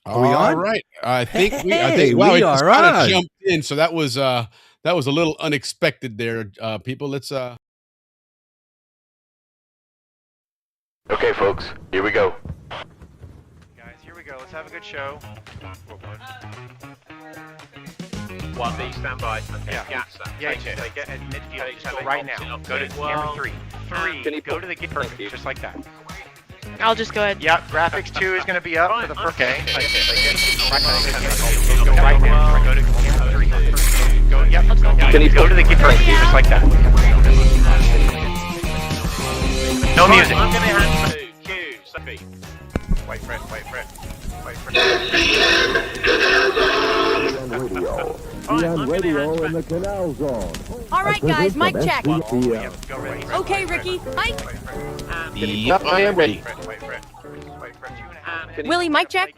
Are we All on? right. I think Hey, wow, we it just are kind of on. jumped in. So that was a little unexpected there. People, let's Okay, folks, here we go. Guys, here we go. Let's have a good show. 1B, stand by. Okay, Yeah. gas that. Yeah, Take it. take it at midfield. Okay, Just go take right it. now. Okay, Go to well, camera 3. can 3. you Go put- to the Thank perfect, you. just like that. I'll just go ahead. Yeah, graphics 2 is going to be up for the first. Okay, take it. Go right now. Go to camera 3. Go. Yep. Can you Go to the perfect, just like that. No music. I'm going to hand to Q, Sophie. Wait for it. Wait for it. Wait for it. On radio in the Canal Zone. All right, guys, mic check. Go ready. Okay, Ricky, mic. Yep, I am ready. Wait for it. Wait for it. Willie, mic check.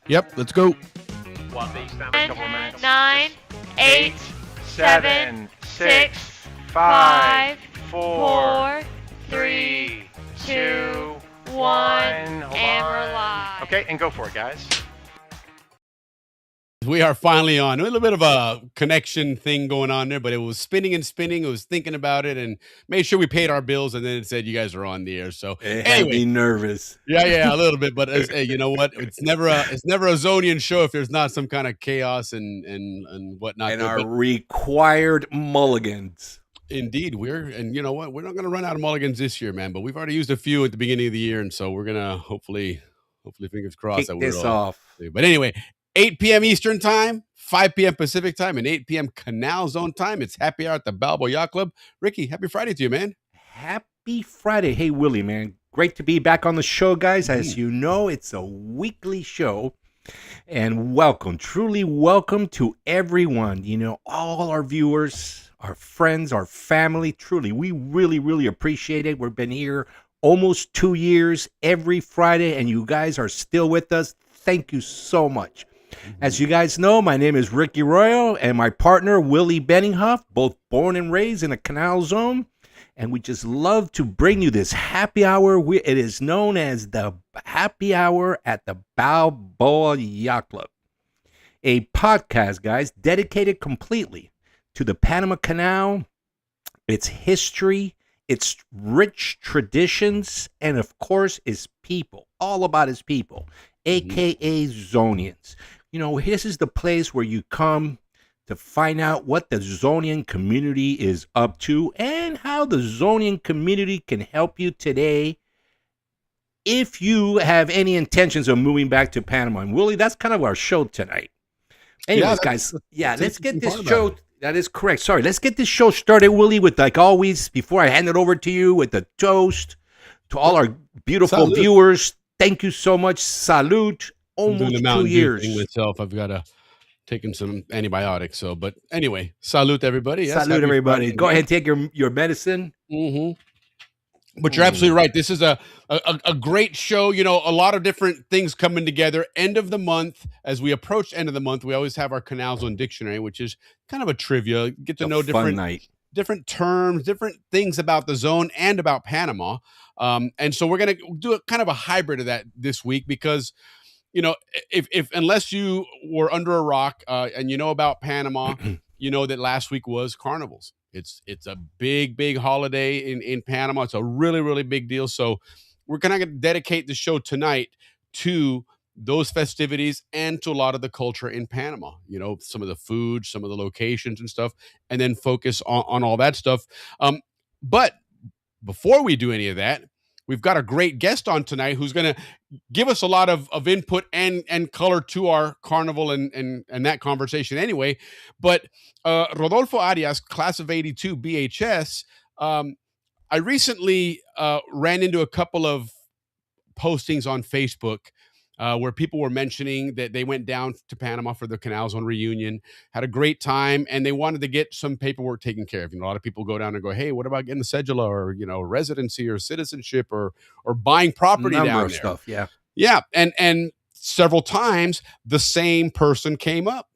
Yep, let's go. 1B, stand by. 10, 9, 8, 7, 6, 5, 4, 3, 2, 1. and we're live. Okay, and go for it, guys. We are finally on. A little bit of a connection thing going on there, but it was spinning and spinning. It was thinking about it and made sure we paid our bills, and then it said you guys are on the air. So It had me nervous. yeah, a little bit. But hey, you know what? It's never a Zonian show if there's not some kind of chaos and whatnot. And there. our But required mulligans. indeed, and you know what? We're not going to run out of mulligans this year, man. But we've already used a few at the beginning of the year, and so we're gonna hopefully, fingers crossed Kick that this we're all. off. But anyway, 8 p.m. Eastern time, 5 p.m. Pacific time, and 8 p.m. Canal Zone time. It's happy hour at the Balboa Yacht Club. Ricky, happy Friday to you, man. Happy Friday. Hey, Willie, man. Great to be back on the show, guys. As you know, it's a weekly show. And welcome, truly welcome to everyone. You know, all our viewers, our friends, our family. Truly, we really, really appreciate it. We've been here almost 2 years every Friday, and you guys are still with us. Thank you so much. As you guys know, my name is Ricky Royal, and my partner, Willie Benninghoff, both born and raised in the Canal Zone. And we just love to bring you this happy hour. It is known as the happy hour at the Balboa Yacht Club. A podcast, guys, dedicated completely to the Panama Canal, its history, its rich traditions, and of course, its people. All about its people, aka Zonians. You know, this is the place where you come to find out what the Zonian community is up to and how the Zonian community can help you today if you have any intentions of moving back to Panama. And Willie, that's kind of our show tonight. Anyways, guys, let's get this show. That is correct. Sorry, let's get this show started, Willie, with, like always, before I hand it over to you, with the toast to all our beautiful viewers. Thank you so much. Salute. Almost 2 years. Myself, I've got to taking some antibiotics. So, but anyway, salute everybody. Yes, salute everybody. Go ahead and take your medicine. But you're absolutely right. This is a great show. You know, a lot of different things coming together. End of the month, as we approach end of the month, we always have our Canal Zone dictionary, which is kind of a trivia. Get to know different terms, different things about the zone and about Panama. And so we're going to do a kind of a hybrid of that this week because, you know, if unless you were under a rock and you know about Panama, you know that last week was carnivals. It's a big holiday in Panama. It's a really, really big deal. So we're going to dedicate the show tonight to those festivities and to a lot of the culture in Panama. You know, some of the food, some of the locations and stuff, and then focus on all that stuff. But before we do any of that, we've got a great guest on tonight who's going to give us a lot of input and color to our carnival and that conversation anyway. But Rodolfo Arias, class of 82 BHS, I recently ran into a couple of postings on Facebook where people were mentioning that they went down to Panama for the Canal Zone reunion, had a great time, and they wanted to get some paperwork taken care of. You know, a lot of people go down and go, hey, what about getting the cedula or, you know, residency or citizenship or buying property down there? Stuff, yeah. Yeah, and several times the same person came up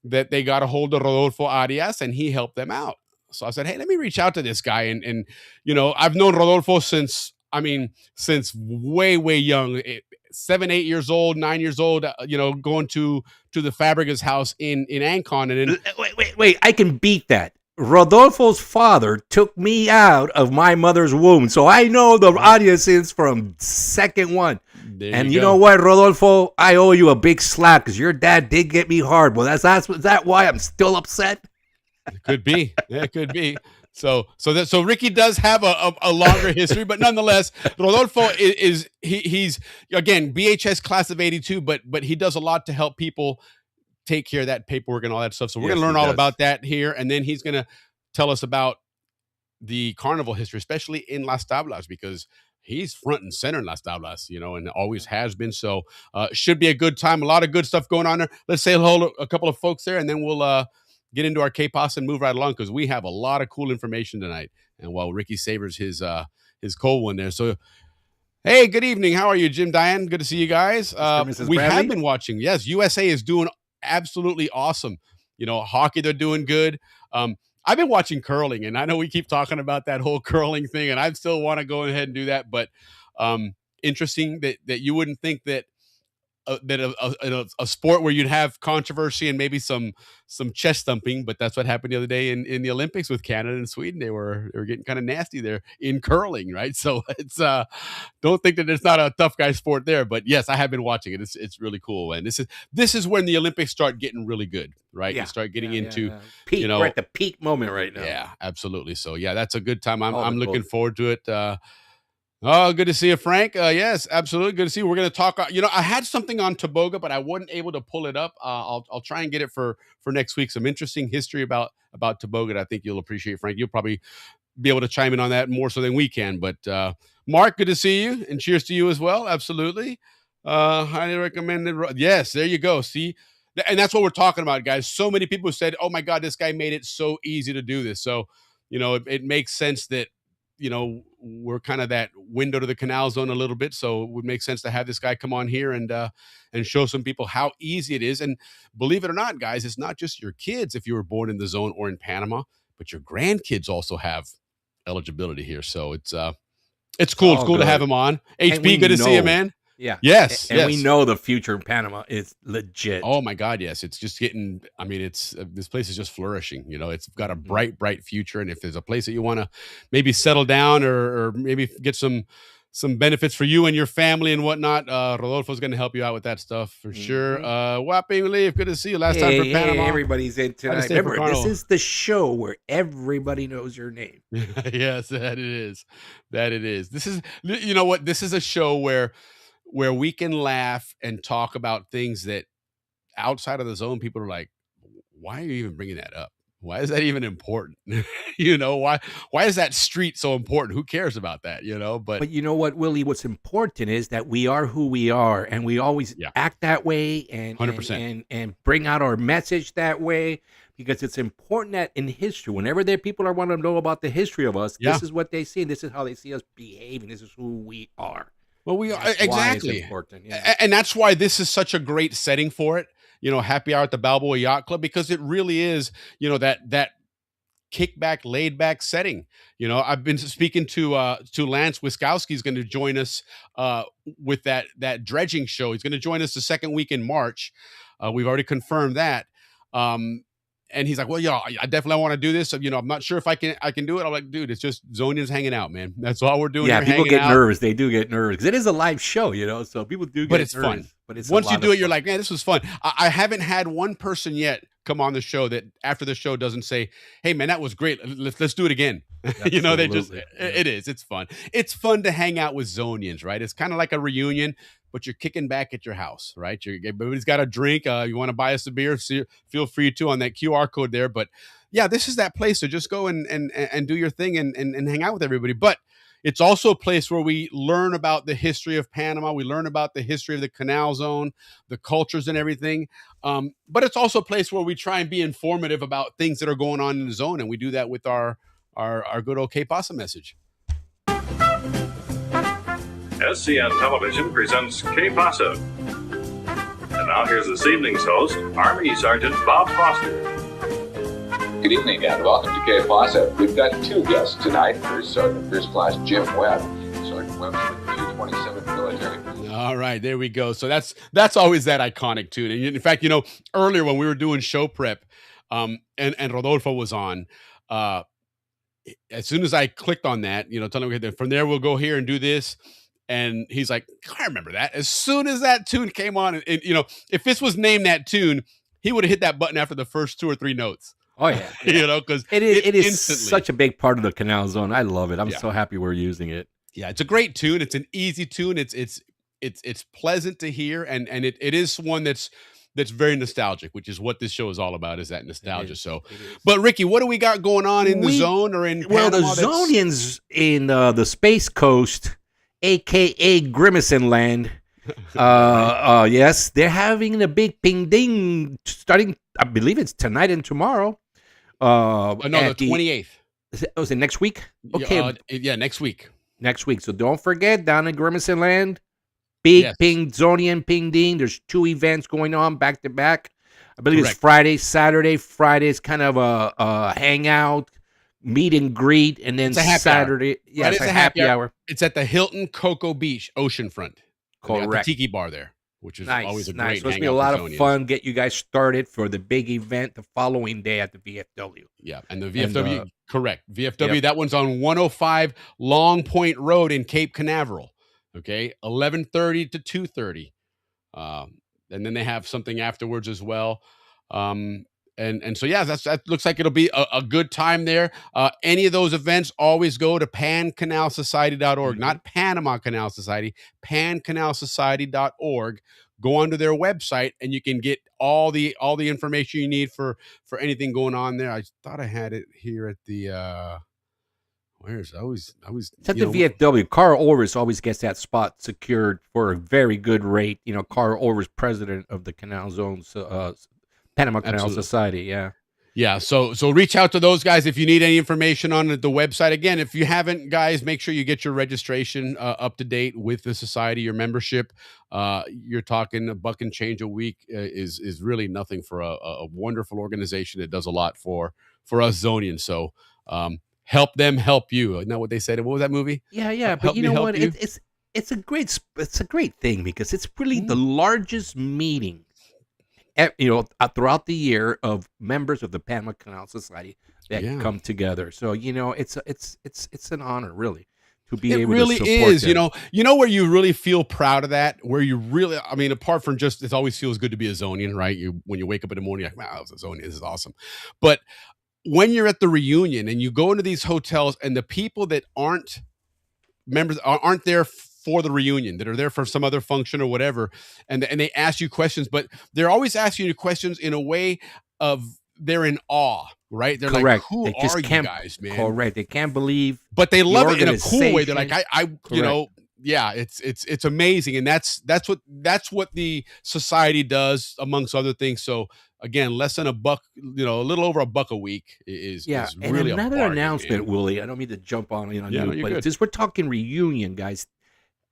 that they got a hold of Rodolfo Arias and he helped them out. So I said, hey, let me reach out to this guy. And you know, I've known Rodolfo since I mean, since way, way young, 7, 8 years old, 9 years old, going to the Fabregas house in Ancon. And then, Wait. I can beat that. Rodolfo's father took me out of my mother's womb, so I know the audiences from second one. And you know what, Rodolfo? I owe you a big slap because your dad did get me hard. Well, is that why I'm still upset? It could be. Yeah, it could be. So Ricky does have a longer history, but nonetheless, Rodolfo he's again BHS class of '82, but he does a lot to help people take care of that paperwork and all that stuff. So we're going to learn all about that here, and then he's going to tell us about the carnival history, especially in Las Tablas, because he's front and center in Las Tablas, and always has been. So should be a good time. A lot of good stuff going on there. Let's say hello to a couple of folks there, and then we'll get into our K-Pasta and move right along, because we have a lot of cool information tonight. And while Ricky savors his cold one there. So, hey, good evening. How are you, Jim, Diane? Good to see you guys. We have been watching. Yes, USA is doing absolutely awesome. Hockey, they're doing good. I've been watching curling, and I know we keep talking about that whole curling thing, and I still want to go ahead and do that. But interesting that you wouldn't think that a sport where you'd have controversy and maybe some chest thumping, but that's what happened the other day in the Olympics with Canada and Sweden. They were getting kind of nasty there in curling, right? So it's don't think that it's not a tough guy sport there, but yes, I have been watching it. It's really cool, and this is when the Olympics start getting really good, right? You start getting into peak. We're at the peak moment right now. Yeah, absolutely. So yeah, that's a good time. I'm looking forward to it. Oh, good to see you, Frank. Yes, absolutely. Good to see you. We're going to talk. I had something on Toboga, but I wasn't able to pull it up. I'll try and get it for next week. Some interesting history about Toboga that I think you'll appreciate, Frank. You'll probably be able to chime in on that more so than we can. But Mark, good to see you, and cheers to you as well. Absolutely. Highly recommended. Yes, there you go. See, and that's what we're talking about, guys. So many people said, "Oh my God, this guy made it so easy to do this." So it makes sense that. We're kind of that window to the Canal Zone a little bit. So it would make sense to have this guy come on here and show some people how easy it is. And believe it or not, guys, it's not just your kids if you were born in the zone or in Panama, but your grandkids also have eligibility here. So it's cool. It's cool to have him on. HB, good to see you, man. Yeah. Yes. And we know the future in Panama is legit. Oh my God. Yes. It's just getting, this place is just flourishing. It's got a bright, bright future. And if there's a place that you want to maybe settle down or maybe get some benefits for you and your family and whatnot, Rodolfo's going to help you out with that stuff for sure. Whopping Leaf, good to see you. Last time for Panama. Everybody's in tonight. Remember, this is the show where everybody knows your name. Yes, that it is. This is, what? This is a show where we can laugh and talk about things that outside of the zone, people are like, why are you even bringing that up? Why is that even important? Why is that street so important? Who cares about that? But you know what, Willie, what's important is that we are who we are, and we always act that way and 100%. and bring out our message that way, because it's important that in history, whenever there people are wanting to know about the history of us, this is what they see, and this is how they see us behaving. This is who we are. Well, we are exactly important, and that's why this is such a great setting for it. Happy hour at the Balboa Yacht Club, because it really is, that kickback, laid back setting. I've been speaking to Lance Wiskowski. He's going to join us with that dredging show. He's going to join us the second week in March. We've already confirmed that. And he's like, well, I definitely want to do this. So, I'm not sure if I can do it. I'm like, dude, it's just Zonians hanging out, man. That's all we're doing. Yeah, people get nervous. They do get nervous because it is a live show, so people do get nervous. But it's fun. But it's once you do it, you're like, man, this was fun. I haven't had one person yet come on the show that after the show doesn't say, hey, man, that was great. Let's do it again. They just, it is. It's fun. It's fun to hang out with Zonians, right? It's kind of like a reunion, but you're kicking back at your house, right? Everybody's got a drink. You want to buy us a beer, feel free to on that QR code there. But yeah, this is that place to just go and do your thing and hang out with everybody. But it's also a place where we learn about the history of Panama. We learn about the history of the Canal Zone, the cultures and everything. But it's also a place where we try and be informative about things that are going on in the zone. And we do that with our good old K-Pasta message. SCN Television presents K-Pasta. And now here's this evening's host, Army Sergeant Bob Foster. Good evening and welcome to K-Pasta. We've got two guests tonight. There's Sergeant First Class Jim Webb. Sergeant swims with the 227th Military. All right, there we go. So that's always that iconic tune. And in fact, earlier when we were doing show prep, and Rodolfo was on, as soon as I clicked on that, telling him, okay, from there we'll go here and do this. And he's like, I remember that. As soon as that tune came on, and if this was named that tune, he would have hit that button after the first 2 or 3 notes. Oh yeah, because it is instantly, such a big part of the Canal Zone. I love it. I'm Yeah. so happy we're using it. Yeah, it's a great tune. It's an easy tune. It's pleasant to hear, and it is one that's very nostalgic, which is what this show is all about, is that nostalgia. So, but Ricky, what do we got going on in the zone or in Well, the Panama Zonians in the Space Coast, aka Grimacing Land. Yes, they're having a big ping ding starting. I believe it's tonight and tomorrow. no, the 28th. Was it next week? Okay, Yeah, next week. Next week. So don't forget, down in Grimacing Land, big Yes. ping Zonian ping ding. There's 2 events going on back to back. I believe Correct. it's Friday, Saturday. Friday's kind of a hangout, meet and greet, and then It's a happy Saturday, hour. yeah, Right, it's a happy hour. It's at the Hilton Cocoa Beach oceanfront. They got Correct. the Tiki Bar there, which is always a great nice. So it's hangout be a lot for of Zonians. fun. Get you guys started for the big event the following day at the VFW. Yeah, and the VFW, correct. VFW, Yep. that one's on 105 Long Point Road in Cape Canaveral. Okay, 11:30 to 2:30. And then they have something afterwards as well. And so yeah, that looks like it'll be a good time there. Any of those events, always go to pancanalsociety.org, not Panama Canal Society, pancanalsociety.org. Go onto their website and you can get all the information you need for anything going on there. I thought I had it here at the where's I always It's at the VFW. Carl Orvis always gets that spot secured for a very good rate. Carl Orvis, president of the Canal Zone's Panama Canal Absolutely. Society. Yeah. Yeah, so reach out to those guys if you need any information on the website. Again, if you haven't, guys, make sure you get your registration up to date with the society, your membership. You're talking $1 and change a week is really nothing for a wonderful organization that does a lot for us Zonians. So help them help you. Isn't that what they said? What was that movie? Yeah. Help But you me know help what? you? It's a great thing because it's really the largest meeting throughout the year of members of the Panama Canal Society that come together. So it's an honor, really, to be able really to support is. them. You know where you really feel proud of that. Where you really, I mean, apart from just, it always feels good to be a Zonian, right? When you wake up in the morning, you're like, wow, I was a Zonian. This is awesome. But when you're at the reunion and you go into these hotels and the people that aren't members aren't there for the reunion, that are there for some other function or whatever, and they ask you questions, but they're always asking you questions in a way of they're in awe, right? They're Correct. like, who They just are you can't- guys, man? Correct. They can't believe, But they love it in a cool way. They're like, organization. yeah, it's amazing, and that's what the society does, amongst other things. So again, less than $1, a little over $1 a week is and really another a bargain, announcement, man. Willie. I don't mean to jump on Yeah, you, no, you're but good. since we're talking reunion, guys,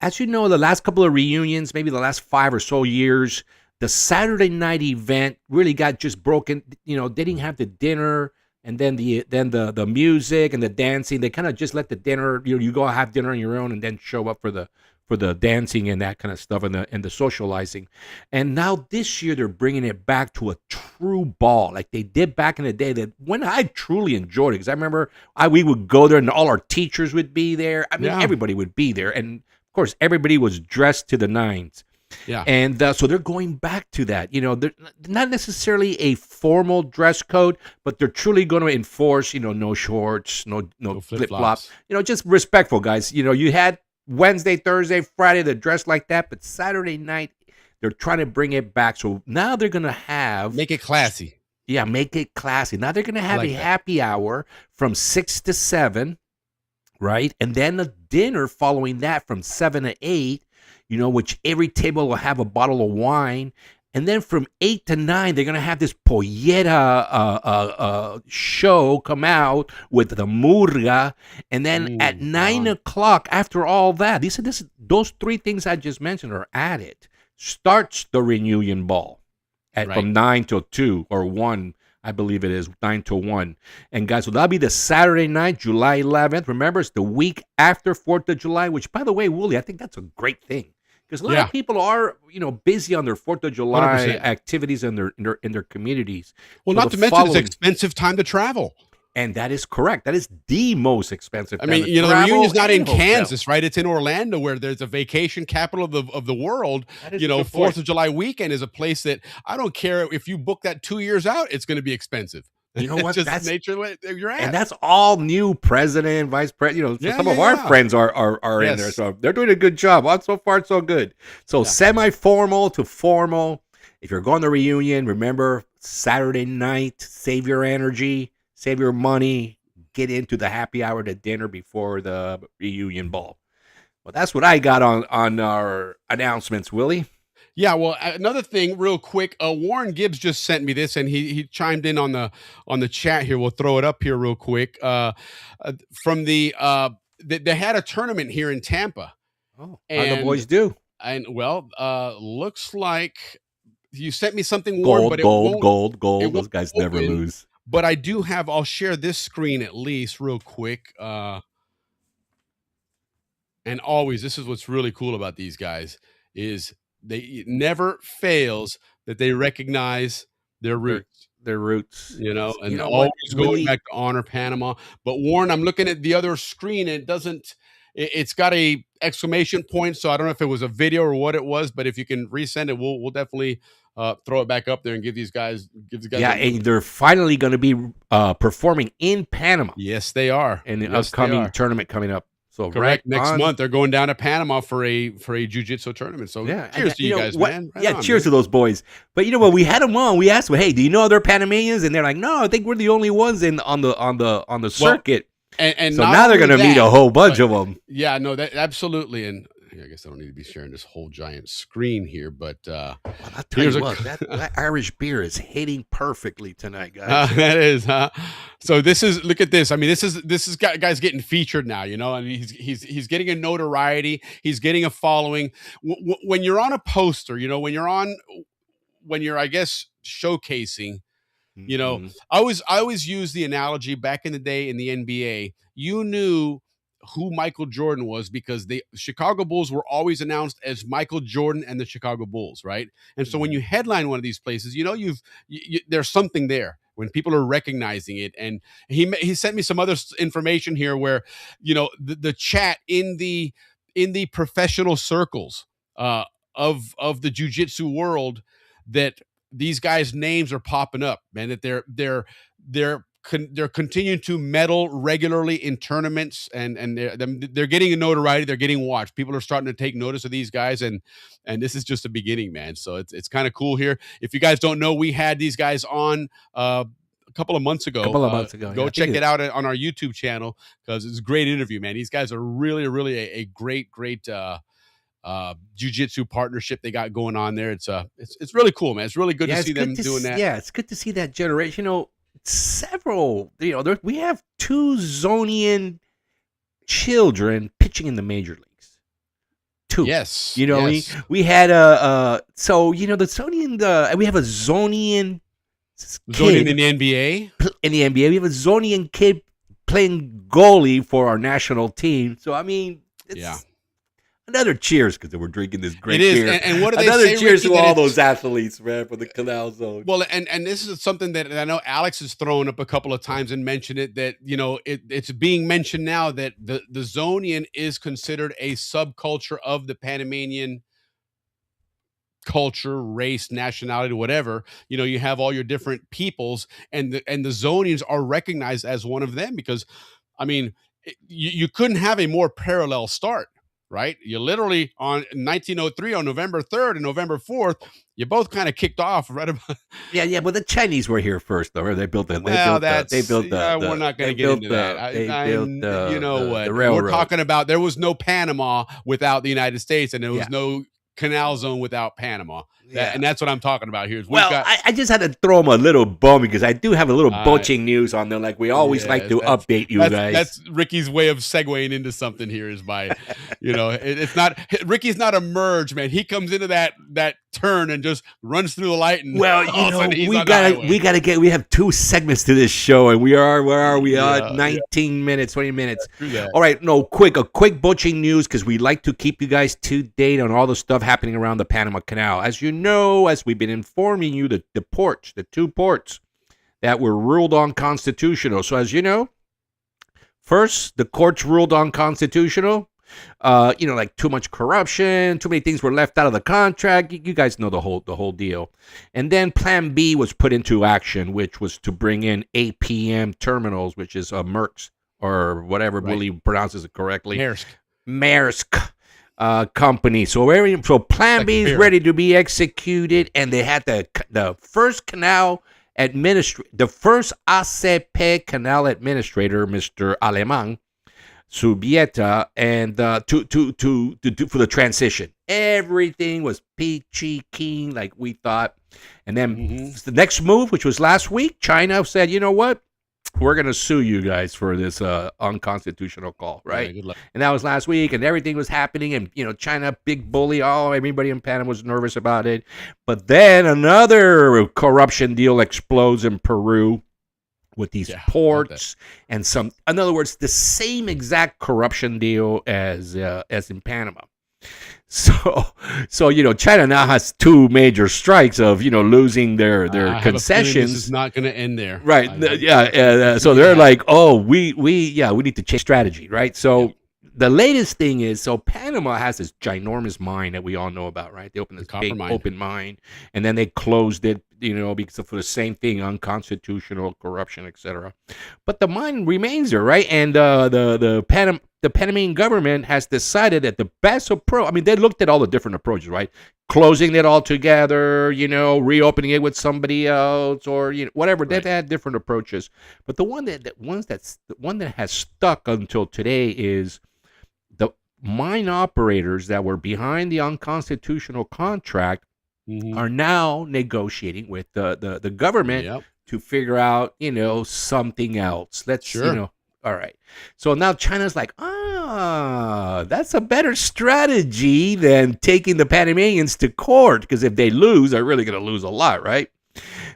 as you know, the last couple of reunions, maybe the last 5 or so years, the Saturday night event really got just broken. They didn't have the dinner and then the music and the dancing. They kind of just let the dinner. You go have dinner on your own and then show up for the dancing and that kind of stuff and the socializing. And now this year they're bringing it back to a true ball like they did back in the day. That when I truly enjoyed it, because I remember we would go there and all our teachers would be there. I mean, everybody would be there, and of course everybody was dressed to the nines. Yeah. And so they're going back to that. They're not necessarily a formal dress code, but they're truly going to enforce, no shorts, no flip-flops. Just respectful, guys. You had Wednesday, Thursday, Friday, they're dressed like that, but Saturday night, they're trying to bring it back. So now they're going to Make it classy. Yeah, make it classy. Now they're going to have like a that. happy hour from 6 to 7, right? And then a dinner following that from 7 to 8, which every table will have a bottle of wine. And then from 8 to 9, they're going to have this pollera show come out with the murga. And then at 9 o'clock, after all that, those 3 things I just mentioned are added. Starts the reunion ball from 9 till 2 or 1. I believe it is 9 to 1. And guys, so that'll be the Saturday night, July 11th. Remember, it's the week after 4th of July, which, by the way, Wooly, I think that's a great thing. Because a lot of people are, busy on their 4th of July 100%. activities in their communities. Well, So not to mention it's an expensive time to travel. And that is correct. That is the most expensive. I mean, time to the travel reunion's not in and hotel. Kansas, right? It's in Orlando, where there's a vacation capital of the world. That is a good 4th point. of July weekend is a place that I don't care if you book that 2 years out, it's going to be expensive. You know what? It's just That's nature where you're at. and that's all new president, vice president. Yeah, Some yeah, of our yeah. friends are in there, Yes. so they're doing a good job. So far, so good. So semi-formal to formal. If you're going to reunion, remember Saturday night. Save your energy, save your money. Get into the happy hour to dinner before the reunion ball. Well, that's what I got on our announcements, Willie. Yeah, well, another thing, real quick, Warren Gibbs just sent me this, and he chimed in on the chat here. We'll throw it up here real quick. From they had a tournament here in Tampa. Oh, how the boys do? And well, looks like you sent me something, Warren, but Gold. it Those won't guys never open. lose. But I do have. I'll share this screen at least real quick. And always, this is what's really cool about these guys is it never fails that they recognize their roots. Their roots, and what, always going Willie? back to honor Panama. But Warren, I'm looking at the other screen, and it doesn't. It's got a exclamation point, so I don't know if it was a video or what it was. But if you can resend it, we'll definitely throw it back up there and give these guys. Yeah, and they're finally going to be performing in Panama. Yes, they are. In the Yes, they upcoming are. tournament coming up. So Correct. Next month they're going down to Panama for a jiu-jitsu tournament. So cheers to you guys, man. Right on, cheers to those boys. But you know what? We had them on. We asked them, "Hey, do you know other Panamanians?" And they're like, "No, I think we're the only ones on the circuit." And so not now they're only going to meet a that, whole bunch but- of them. Yeah, no, that absolutely. And I guess I don't need to be sharing this whole giant screen here, but I'll tell here's you a- what, that Irish beer is hitting perfectly tonight, guys. that is, huh? So this is, look at this. I mean, this is guys getting featured now, and he's getting a notoriety. He's getting a following. When you're on a poster, when you're, I guess, showcasing, Mhm. I always use the analogy back in the day in the NBA. You knew who Michael Jordan was because the Chicago Bulls were always announced as Michael Jordan and the Chicago Bulls, right? And so when you headline one of these places, there's something there when people are recognizing it. And he sent me some other information here where, the chat in the professional circles of the jiu-jitsu world, that these guys' names are popping up, man, that they're continuing to medal regularly in tournaments, and they're getting a notoriety. They're getting watched. People are starting to take notice of these guys, and this is just the beginning, man. So it's kind of cool here. If you guys don't know, we had these guys on a couple of months ago. Go check it out on our YouTube channel because it's a great interview, man. These guys are really a great jiu-jitsu partnership they got going on there. It's really cool, man. It's really good to see them doing that. Yeah, it's good to see that generation. Several, we have 2 Zonian children pitching in the major leagues. 2. Yes. We had the Zonian, we have a Zonian kid in the NBA. In the NBA, we have a Zonian kid playing goalie for our national team. So I mean, it's another cheers because we're drinking this great beer. And what do they another say, cheers Ricky, to that all those athletes, man, for the Canal Zone. Well, and this is something that I know Alex has thrown up a couple of times and mentioned it, that it's being mentioned now that the Zonian is considered a subculture of the Panamanian culture, race, nationality, whatever. You have all your different peoples, and the Zonians are recognized as one of them because, I mean, you couldn't have a more parallel start. Right, you literally on 1903 on November 3rd and November 4th, you both kind of kicked off right about. Yeah, but the Chinese were here first, though. They built it. We're not going to get into that. You know what? The railroad. We're talking about there was no Panama without the United States, and there was no Canal Zone without Panama. And that's what I'm talking about here. I just had to throw them a little bone because I do have a little boaching news on there. Like we always like to update you guys. That's Ricky's way of segueing into something here is by, it's not, Ricky's not a merge, man. He comes into that turn and just runs through the light. And Well, all of a sudden he's on the highway. we have 2 segments to this show, and where are we Yeah, at? 19 minutes, 20 minutes. Through that. All right, a quick butching news, because we like to keep you guys to date on all the stuff happening around the Panama Canal. As you know, as we've been informing you, the 2 ports that were ruled unconstitutional. So as you know, first, the courts ruled unconstitutional. Like too much corruption, too many things were left out of the contract. You guys know the whole deal. And then Plan B was put into action, which was to bring in APM terminals, which is Merck's, or whatever Willie pronounces it correctly. Maersk company. So Plan B is ready to be executed, and they had the first canal the first ACP canal administrator, Mr. Alemán Subieta, and to for the transition. Everything was peachy keen like we thought. And then the next move, which was last week, China said, you know what? We're going to sue you guys for this unconstitutional call, right? Yeah, good luck. And that was last week, and everything was happening, and, China, big bully, everybody in Panama was nervous about it. But then another corruption deal explodes in Peru with these ports and in other words, the same exact corruption deal as in Panama. So China now has 2 major strikes of losing their concessions. This is not going to end there, right? So they're like, we need to change strategy, right? So the latest thing is, Panama has this ginormous mine that we all know about, right? They opened this big open mine, and then they closed it, because for the same thing, unconstitutional corruption, etc. But the mine remains there, right? And the Panamanian government has decided that the best approach, they looked at all the different approaches, right? Closing it all together, reopening it with somebody else, or whatever. They've had different approaches, but the one that has stuck until today is the mine operators that were behind the unconstitutional contract are now negotiating with the government to figure out, something else. All right. So now China's like, that's a better strategy than taking the Panamanians to court, because if they lose, they're really going to lose a lot, right?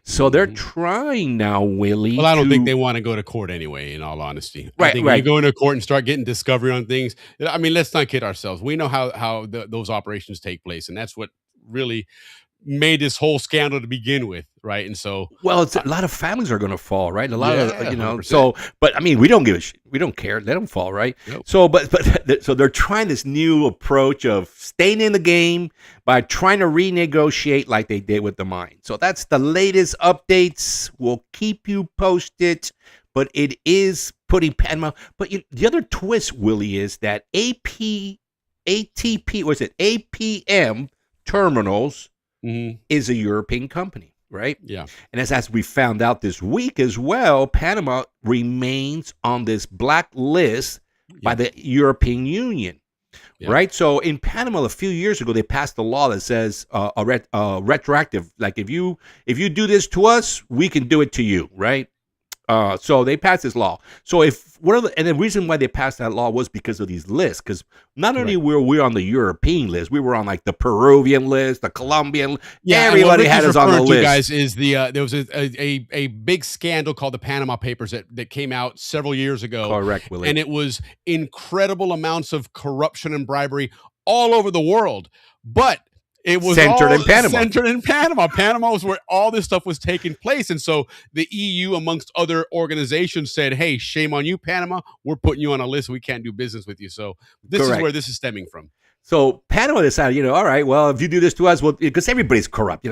So they're trying now, Willie. Well, I don't think they want to go to court anyway, in all honesty. Right, I think when you go into court and start getting discovery on things, let's not kid ourselves. We know how those operations take place, and that's what really made this whole scandal to begin with, right? And so, well, it's a lot of families are going to fall, right? A lot of 100%. So, but we don't give a shit. We don't care. They don't fall, right? Nope. So, so they're trying this new approach of staying in the game by trying to renegotiate like they did with the mine. So that's the latest updates. We'll keep you posted, but it is putting Panama. But the other twist, Willie, is that APM terminals is a European company, right? Yeah. And as we found out this week as well, Panama remains on this black list by the European Union, right? So in Panama, a few years ago, they passed a law that says retroactive, like if you do this to us, we can do it to you, right? So they passed this law. So and the reason why they passed that law was because of these lists. Because not only were we on the European list, we were on like the Peruvian list, the Colombian. Everybody had us on the list. Guys, is there was a big scandal called the Panama Papers that came out several years ago. Correct, Willie. And it was incredible amounts of corruption and bribery all over the world, but it was centered in Panama. Panama was where all this stuff was taking place. And so the EU, amongst other organizations, said, hey, shame on you, Panama. We're putting you on a list. We can't do business with you. So this is where this is stemming from. So Panama decided, all right, well, if you do this to us, well, because everybody's corrupt, we're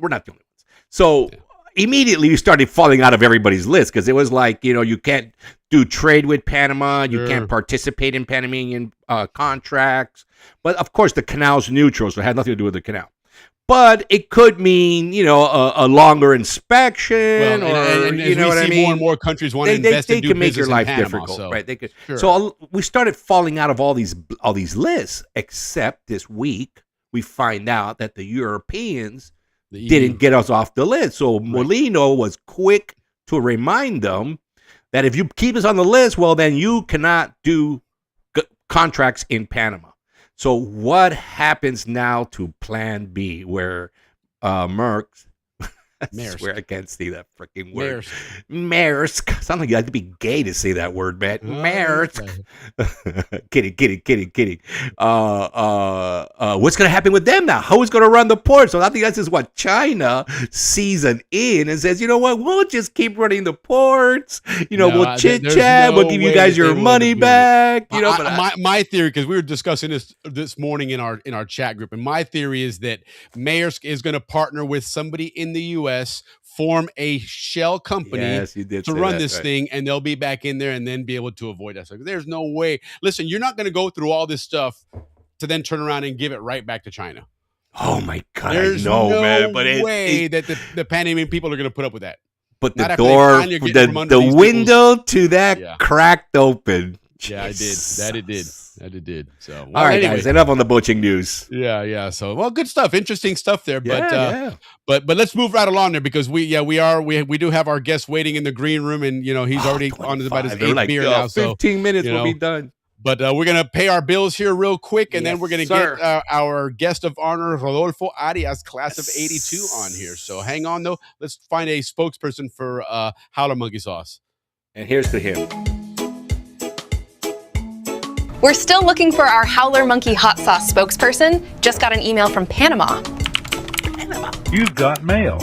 not the only ones. So immediately we started falling out of everybody's list, because it was like, you can't do trade with Panama. You can't participate in Panamanian contracts. But of course, the canal's neutral, so it had nothing to do with the canal. But it could mean, a longer inspection, and you know what I mean. More and more countries want to invest and do can make business your life in Panama, difficult, so. right? They could. Sure. So we started falling out of all these lists, except this week we find out that the Europeans didn't get us off the list. So Molino was quick to remind them that if you keep us on the list, well, then you cannot do contracts in Panama. So what happens now to Plan B, where Merck? I Maersk. swear I can't say that freaking word. Maersk. Maersk. Sounds like you have to be gay to say that word, man. Oh, Maersk. Kidding. What's gonna happen with them now? Who's gonna run the port? So I think that's just what China sees an in and says, you know what, we'll just keep running the ports. You know, No, we'll chit there's chat. no We'll give you way guys that they your will money end up doing it. back. You know, but My theory, because we were discussing this morning in our chat group, and my theory is that Maersk is going to partner with somebody in the U.S., form a shell company yes, you did to say run that, this right. thing, and they'll be back in there and then be able to avoid us. Like, there's no way. Listen, you're not going to go through all this stuff to then turn around and give it right back to China. Oh my God, There's I know, no man. But way that the Panamanian people are going to put up with that. But Not the after they door, finally get from under the these window to that Yeah. cracked open. Yeah, I did. That it did. So, well, All right, anyway. guys, enough on the butching news. Yeah. So, well, good stuff, interesting stuff there. But Yeah. but let's move right along there, because we do have our guest waiting in the green room, and he's already on about his 25. They're 8th beer now. 15 minutes you we'll know, be done. But we're gonna pay our bills here real quick, and then Yes, we're gonna sir. get our guest of honor, Rodolfo Arias, class of '82, on here. So hang on though. Let's find a spokesperson for Howler Monkey Sauce. And here's to him. We're still looking for our Howler Monkey Hot Sauce spokesperson. Just got an email from Panama. You've got mail.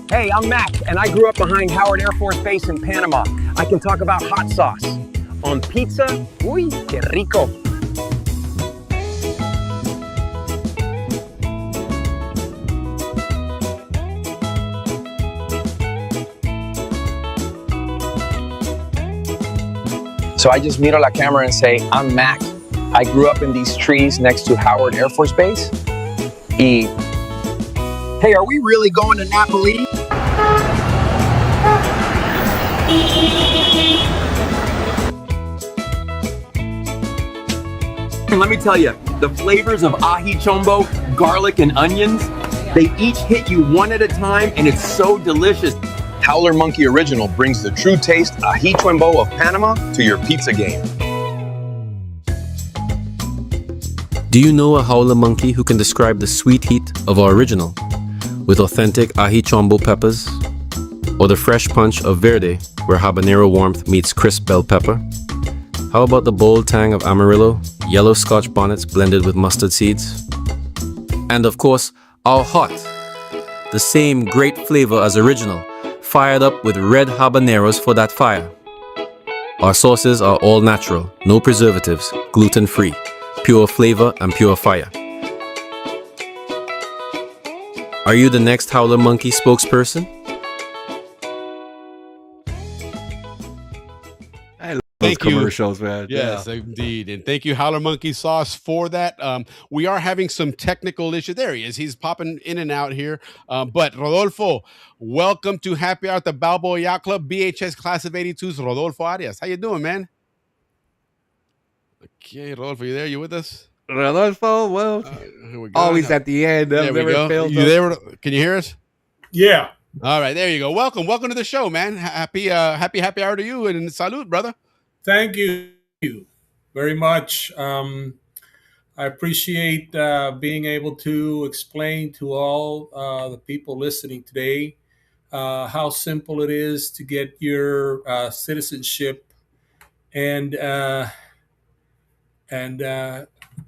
Hey, I'm Mac, and I grew up behind Howard Air Force Base in Panama. I can talk about hot sauce. On pizza, uy, que rico. So I just miro la camera and say, I'm Mac. I grew up in these trees next to Howard Air Force Base. Hey, are we really going to Napoli? And let me tell you, the flavors of ají chombo, garlic, and onions, they each hit you one at a time, and it's so delicious. Howler Monkey Original brings the true taste ají chombo of Panama to your pizza game. Do you know a Howler Monkey who can describe the sweet heat of our original with authentic ají chombo peppers, or the fresh punch of verde where habanero warmth meets crisp bell pepper? How about the bold tang of Amarillo, yellow Scotch bonnets blended with mustard seeds? And of course, our hot, the same great flavor as original, fired up with red habaneros for that fire. Our sauces are all natural, no preservatives, gluten-free, pure flavor and pure fire. Are you the next Howler Monkey spokesperson? I love those commercials, man. Yes, indeed. And thank you, Howler Monkey Sauce, for that. We are having some technical issues. There he is. He's popping in and out here. But Rodolfo, welcome to Happy Hour at the Balboa Yacht Club, BHS Class of 82's Rodolfo Arias. How you doing, man? Okay, Rodolfo, you there? You with us? Rodolfo, well, Here we go. always at the end. There we go. You there? Can you hear us? Yeah. All right, there you go. Welcome to the show, man. Happy hour to you, and salute, brother. Thank you very much. I appreciate being able to explain to all the people listening today how simple it is to get your citizenship, and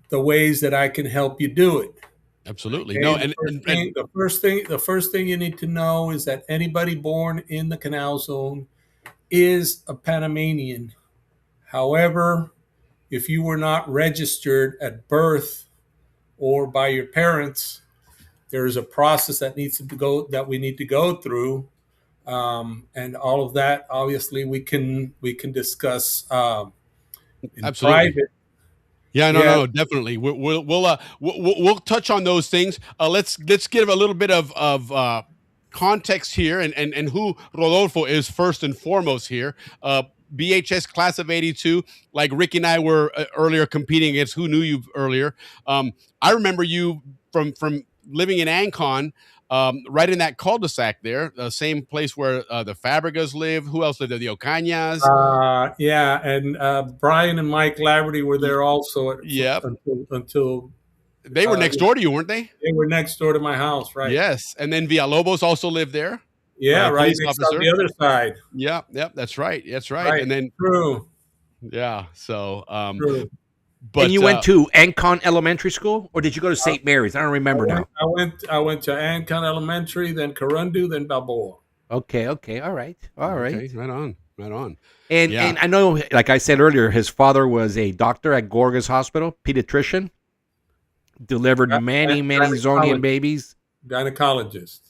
the ways that I can help you do it. Absolutely. Okay? No, the first thing you need to know is that anybody born in the Canal Zone is a Panamanian. However, if you were not registered at birth or by your parents, there is a process that we need to go through, and all of that. Obviously, we can discuss in Absolutely. private. Yeah, no, definitely. We'll touch on those things. Let's give a little bit of context here, and who Rodolfo is first and foremost here. BHS Class of 82, like Ricky and I were earlier competing against Who Knew You earlier. I remember you from living in Ancon, right in that cul-de-sac there, the same place where the Fabregas live. Who else lived there? The Ocañas. Yeah, and Brian and Mike Laverty were there also Yep. until they were next door to you, weren't they? They were next door to my house, right? Yes, and then Villalobos also lived there. Yeah, right next on the other side. Yep, that's right. That's right. And then true. Yeah, so true. But and you went to Ancon Elementary School, or did you go to St. Mary's? I don't remember now. I went to Ancon Elementary, then Corundu, then Balboa. Okay, all right. Okay, right on. And I know, like I said earlier, his father was a doctor at Gorgas Hospital, pediatrician, delivered many Zonian babies. Gynecologist.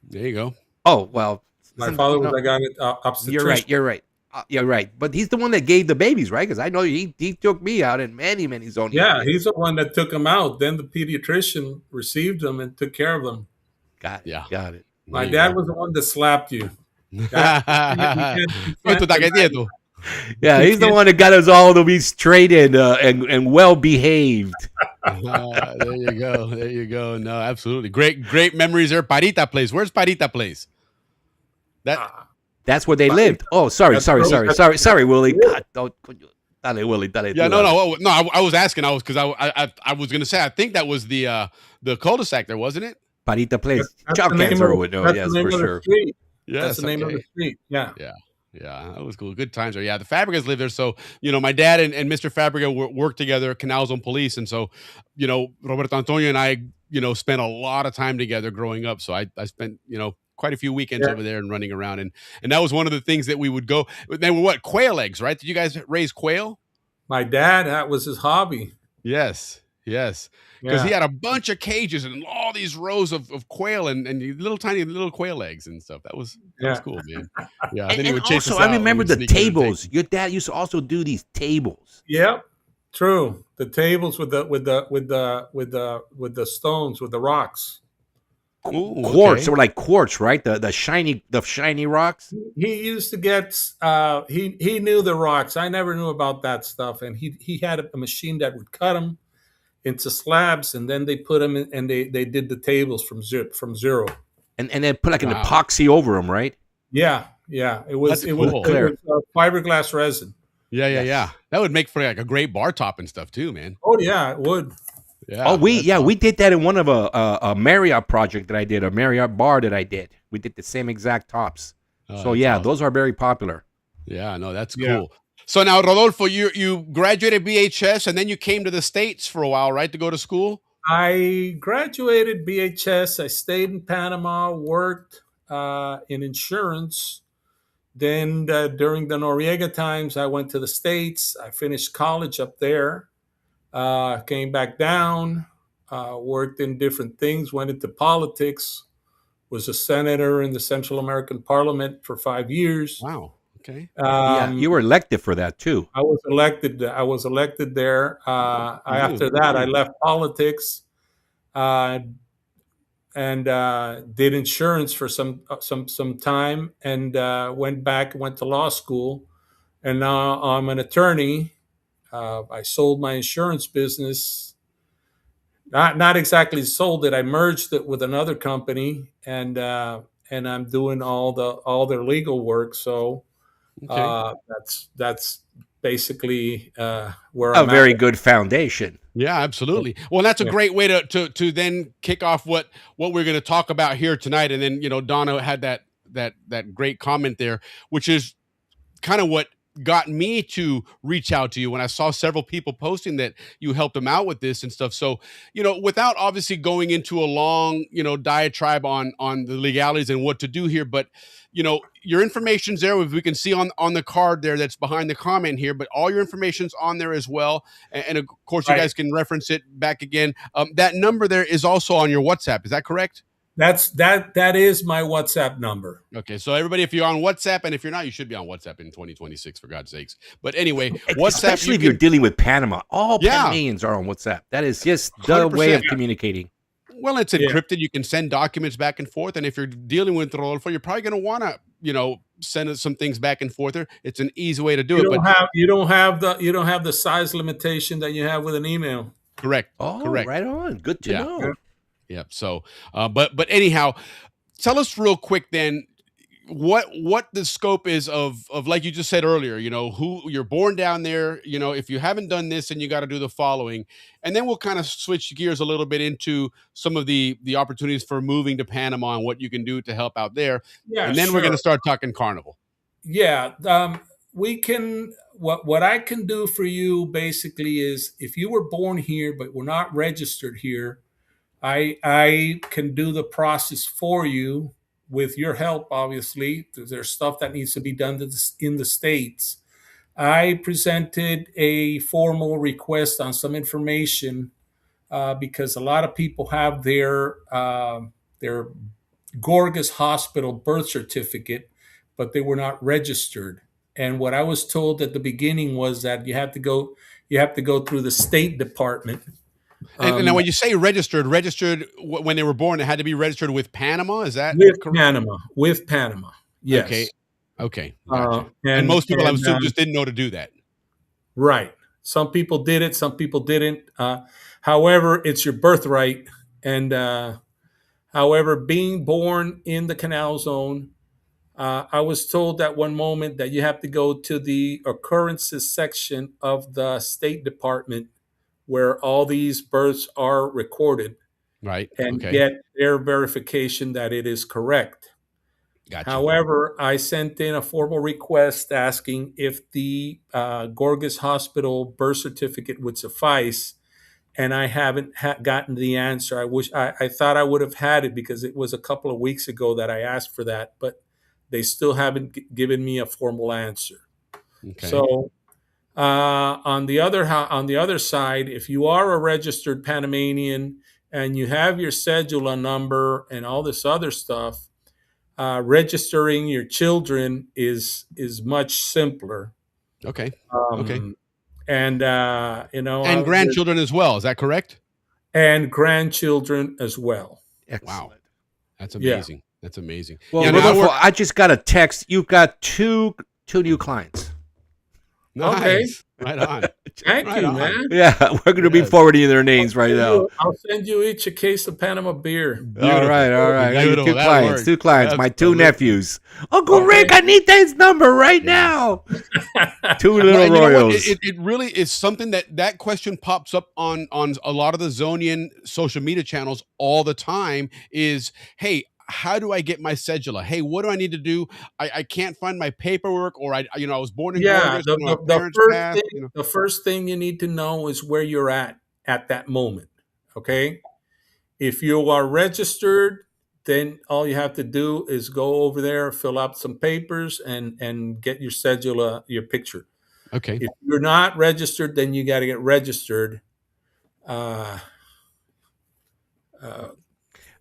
There you go. Oh, well. My father was a obstetrician. You're right. Yeah, right. But he's the one that gave the babies, right? Because I know he took me out in many Zonian. Yeah, babies. He's the one that took them out. Then the pediatrician received them and took care of them. Got it. My dad was the one that slapped you. Yeah, he's the one that got us all to be straight and well behaved. There you go. No, absolutely. Great memories there. Parita Place. Where's Parita Place? That's where they lived. Oh, sorry, Willie. God, dale, Willie. Yeah, no. I was asking. I was going to say. I think that was the cul-de-sac there, wasn't it? Parita Place. Child cancer would know. Yes, for sure. Yes, that's the name of the street. Yeah. That was cool. Good times there. Yeah, the Fabregas lived there. So, my dad and Mr. Fabrega worked together, Canal Zone Police. And so, Roberto Antonio and I, spent a lot of time together growing up. So I spent, quite a few weekends over there and running around. And that was one of the things that we would go. They were quail eggs, right? Did you guys raise quail? My dad, that was his hobby. Yes. Because he had a bunch of cages and all these rows of quail and tiny little quail eggs and stuff. That was cool, man. Yeah. And he would chase us out. I remember the tables. Your dad used to also do these tables. Yep. True. The tables with the stones, with the rocks. Ooh, quartz. Okay. They were like quartz, right? The shiny rocks. He used to get. He knew the rocks. I never knew about that stuff. And he had a machine that would cut them into slabs, and then they put them in, and they did the tables from zero. And then put like an epoxy over them, right? Yeah. It was fiberglass resin. Yeah. That would make for like a great bar top and stuff too, man. Oh yeah, it would. Yeah. We did that in one of a Marriott project that I did, a Marriott bar that I did. We did the same exact tops. Awesome. Those are very popular. Yeah, no, that's cool. So now, Rodolfo, you graduated BHS and then you came to the States for a while, right, to go to school? I graduated BHS. I stayed in Panama, worked in insurance. Then during the Noriega times, I went to the States. I finished college up there. Came back down, worked in different things, went into politics, was a senator in the Central American Parliament for 5 years. Wow. Okay. You were elected for that too. I was elected there. After that, I left politics and did insurance for some time, and went to law school, and now I'm an attorney. I sold my insurance business. Not exactly sold it. I merged it with another company, and I'm doing all their legal work. So that's basically where I'm a very good foundation. Yeah, absolutely. Well, that's a great way to then kick off what we're going to talk about here tonight. And then Donna had that great comment there, which is kind of what got me to reach out to you when I saw several people posting that you helped them out with this and stuff. So, without obviously going into a long, diatribe on the legalities and what to do here, but, your information's there. We can see on the card there that's behind the comment here, but all your information's on there as well. And of course, you guys can reference it back again. That number there is also on your WhatsApp. Is that correct? That is my WhatsApp number. Okay, so everybody, if you're on WhatsApp, and if you're not, you should be on WhatsApp in 2026, for God's sakes. But anyway, WhatsApp. Especially if you're dealing with Panama. All Panamanians are on WhatsApp. That is just the 100%. Way of communicating. Well, it's encrypted. You can send documents back and forth. And if you're dealing with Rodolfo, you're probably going to want to, send some things back and forth. It's an easy way to do it. You don't have the size limitation that you have with an email. Correct. Oh, correct. Right on. Good to know. Yep. So, but anyhow, tell us real quick then what the scope is of like you just said earlier, who you're born down there, if you haven't done this and you got to do the following, and then we'll kind of switch gears a little bit into some of the opportunities for moving to Panama and what you can do to help out there. Yeah, And then we're going to sure. start talking carnival. Yeah, we can. What I can do for you basically is, if you were born here but were not registered here, I can do the process for you with your help. Obviously, there's stuff that needs to be done in the States. I presented a formal request on some information because a lot of people have their Gorgas Hospital birth certificate, but they were not registered. And what I was told at the beginning was that you have to go through the State Department. And now, when you say registered when they were born, it had to be registered with Panama. Is that correct? With Panama, yes. Okay, gotcha. And most people, I assume, just didn't know to do that. Right. Some people did it, some people didn't. However, it's your birthright. And however, being born in the Canal Zone, I was told at one moment that you have to go to the occurrences section of the State Department, where all these births are recorded, right, and get their verification that it is correct. Gotcha. However, I sent in a formal request asking if the Gorgas Hospital birth certificate would suffice, and I haven't gotten the answer. I thought I would have had it because it was a couple of weeks ago that I asked for that, but they still haven't given me a formal answer. Okay. So on the other side, if you are a registered Panamanian and you have your cedula number and all this other stuff, registering your children is much simpler. Okay. And and grandchildren as well. Is that correct? And grandchildren as well. Excellent. Wow, that's amazing. Yeah. That's amazing. Well, I just got a text. You've got two new clients. Nice. Okay. Right on. Thank you, man. Yeah, we're going to be forwarding their names right now. I'll send you each a case of Panama beer. Beautiful. All right. Beautiful. Two clients, my two nephews. Uncle Okay. Rick, I need his number right now. Two little royals. It really is something that question pops up on a lot of the Zonian social media channels all the time is, hey, how do I get my cedula? Hey, what do I need to do? I can't find my paperwork, or I was born in Gorgas, the first thing you need to know is where you're at that moment. Okay, if you are registered, then all you have to do is go over there, fill out some papers, and get your cedula, your picture. Okay. If you're not registered, then you got to get registered.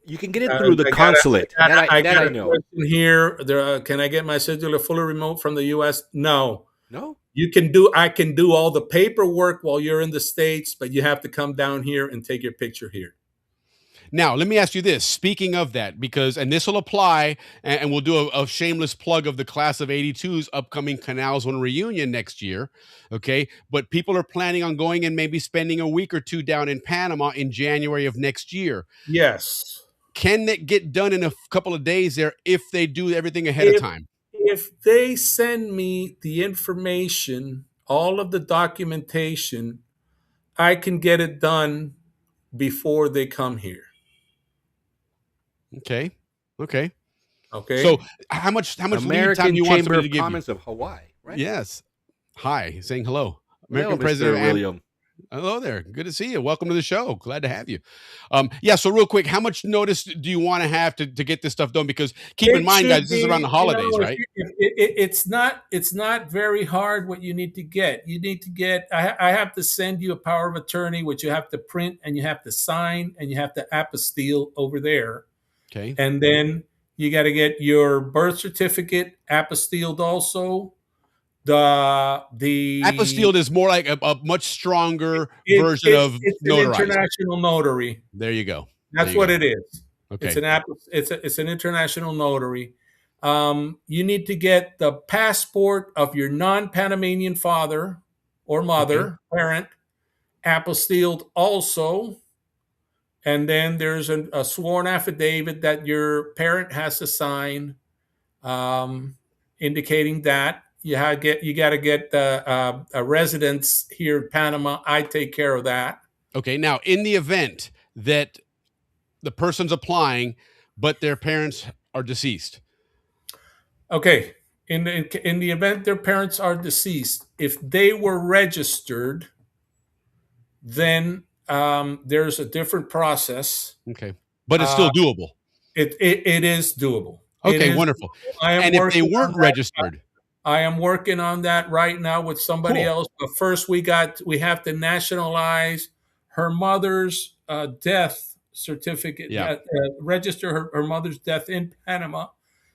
You can get it through the consulate. I got a question here. Can I get my cedula fully remote from the U.S.? No. I can do all the paperwork while you're in the States, but you have to come down here and take your picture here. Now, let me ask you this. Speaking of that, and this will apply, and we'll do a shameless plug of the class of 82's upcoming Canal Zone reunion next year, okay? But people are planning on going and maybe spending a week or two down in Panama in January of next year. Yes. Can that get done in a couple of days there if they do everything ahead of time? If they send me the information, all of the documentation, I can get it done before they come here. Okay. So how much American lead time do you want Chamber somebody of to give Commerce you? of Hawaii, right? Yes. Hi, saying hello. American Hello, President Mr. William. Hello there. Good to see you. Welcome to the show. Glad to have you. So real quick, how much notice do you want to have to get this stuff done? Because keep in mind, guys, this is around the holidays, right? It's not very hard what you need to get. You need to get, I have to send you a power of attorney, which you have to print and you have to sign and you have to apostille over there. Okay. And then you got to get your birth certificate apostilled also. The apostilled is more like a much stronger version of it's notarized. An international notary. There you go. That's what it is. Okay. It's an international notary. You need to get the passport of your non-Panamanian father or mother, parent, apostilled also. and then there's a sworn affidavit that your parent has to sign, indicating that you got to get a residence here in Panama. I take care of that. Okay. Now, in the event that the person's applying, but their parents are deceased. Okay. In the event their parents are deceased, if they were registered, then there's a different process. Okay. But it's still doable. It is doable. Okay, wonderful. And if they weren't registered? I am working on that right now with somebody else. But first, we have to nationalize her mother's death certificate. Register her mother's death in Panama,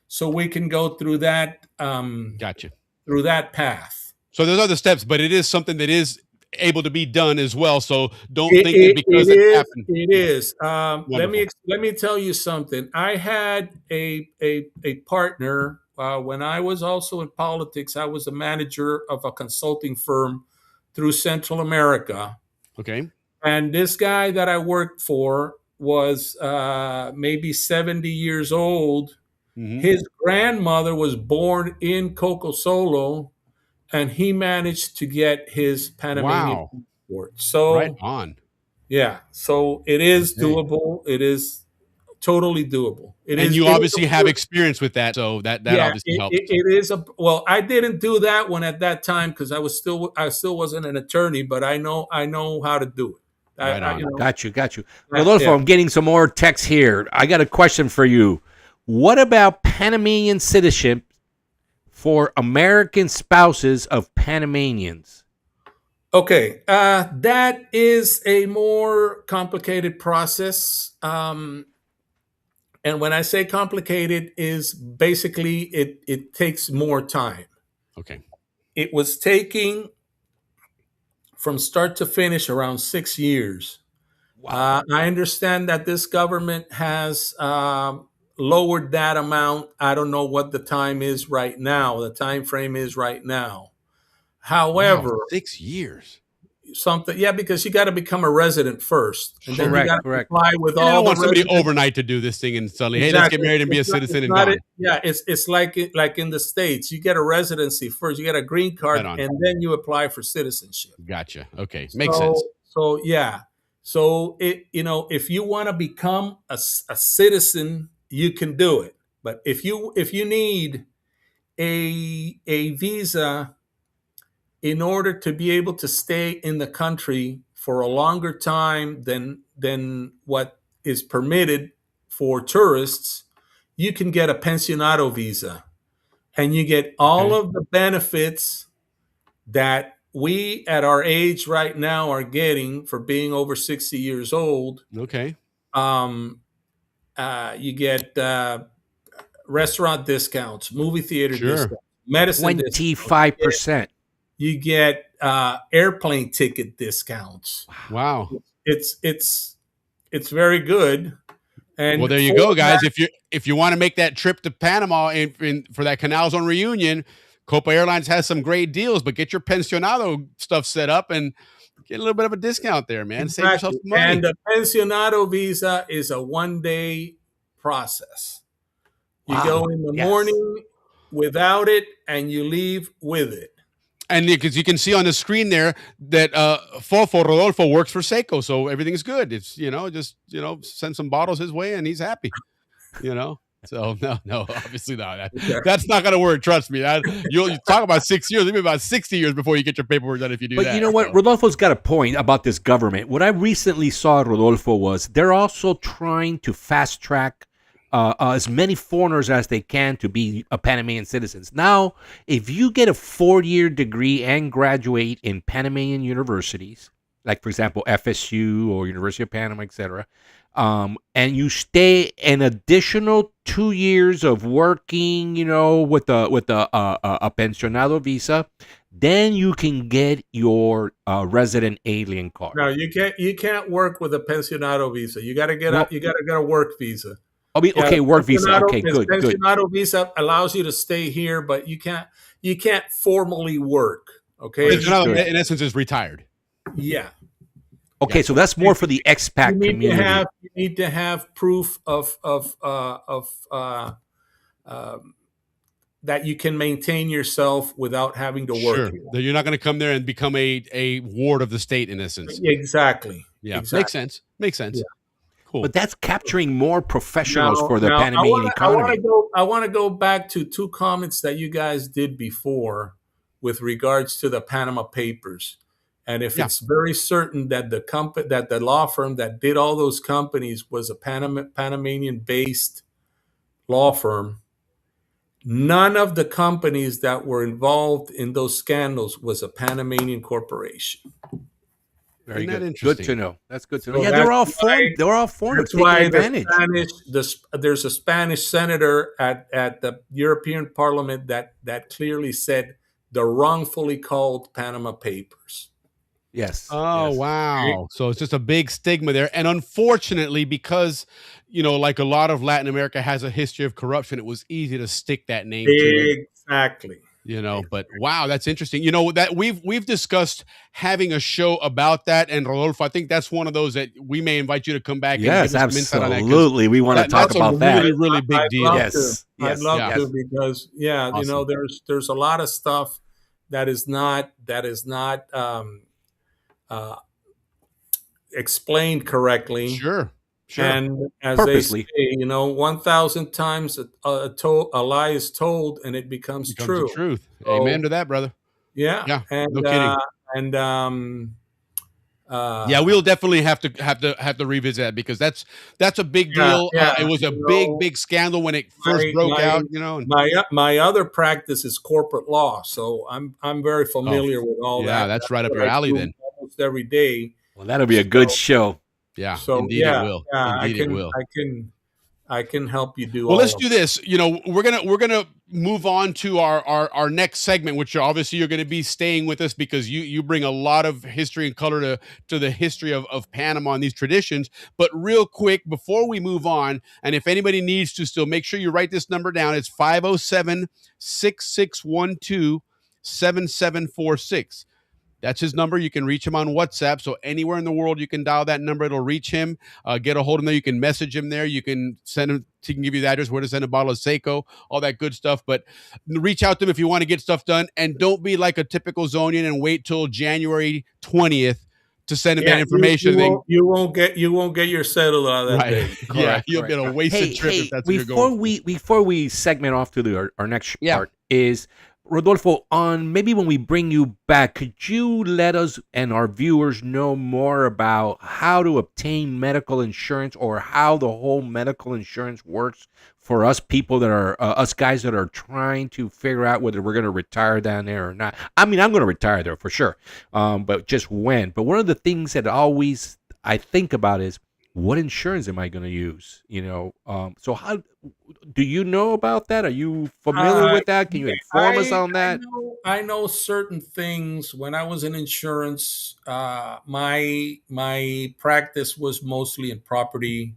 so we can go through that. Gotcha. Through that path. So there's other steps, but it is something that is able to be done as well. So don't think that because it happened. It is. Let me tell you something. I had a partner when I was also in politics. I was a manager of a consulting firm through Central America. Okay. And this guy that I worked for was maybe 70 years old. Mm-hmm. His grandmother was born in Coco Solo, and he managed to get his Panamanian passport. So right on. Yeah. So it is doable. It is totally doable. You obviously have experience with that, so that obviously helps. It is well, I didn't do that one at that time because I still wasn't an attorney, but I know how to do it. Right on. Got you. Rodolfo, I'm getting some more texts here. I got a question for you. What about Panamanian citizenship for American spouses of Panamanians? Okay, that is a more complicated process. And when I say complicated, is basically it takes more time. Okay. It was taking from start to finish around 6 years. Wow. I understand that this government has lowered that amount. I don't know what the time is right now. The time frame is right now. However, 6 years. Because you got to become a resident first, and then you got to apply with all. I don't want somebody residents. Overnight to do this thing and suddenly, hey, let's get married and be a citizen and gone. It's like in the States, you get a residency first, you get a green card, and then you apply for citizenship. Gotcha. Okay, makes sense. So if you want to become a citizen, you can do it. But if you need a visa in order to be able to stay in the country for a longer time than what is permitted for tourists, you can get a pensionado visa, and you get all of the benefits that we at our age right now are getting for being over 60 years old. Okay. You get restaurant discounts, movie theater discounts, medicine 25%. You get airplane ticket discounts. Wow. It's very good. And well, there you go, guys. If you want to make that trip to Panama for that Canal Zone reunion, Copa Airlines has some great deals, but get your pensionado stuff set up and get a little bit of a discount there, man. Exactly. Save yourself some money. And the pensionado visa is a one-day process. You go in the morning without it, and you leave with it. And because you can see on the screen there that Rodolfo works for Seiko, so everything's good. It's just send some bottles his way and he's happy. So no, obviously not. That's not going to work. Trust me. You'll talk about 6 years. It'll be about 60 years before you get your paperwork done if you do that. But you know what? Rodolfo's got a point about this government. What I recently saw, Rodolfo, was they're also trying to fast track as many foreigners as they can to be Panamanian citizens. Now, if you get a 4-year degree and graduate in Panamanian universities, like, for example, FSU or University of Panama, etc., and you stay an additional 2 years of working, with a pensionado visa, then you can get your resident alien card. No, you can't work with a pensionado visa. You got to get a work visa. Work visa. Okay, good. Pensionado visa allows you to stay here, but you can't formally work. Okay, pensionado in essence is retired. Yeah. Okay, so that's more for the expat You need community. you need to have proof of that you can maintain yourself without having to work Sure. here. That you're not going to come there and become a ward of the state in essence. Exactly. Yeah. Exactly. Makes sense. Makes sense. Yeah. Cool. But that's capturing more professionals for the Now, Panamanian economy. I want to go back to two comments that you guys did before with regards to the Panama Papers. And if it's very certain that the law firm that did all those companies was a Panamanian based law firm, none of the companies that were involved in those scandals was a Panamanian corporation. Very Isn't that good. interesting? Good to know. That's good to know. So Yeah, they're all foreigners taking advantage. There's a Spanish senator at the European Parliament that clearly said the wrongfully called Panama Papers. Yes. Oh, yes. wow. So it's just a big stigma there. And unfortunately, because, like a lot of Latin America has a history of corruption, it was easy to stick that name to it. Exactly. But wow, that's interesting. That we've discussed having a show about that. And Rodolfo, I think that's one of those that we may invite you to come back. Yes, and give us some insight on that, 'cause absolutely. We want to talk about that. Really, really big deal. I'd love to because Awesome. there's a lot of stuff that is not explained correctly. Sure. And as Purposely. they say, 1,000 times a lie is told and it becomes true. The truth. So, Amen to that, brother. Yeah. Yeah. And, No kidding. We'll definitely have to revisit that because that's a big deal. It was a big scandal when it first broke out. My other practice is corporate law, so I'm very familiar with all that. Yeah, that's right up your alley then. Almost every day. Well, that'll be a good show. Yeah, So indeed it will. Indeed it will. I can help you do. Well, let's do this. We're gonna move on to our next segment, which obviously you're going to be staying with us because you bring a lot of history and color to the history of Panama and these traditions. But real quick, before we move on, and if anybody needs to still, make sure you write this number down. It's 507-6612-7746. That's his number. You can reach him on WhatsApp. So anywhere in the world, you can dial that number. It'll reach him. Get a hold of him there. You can message him there. You can send him. He can give you the address where to send a bottle of Seiko, all that good stuff. But reach out to him if you want to get stuff done. And don't be like a typical Zonian and wait till January 20th to send him that information. You won't get your settle out of that day. Yeah, you'll get a wasted trip if that's what you're going. Before we segment off to our next part is, Rodolfo, on maybe when we bring you back, could you let us and our viewers know more about how to obtain medical insurance or how the whole medical insurance works for us people that are us guys that are trying to figure out whether we're going to retire down there or not? I mean, I'm going to retire there for sure, but just when. But one of the things that always I think about is, what insurance am I going to use? So how do you know about that? Are you familiar with that? Can you inform us on that? I know certain things. When I was in insurance, my practice was mostly in property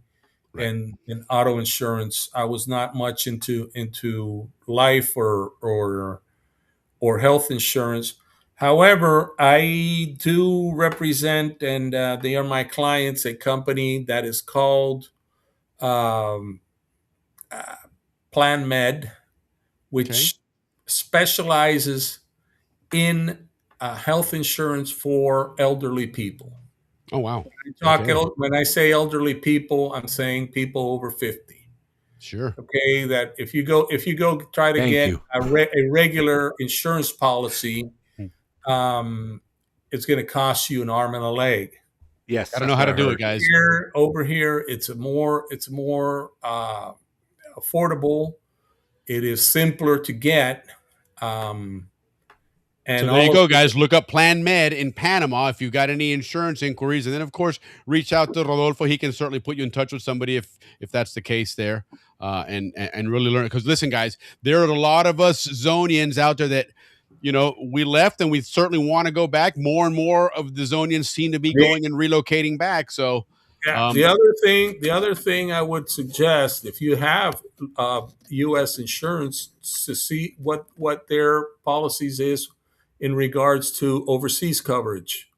and in auto insurance. I was not much into life or health insurance. However, I do represent, and they are my clients, a company that is called Plan Med, which specializes in health insurance for elderly people. Oh, wow. When I say elderly people, I'm saying people over 50. Sure. Okay, that if you go try to get a regular insurance policy, it's going to cost you an arm and a leg. Yes, I don't know how to do it, guys. Over here, it's more affordable. It is simpler to get. And so there you go, guys. Look up Plan Med in Panama if you've got any insurance inquiries. And then, of course, reach out to Rodolfo. He can certainly put you in touch with somebody if that's the case there, and really learn. Because, listen, guys, there are a lot of us Zonians out there that, we left and we certainly want to go back. More and more of the Zonians seem to be going and relocating back. So the other thing I would suggest, if you have U.S. insurance, to see what their policies is in regards to overseas coverage.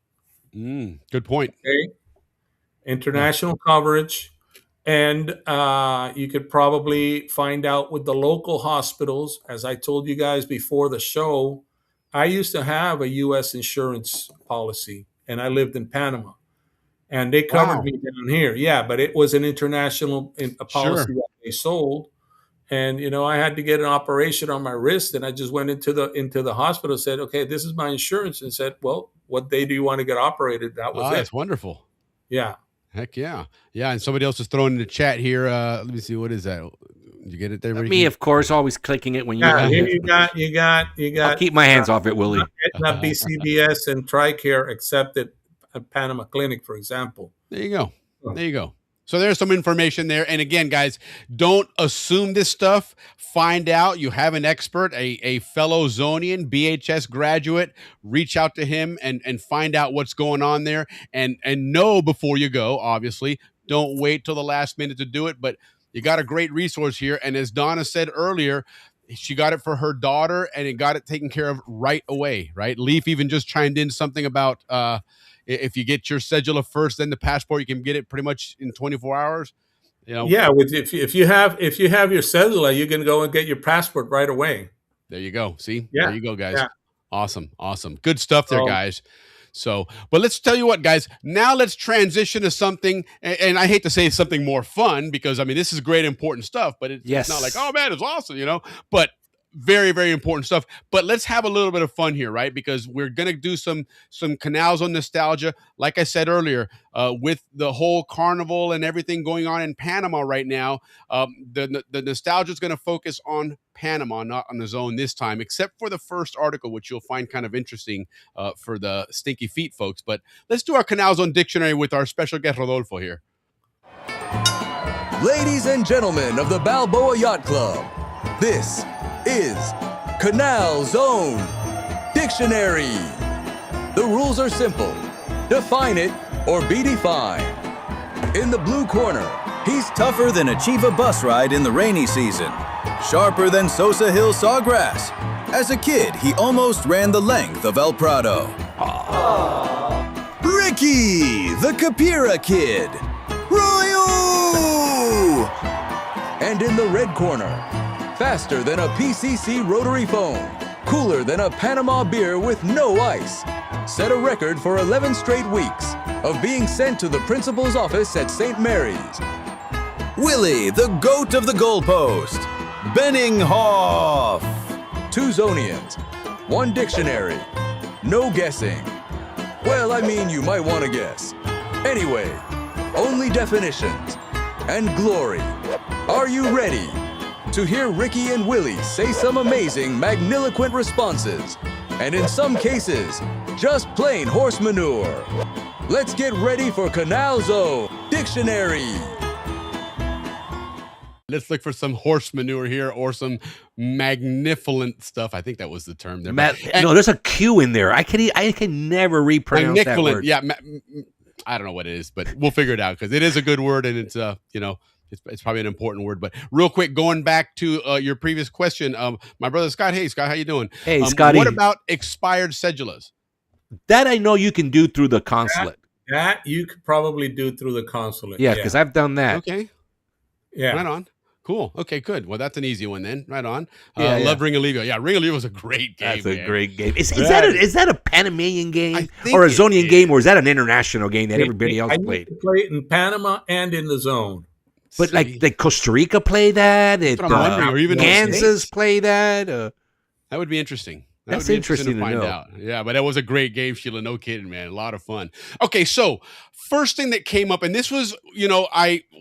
Good point. Okay, international coverage, and you could probably find out with the local hospitals. As I told you guys before the show, I used to have a U.S. insurance policy, and I lived in Panama, and they covered Wow. me down here. Yeah, but it was an international a policy Sure. that they sold. And I had to get an operation on my wrist, and I just went into the hospital, said, "Okay, this is my insurance," and said, "Well, what day do you want to get operated?" That was Oh, it. that's wonderful. Yeah. Heck yeah. Yeah. And somebody else is throwing in the chat here. Let me see. What is that? Did you get it there, Ricky? Me, of course, always clicking it when you. Yeah, here you got. I'll keep my hands off it, Willie. Aetna, BCBS, and TRICARE accepted at Panama Clinic, for example. There you go. There you go. So there's some information there. And again, guys, don't assume this stuff. Find out. You have an expert, a fellow Zonian, BHS graduate. Reach out to him and find out what's going on there. And know before you go, obviously. Don't wait till the last minute to do it. But you got a great resource here. And as Donna said earlier, she got it for her daughter and it got it taken care of right away, right? Leaf even just chimed in something about if you get your cedula first, then the passport, you can get it pretty much in 24 hours. Yeah, if you have your cedula, you can go and get your passport right away. There you go. See, Yeah. There you go, guys. Yeah. Awesome. Good stuff there, guys. So, but let's tell you what, guys, now let's transition to something, and I hate to say something more fun because, I mean, this is great, important stuff, but it's not like, oh, man, it's awesome, but very, very important stuff. But let's have a little bit of fun here, right? Because we're going to do some Canals on nostalgia. Like I said earlier, with the whole carnival and everything going on in Panama right now, the nostalgia is going to focus on Panama, not on the zone this time, except for the first article, which you'll find kind of interesting for the stinky feet folks. But let's do our Canal Zone dictionary with our special guest, Rodolfo, here. Ladies and gentlemen of the Balboa Yacht Club, this is Canal Zone Dictionary. The rules are simple. Define it or be defined. In the blue corner, he's tougher than a Chiva bus ride in the rainy season. Sharper than Sosa Hill sawgrass. As a kid, he almost ran the length of El Prado. Ricky, the Capira Kid. Royo! And in the red corner, faster than a PCC rotary phone, cooler than a Panama beer with no ice. Set a record for 11 straight weeks of being sent to the principal's office at St. Mary's. Willie, the goat of the goalpost. Benninghoff. 2 Zonians, 1 dictionary, no guessing. Well, I mean, you might want to guess. Anyway, only definitions and glory. Are you ready to hear Ricky and Willie say some amazing, magniloquent responses, and in some cases, just plain horse manure? Let's get ready for Canal Zone Dictionary. Let's look for some horse manure here or some magnificent stuff. I think that was the term there. No, there's a Q in there. I can never repronounce that word. Yeah, I don't know what it is, but we'll figure it out because it is a good word and it's it's probably an important word. But real quick, going back to your previous question, my brother Scott. Hey, Scott, how you doing? Hey, Scotty. What about expired cedulas? That I know you can do through the consulate. That you could probably do through the consulate. Yeah, because I've done that. Okay. Yeah. Right on. Cool. Okay, good. Well, that's an easy one then. Right on. Yeah. Love Ring Alivio. Yeah, Ring Alivio was a great game. That's a man. great game. Is that a Panamanian game think or a it Zonian is. game, or is that an international game that everybody else I used played? to play it in Panama and in the zone. But like Costa Rica play that, what I'm wondering, or even Kansas play that. That would be interesting. That's interesting to find know. out. Yeah, but that was a great game, Sheila. No kidding, man. A lot of fun. Okay, so first thing that came up, and this was,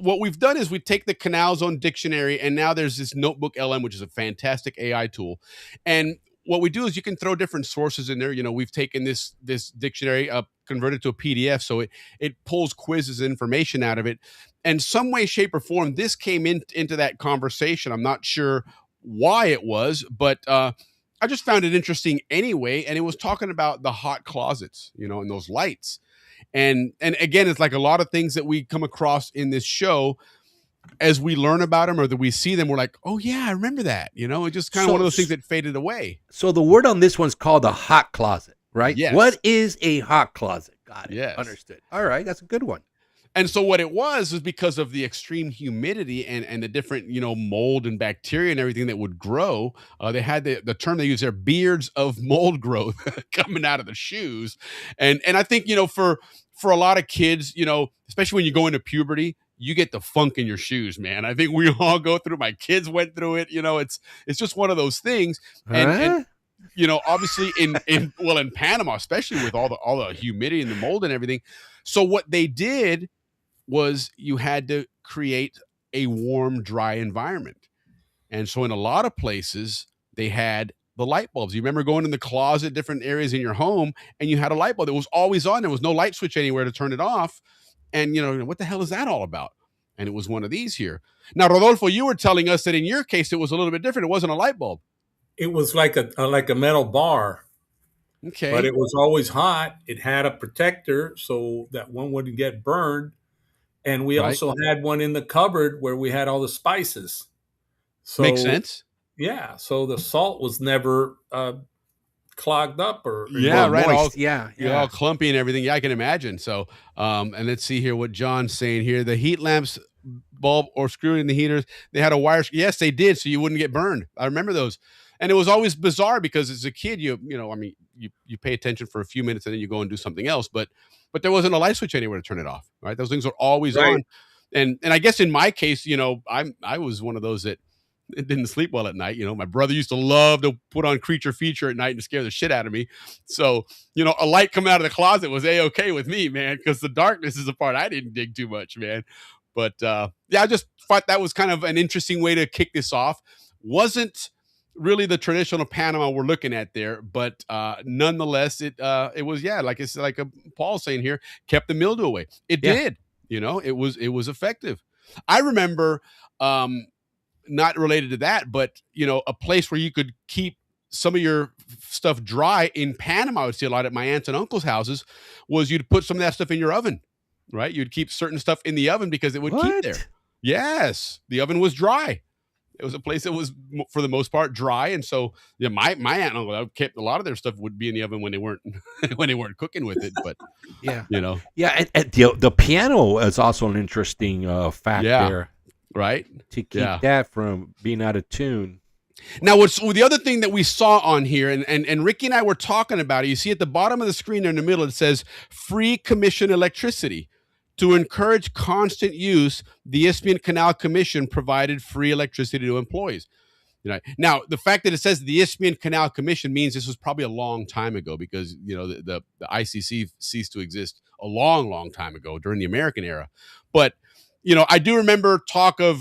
what we've done is we take the Canal Zone dictionary, and now there's this Notebook LM, which is a fantastic AI tool. And what we do is you can throw different sources in there. We've taken this dictionary converted to a PDF, so it pulls quizzes and information out of it. And some way, shape, or form, this came into that conversation. I'm not sure why it was, but I just found it interesting anyway. And it was talking about the hot closets, and those lights. And again, it's like a lot of things that we come across in this show. As we learn about them or that we see them, we're like, oh yeah, I remember that. It's just kind of one of those things that faded away. So the word on this one's called a hot closet, right? Yes. What is a hot closet? Got it. Yes. Understood. All right, that's a good one. And so what it was because of the extreme humidity and the different, mold and bacteria and everything that would grow, they had the term they use there, beards of mold growth coming out of the shoes. And I think, for a lot of kids, especially when you go into puberty, you get the funk in your shoes, man. I think we all go through, my kids went through it, it's just one of those things. And obviously in Panama, especially with all the humidity and the mold and everything. So what they did was you had to create a warm, dry environment. And so in a lot of places, they had the light bulbs. You remember going in the closet, different areas in your home, and you had a light bulb that was always on. There was no light switch anywhere to turn it off. And, what the hell is that all about? And it was one of these here. Now, Rodolfo, you were telling us that in your case, it was a little bit different. It wasn't a light bulb. It was like a metal bar. Okay. But it was always hot. It had a protector so that one wouldn't get burned. And we also had one in the cupboard where we had all the spices. So makes sense. Yeah. So the salt was never clogged up or right. Moist. All clumpy and everything. Yeah, I can imagine. So, and let's see here what John's saying here. The heat lamps bulb or screw in the heaters, they had a wire. Yes, they did. So you wouldn't get burned. I remember those. And it was always bizarre because as a kid, you pay attention for a few minutes and then you go and do something else. But there wasn't a light switch anywhere to turn it off. Right. Those things are always on. And I guess in my case, I was one of those that didn't sleep well at night. My brother used to love to put on Creature Feature at night and scare the shit out of me. So, a light coming out of the closet was A-okay with me, man, because the darkness is a part I didn't dig too much, man. But I just thought that was kind of an interesting way to kick this off. Wasn't really the traditional Panama we're looking at there, but nonetheless, it was like Paul saying here, kept the mildew away. It did, it was effective. I remember, not related to that, but a place where you could keep some of your stuff dry in Panama. I would see a lot at my aunts and uncles' houses. Was you'd put some of that stuff in your oven, right? You'd keep certain stuff in the oven because it would keep there. Yes, the oven was dry. It was a place that was, for the most part, dry, and so my aunt and uncle kept a lot of their stuff would be in the oven when they weren't cooking with it. But and the piano is also an interesting fact there, right? To keep that from being out of tune. Now, the other thing that we saw on here, and Ricky and I were talking about it. You see at the bottom of the screen there in the middle, it says "free commission electricity." To encourage constant use, the Isthmian Canal Commission provided free electricity to employees. Now, the fact that it says the Isthmian Canal Commission means this was probably a long time ago because, the ICC ceased to exist a long, long time ago during the American era. But, I do remember talk of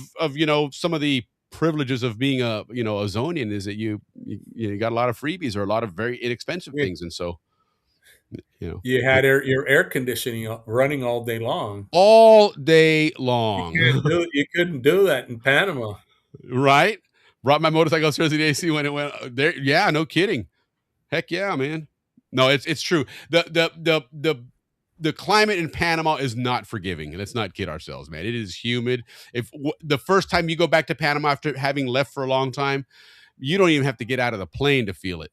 some of the privileges of being a Zonian is that you got a lot of freebies or a lot of very inexpensive things. And so, you had your air conditioning running all day long. All day long. You couldn't do that in Panama. Right? Brought my motorcycle upstairs to the AC when it went there. Yeah, no kidding. Heck yeah, man. No, it's true. The climate in Panama is not forgiving. Let's not kid ourselves, man. It is humid. If the first time you go back to Panama after having left for a long time, you don't even have to get out of the plane to feel it.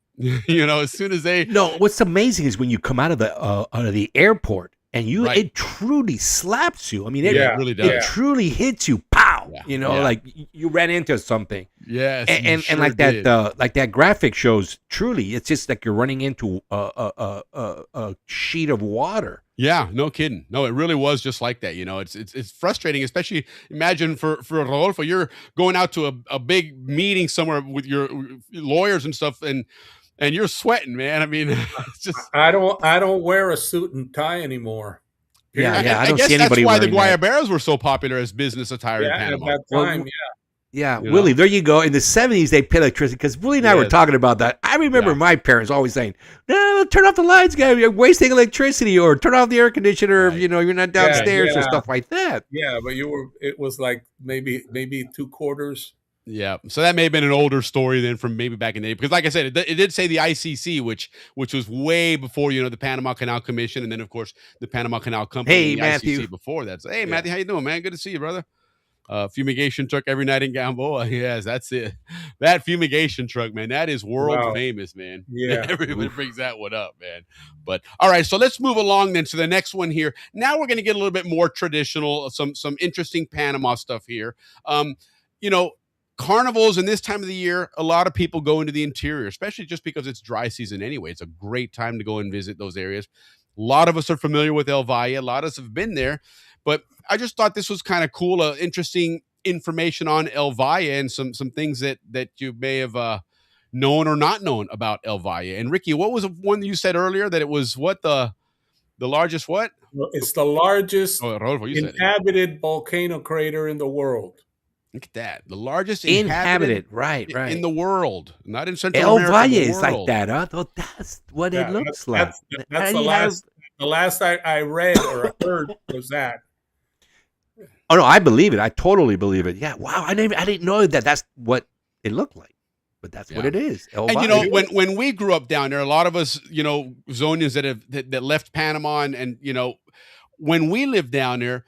As soon as they what's amazing is when you come out of the airport and it truly slaps you. I mean, it really does. It truly hits you. Pow! Like you ran into something. Yes, and like that graphic shows. Truly, it's just like you're running into a sheet of water. Yeah, no kidding. No, it really was just like that. It's frustrating, especially imagine for Rodolfo, you're going out to a big meeting somewhere with your lawyers and stuff, and you're sweating, man. I mean, it's just I don't wear a suit and tie anymore. Yeah, I don't guess see anybody that's why the wearing that. Guayaberas were so popular as business attire in Panama. At that time, Yeah, Willie, there you go. In the 70s, they paid electricity because Willie and I were talking about that. I remember my parents always saying, "No, turn off the lights, guys. You're wasting electricity," or "Turn off the air conditioner if you're not downstairs," or stuff like that. Yeah, but it was like maybe 2/4. Yeah, so that may have been an older story than from maybe back in the day, because like I said, it did say the ICC, which was way before the Panama Canal Commission, and then of course the Panama Canal Company. Hey, and the Matthew. ICC before that. So, hey, Matthew, how you doing, man? Good to see you, brother. Fumigation truck every night in Balboa. Yes, that's it. That fumigation truck, man, that is world Wow. famous, man. Yeah. Everybody brings that one up, man. But all right, so let's move along then to the next one here. Now we're going to get a little bit more traditional, some interesting Panama stuff here. You know, carnivals in this time of the year, a lot of people go into the interior, especially just because it's dry season anyway. It's a great time to go and visit those areas. A lot of us are familiar with El Valle. A lot of us have been there, but I just thought this was kind of cool, interesting information on El Valle and some things that you may have known or not known about El Valle. And Ricky, what was the one that you said earlier that it was what the largest what? It's the largest Rodolfo, you said it. inhabited volcano crater in the world. Look at that. The largest Inhabited, right. in the world, not in Central El America. Valle the is like world. that, huh? Oh, that's what it looks like. That's And the you have- last I read or heard was that. Oh no, I believe it. I totally believe it. Yeah. Wow. I didn't know that. That's what it looked like, but that's what it is. El And you Valle. know, when we grew up down there, a lot of us, you know, Zonians that left Panama, and you know, when we lived down there,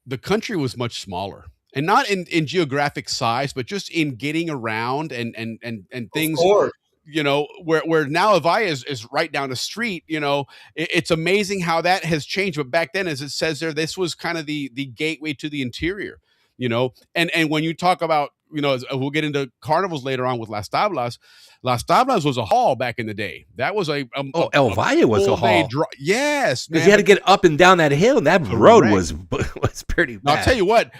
the country was much smaller, and not in geographic size, but just in getting around and things. Of course. You know, where now El Valle is right down the street. You know, it's amazing how that has changed. But back then, as it says there, this was kind of the gateway to the interior. You know, and when you talk about, you know, we'll get into carnivals later on with Las Tablas. Las Tablas was a haul back in the day. That was El Valle was a haul. Yes, because you had to get up and down that hill, and that road was pretty bad. Now, I'll tell you what,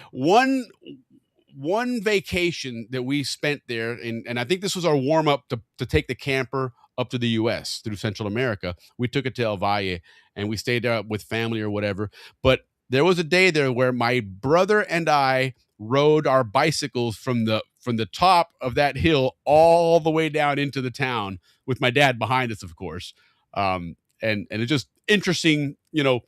one vacation that we spent there, and I think this was our warm up to take the camper up to the U.S. through Central America. We took it to El Valle, and we stayed there with family or whatever. But there was a day there where my brother and I rode our bicycles from the top of that hill all the way down into the town with my dad behind us, of course. And it's just interesting, you know,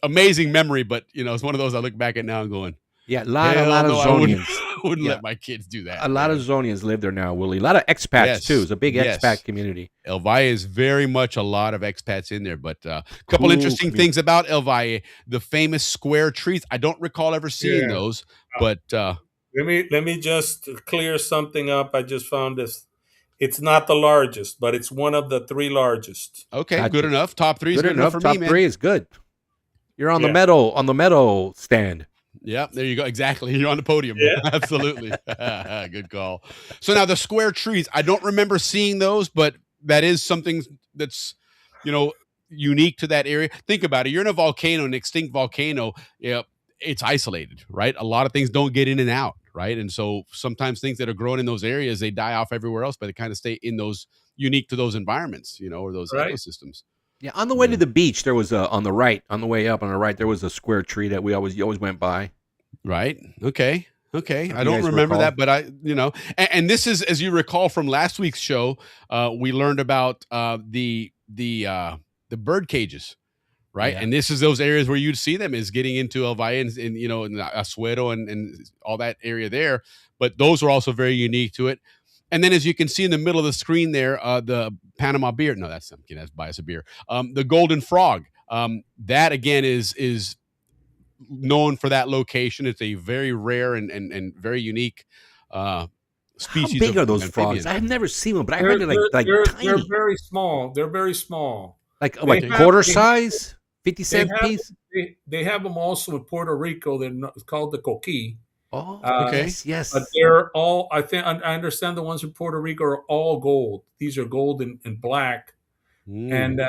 amazing memory. But you know, it's one of those I look back at now and going, yeah, a lot of Zonians. I wouldn't let my kids do that. A lot of Zonians live there now, Willie. A lot of expats too. It's a big expat community. El Valle is very much a lot of expats in there. But a couple interesting things about El Valle: the famous square trees. I don't recall ever seeing those, but let me just clear something up. I just found this. It's not the largest, but it's one of the 3 largest. Okay, gotcha. Good enough. Top 3 is good enough for Top me, man. 3 is good. You're on the medal stand. Yep, there you go. Exactly. You're on the podium. Yeah. Absolutely. Good call. So now the square trees, I don't remember seeing those, but that is something that's, you know, unique to that area. Think about it. You're in a volcano, an extinct volcano. Yeah, it's isolated, right? A lot of things don't get in and out, right? And so sometimes things that are growing in those areas, they die off everywhere else, but they kind of stay in those unique to those environments, you know, or those ecosystems. Yeah, on the way to the beach, there was on the way up on the right, there was a square tree that you always went by. Right. Okay. I don't remember that, but you know, and this is, as you recall from last week's show, we learned about the bird cages, right? Yeah. And this is those areas where you'd see them is getting into El Valle and you know, in Azuero and all that area there. But those are also very unique to it. And then, as you can see in the middle of the screen there, the Panama beer. No, that's something. That's bias a beer. The Golden Frog. That again is known for that location. It's a very rare and very unique species. How big are those frogs? I've never seen one, but I heard they're like tiny. They're very small. They're very small. Like quarter size, 50-cent piece. They have them also in Puerto Rico. It's called the coqui. Oh, okay. Yes. But they're all. I understand the ones in Puerto Rico are all gold. These are gold and black. And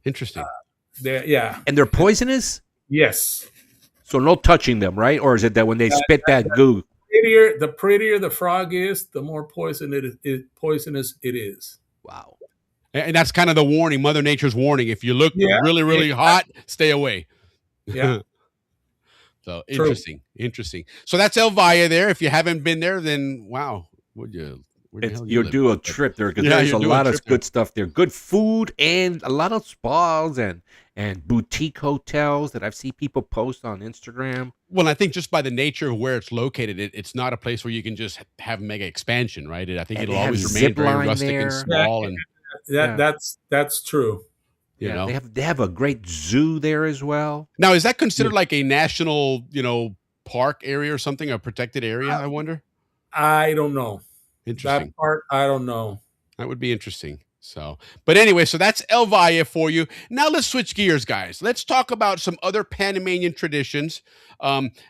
interesting. And they're poisonous. Yes. So no touching them, right? Or is it that when they spit that goo? The prettier the frog is, the more poisonous it is. Wow. And that's kind of the warning, Mother Nature's warning. If you look really, really hot, stay away. Yeah. So interesting. So that's El Valle there. If you haven't been there, then wow, would you? You'll do a trip there because there's a lot of good stuff there. Good food and a lot of spas and boutique hotels that I've seen people post on Instagram. Well, I think just by the nature of where it's located, it's not a place where you can just have mega expansion, right? I think it'll always remain very rustic and small. That's true. You know? They have a great zoo there as well. Now, is that considered like a national, park area or something, a protected area, I wonder? I don't know. Interesting. That part, I don't know. That would be interesting. So, but anyway, so that's El Valle for you. Now let's switch gears, guys. Let's talk about some other Panamanian traditions,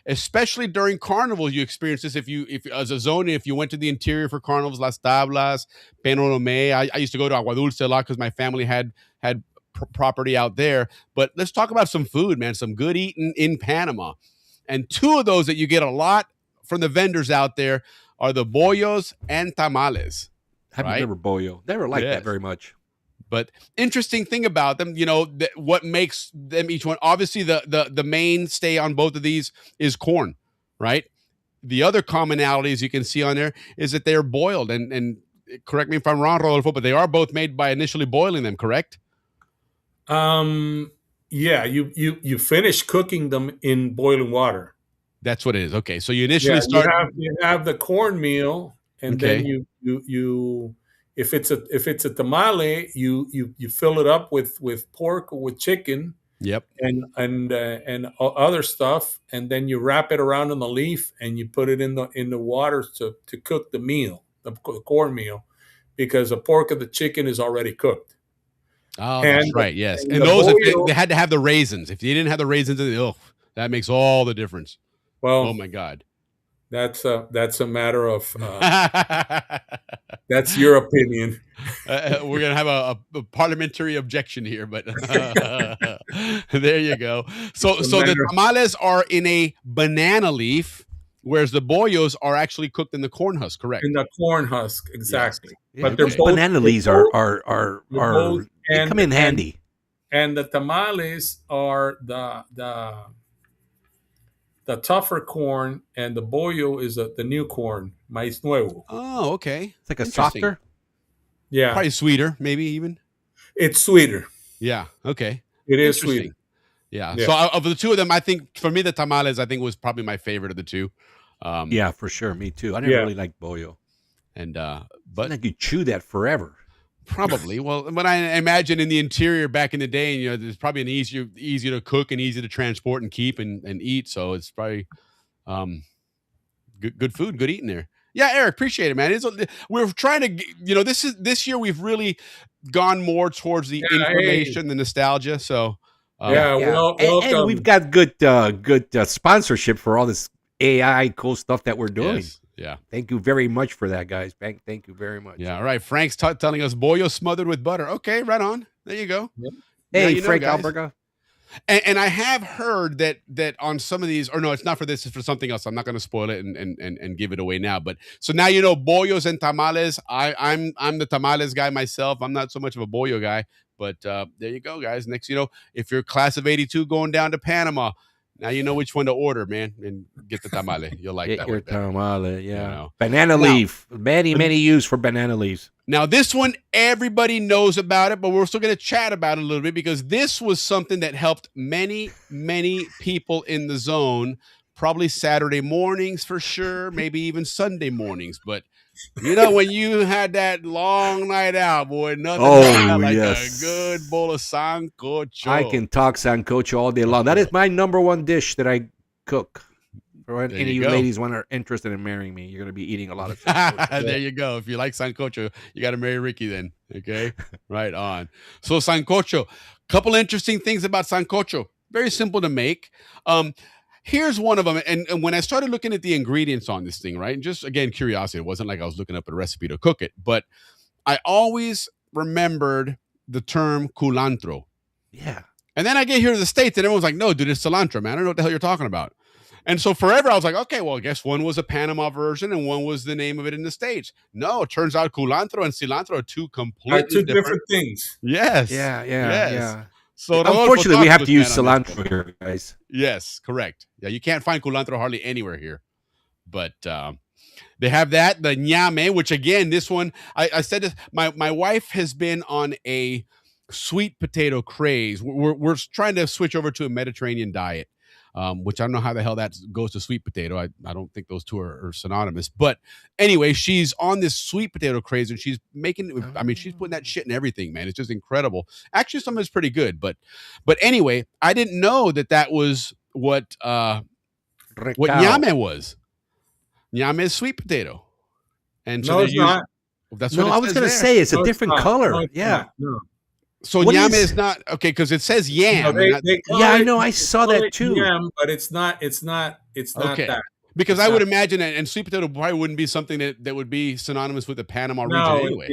especially during carnivals. You experience this if as a Zonian, if you went to the interior for carnivals, Las Tablas, Penolome. I used to go to Agua Dulce a lot because my family had property out there. But let's talk about some food, man. Some good eating in Panama, and two of those that you get a lot from the vendors out there are the bollos and tamales. I've never bollo. Never liked that very much. But interesting thing about them, what makes them each one. Obviously, the mainstay on both of these is corn, right? The other commonalities you can see on there is that they are boiled. And correct me if I'm wrong, Rodolfo, but they are both made by initially boiling them, correct? Yeah, you finish cooking them in boiling water. That's what it is. Okay, so you initially start. You have the cornmeal. And then you if it's a tamale, you fill it up with pork or with chicken. Yep. And other stuff, and then you wrap it around in the leaf and you put it in the water to cook the meal, the cornmeal, because the pork or the chicken is already cooked. Oh, that's right. Yes, and those they had to have the raisins. If you didn't have the raisins, that makes all the difference. Well, oh my God. That's a matter of that's your opinion. We're gonna have a parliamentary objection here, but there you go. So the tamales are in a banana leaf, whereas the bollos are actually cooked in the corn husk. Correct. In the corn husk, exactly. Yes. But they're both, banana leaves are they come in handy. And the tamales are the tougher corn, and the bollo is the new corn, maíz nuevo. Oh, okay. It's like a softer. Yeah. Probably sweeter, maybe even. It's sweeter. Yeah. Okay. It is sweeter. Yeah. So of the two of them, I think for me the tamales, I think was probably my favorite of the two. Yeah, for sure. Me too. I never really liked bollo. And but like you chew that forever. Probably. Well, when I imagine in the interior back in the day, and there's probably an easier to cook and easy to transport and keep and eat. So it's probably good food, good eating there. Yeah, Eric, appreciate it, man. We're trying to, this year we've really gone more towards the information, the nostalgia. So well, and we've got good sponsorship for all this AI cool stuff that we're doing. Yes. Yeah. Thank you very much for that, guys. Thank you very much. Yeah. All right. Frank's telling us bollo smothered with butter. Okay. Right on. There you go. Yep. Hey, Frank Alberga. And I have heard that on some of these, or no, it's not for this, it's for something else. I'm not going to spoil it and give it away now. But so now bollos and tamales. I'm the tamales guy myself. I'm not so much of a bollo guy. But there you go, guys. Next, if you're class of '82 going down to Panama, now you know which one to order, man, and get the tamale. You'll like get that your one better. Tamale, yeah. Banana leaf. Many use for banana leaves. Now, this one, everybody knows about it, but we're still going to chat about it a little bit because this was something that helped many, many people in the zone, probably Saturday mornings for sure, maybe even Sunday mornings. But, when you had that long night out, boy, nothing like a good bowl of sancocho. I can talk sancocho all day long. That is my number one dish that I cook. For any of you ladies are interested in marrying me, you're going to be eating a lot of sancocho. There you go. If you like sancocho, you got to marry Ricky then. Okay? Right on. So sancocho. Couple interesting things about sancocho. Very simple to make. Here's one of them. And when I started looking at the ingredients on this thing, right? And just, again, curiosity. It wasn't like I was looking up a recipe to cook it. But I always remembered the term culantro. Yeah. And then I get here to the States and everyone's like, no, dude, it's cilantro, man. I don't know what the hell you're talking about. And so forever I was like, okay, well, I guess one was a Panama version and one was the name of it in the States. No, it turns out culantro and cilantro are two completely different things. Yes. Yeah. So unfortunately, we have to use cilantro here, guys. Yes, correct. Yeah, you can't find culantro hardly anywhere here. But they have that, the ñame, which again, this one, I said this, my wife has been on a sweet potato craze. We're trying to switch over to a Mediterranean diet. Which I don't know how the hell that goes to sweet potato. I don't think those two are synonymous. But anyway, she's on this sweet potato craze and she's she's putting that shit in everything, man. It's just incredible. Actually, some of it's pretty good. But anyway, I didn't know that was what what Recao. ñame was. Ñame is sweet potato. And so No, they're it's not. That's No, what it I was says going to there. say it's No, a it's different not. color. No, it's Yeah. not. No. So What ñame is- is not okay because it says yam. No, and not- they call Yeah, I it- know. I they saw call that it too. Yam, but it's not okay. that. Because It's I would not. imagine that, and sweet potato probably wouldn't be something that would be synonymous with the Panama region No, anyway.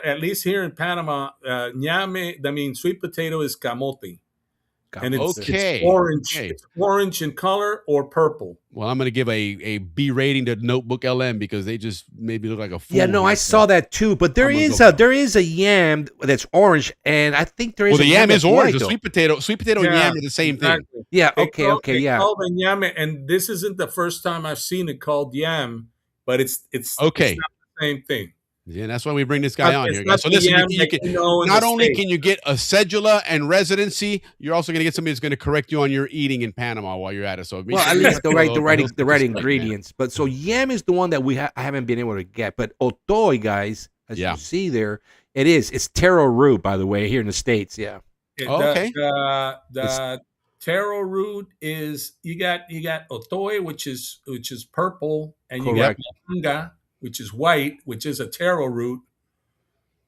at least here in Panama, ñame, I mean, sweet potato is camote. And it's orange. Okay. It's orange in color or purple. Well, I'm going to give a B rating to Notebook LM because they just made me look like a fool. Yeah, no, I saw that too. But there is a yam that's orange, and I think there is. Well, the yam is orange. The though. sweet potato and yam are the same thing. Yeah. They Okay. call- Okay. they Yeah. call the ñame, and this isn't the first time I've seen it called yam, but it's Okay. It's not the same thing. Yeah, that's why we bring this guy on It's here, not guys. So the listen, yam you that can, you know in not the only States. can you get a cedula and residency, you're also going to get somebody that's going to correct you on your eating in Panama while you're at it. So make Well, sure at you least got the right those stuff, man. ingredients. But so yam is the one that I haven't been able to get. But otoy, guys, as you see there, it's taro root, by the way, here in the States. Yeah. Okay. The taro root is you got otoy, which is purple, and you got Correct. manga, which is white, which is a taro root.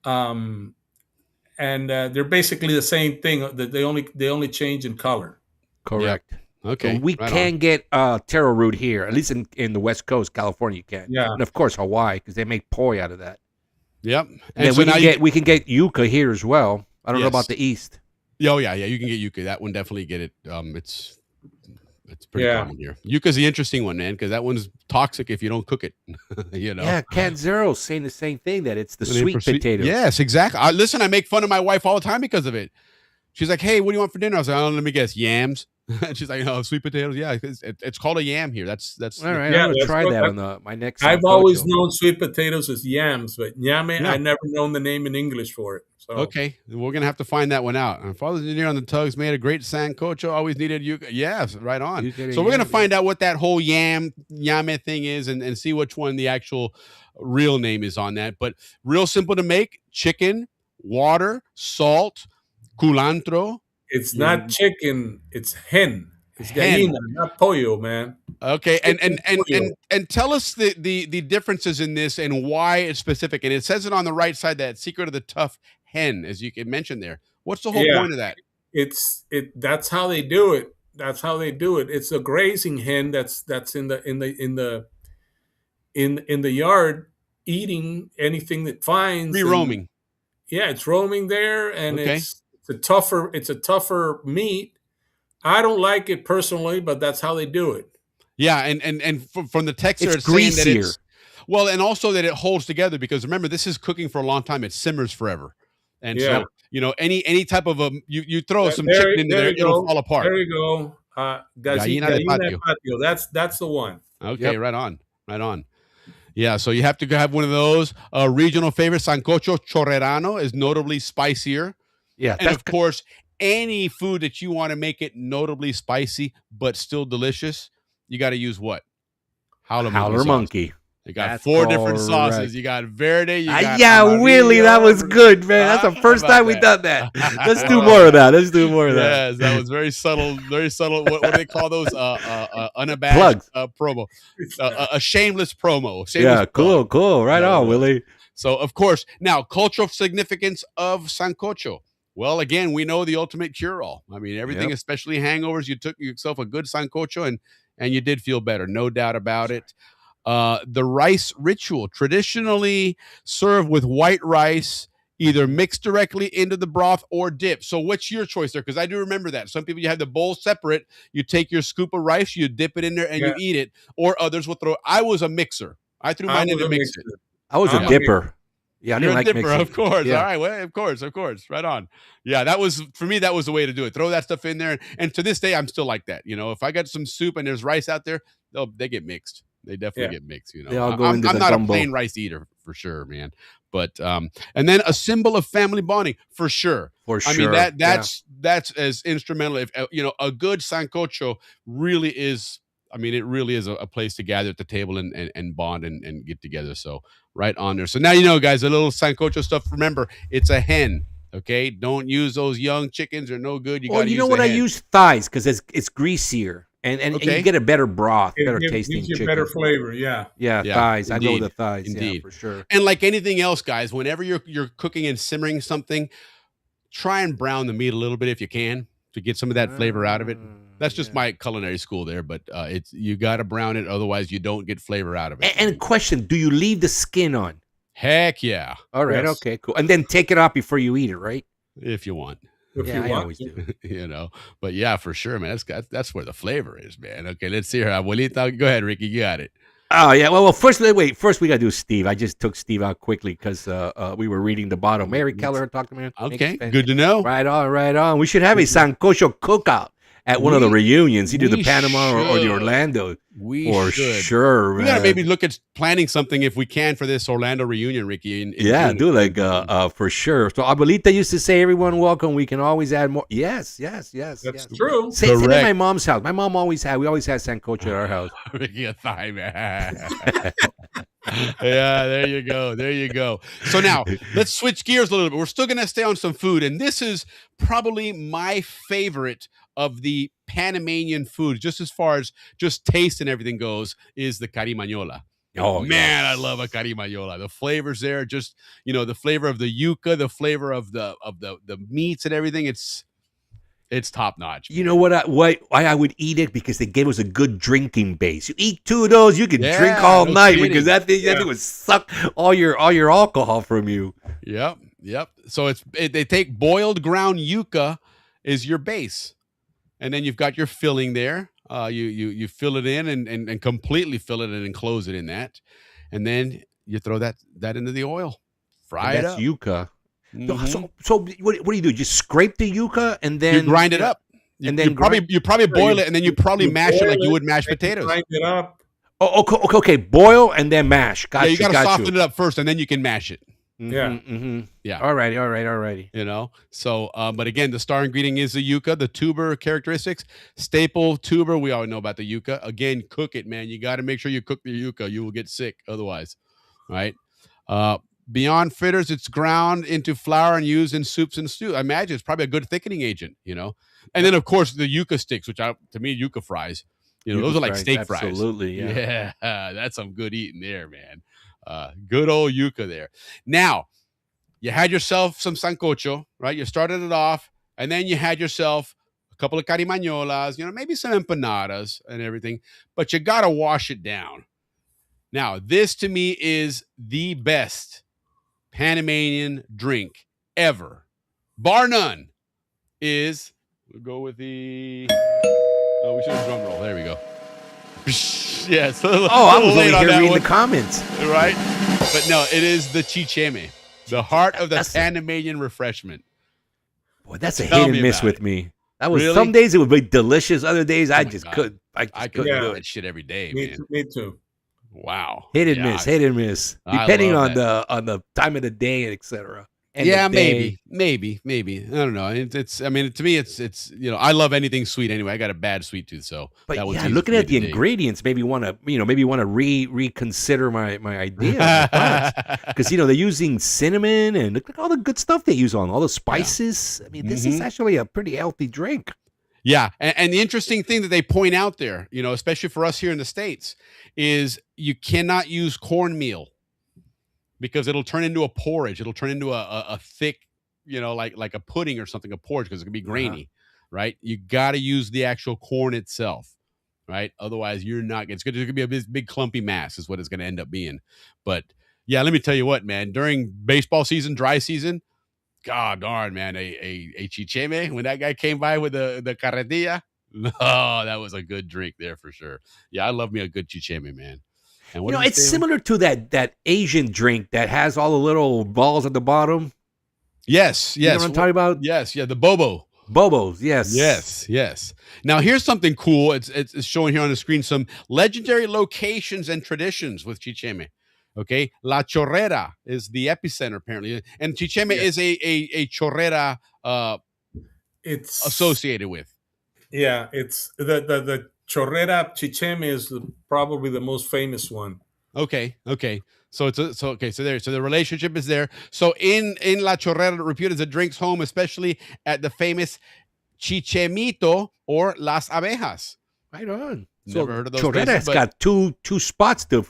And they're basically the same thing. They only change in color. Correct. Okay. So we right can on. get taro root here, at least in the West Coast, California. You can. Yeah. And of course Hawaii, because they make poi out of that. Yep. And And then so we now can we can get yucca here as well. I don't know Yes. about the East. Oh yeah, you can get yucca. That one definitely get it. It's pretty Yeah. common here. Yucca's the interesting one, man, because that one's toxic if you don't cook it. You know. Yeah, Can Zero's saying the same thing, that it's the And they sweet proceed- potato. Yes, exactly. Listen, I make fun of my wife all the time because of it. She's like, "Hey, what do you want for dinner?" I was like, "Oh, let me guess, yams." And she's like, "Oh, sweet potatoes." Yeah, it's called a yam here. That's All right, Yeah, I'm gonna that's try what that I- on my next. I've sancocho. always known sweet potatoes as yams, but ñame, Yeah. I never known the name in English for it. So okay. We're gonna have to find that one out. And Father's Engineer on the Tugs made a great sancocho. Always needed yucca. Yes, right on. Yucca So we're gonna yam, find out what that whole yame thing is, and see which one the actual real name is on that. But real simple to make: chicken, water, salt, culantro. it's not chicken, it's hen. It's Hen. gallina, not pollo, man. Okay, and Chicken pollo. tell us the differences in this and why it's specific. And it says it on the right side, that secret of the tough hen, as you can mention there. What's the whole Yeah. point of that? That's how they do it. That's how they do it. It's a grazing hen that's in the yard eating anything that finds. Free and- roaming. Yeah, it's roaming there, and Okay. it's a tougher meat. I don't like it personally, but that's how they do it. Yeah, and from the text there, It's it's saying that greasier. it's well, and also that it holds together because remember, this is cooking for a long time. It simmers forever, and Yeah. so any type of you throw some There- chicken into there, you it'll go. fall apart. There you go. Gallina de patio. patio. That's the one. Okay, Yep. right on. Yeah, so you have to have one of those. Regional favorite sancocho chorrerano is notably spicier, Yeah, and of course, any food that you want to make it notably spicy but still delicious, you got to use what? Howler sauce. monkey. You got That's 4 different correct. sauces. You got verde. You got Yeah, amarillo. Willie, that was good, man. That's the first How about time we've done that? that. Let's do more of that. Let's do more of that. Yes, that was very subtle. Very subtle. What do they call those? Unabashed Plugs. promo. A shameless promo. Shameless Yeah, plug. cool. Right Yeah, on, Willie. So, of course, now cultural significance of sancocho. Well, again, we know the ultimate cure-all. I mean, everything, Yep. especially hangovers. You took yourself a good sancocho, and you did feel better, no doubt about it. The rice ritual, traditionally served with white rice, either mixed directly into the broth or dip. So what's your choice there? Because I do remember that. Some people, you have the bowl separate. You take your scoop of rice, you dip it in there, and you eat it. Or others will throw. I was a mixer. I threw mine in to mix it. I was a I'm a dipper. Yeah, I You're didn't a like dipper, mixing. of course. Yeah. All right, well, of course. Right on. Yeah, that was for me. That was the way to do it. Throw that stuff in there, and to this day, I'm still like that. You know, if I got some soup and there's rice out there, they get mixed. They definitely get mixed. You know, They all go I'm into the not gumbo. a plain rice eater for sure, man. But and then a symbol of family bonding for sure. For I mean sure, that's as instrumental. If you know, a good sancocho really is. I mean, it really is a place to gather at the table and bond and get together. So right on there. So now you know, guys, a little sancocho stuff. Remember, it's a hen. Okay, don't use those young chickens. They're no good. Well, you know what? I use thighs because it's greasier, and you get a better broth, better tasting gives you chicken. better flavor. Yeah. Yeah, thighs. I go with the thighs. Indeed. Yeah, for sure. And like anything else, guys, whenever you're cooking and simmering something, try and brown the meat a little bit if you can to get some of that flavor out of it. That's just my culinary school there, but it's you got to brown it, otherwise you don't get flavor out of it. And question: do you leave the skin on? Heck yeah! All right, okay, cool. And then take it off before you eat it, right? If you want. I always do. But yeah, for sure, man. That's where the flavor is, man. Okay, let's see her. Abuelita, go ahead, Ricky. You got it. Oh yeah. Well, first we got to do Steve. I just took Steve out quickly because we were reading the bottom. Mary Keller talked to me. Okay, good to know. Right on. We should have a sancocho cookout at one of the reunions, either the Panama or the Orlando. For sure. We gotta maybe look at planning something if we can for this Orlando reunion, Ricky. In June. Do like for sure. So Abuelita used to say, "Everyone welcome. We can always add more." Yes. That's true. Same in my mom's house. My mom we always had sancocho at our house. Ricky, a thigh man. Yeah, there you go. So now let's switch gears a little bit. We're still gonna stay on some food, and this is probably my favorite of the Panamanian food, just as far as just taste and everything goes, is the carimañola. Oh man, I love a carimañola. The flavors there, just the flavor of the yuca, the flavor of the meats and everything. It's top notch. You know what? Why I would eat it, because they gave us a good drinking base. You eat 2 of those, you can drink all night, because that thing would suck all your alcohol from you. Yep. So they take boiled ground yuca is your base. And then you've got your filling there. You fill it in and completely fill it and enclose it in that. And then you throw that into the oil. Fry it up. That's yuca. Mm-hmm. So what do you do? Just scrape the yuca and then you grind it up. And then you probably boil it, and then you probably mash it like you would mash potatoes. Grind it up. Oh, okay. Boil and then mash. Gotcha. Yeah, you got to soften it up first, and then you can mash it. Yeah. Alrighty. So, but again, the star ingredient is the yuca, the tuber characteristics, staple tuber. We all know about the yuca. Again, cook it, man. You got to make sure you cook the yuca. You will get sick otherwise, right? Beyond fritters, it's ground into flour and used in soups and stews. I imagine it's probably a good thickening agent, And then, of course, the yuca sticks, which to me, yuca fries. Those are like steak fries. Absolutely, yeah. That's some good eating there, man. Good old yuca there. Now, you had yourself some sancocho, right? You started it off, and then you had yourself a couple of carimañolas, maybe some empanadas and everything, but you got to wash it down. Now, this to me is the best Panamanian drink ever, bar none, we'll go with we should have drum roll. There we go. Yes. I was only here reading the comments. Right? But no, it is the chicheme, the heart of the Panamanian refreshment. Boy, that's a hit and miss with me. That was Really? Some days it would be delicious. Other days I just couldn't. I couldn't do that it. shit every day, Me man. too. Wow. Hit and miss. I Depending love on the time of the day and etc. Yeah, maybe. I don't know. To me, it's I love anything sweet anyway. I got a bad sweet tooth, so. But yeah, looking at the ingredients, maybe want to reconsider my idea, because they're using cinnamon and look at all the good stuff they use on all the spices. I mean, this is actually a pretty healthy drink. Yeah, and the interesting thing that they point out there, especially for us here in the States, is you cannot use cornmeal, because it'll turn into a porridge. It'll turn into a thick, like a pudding or something, a porridge, because it can be grainy, right? You got to use the actual corn itself, right? Otherwise, you're not. It's going to be a big clumpy mass, is what it's going to end up being. But yeah, let me tell you what, man. During baseball season, dry season, God darn, man, a chicheme, when that guy came by with the carretilla, that was a good drink there for sure. Yeah, I love me a good chicheme, man. And it's similar to that Asian drink that has all the little balls at the bottom. Yes. You know what I'm talking about? Yes, yeah, the bobo. Bobos, yes. Yes. Now, here's something cool. It's showing here on the screen some legendary locations and traditions with chicheme. Okay, La Chorrera is the epicenter apparently, and chicheme is a chorrera It's associated with. Yeah, it's the chorrera chicheme is probably the most famous one. Okay. So so the relationship is there. So in La Chorrera, reputed as a drinks home, especially at the famous Chichemito or Las Abejas. Right on. Never heard of those Chorrera's places, but- got two spots to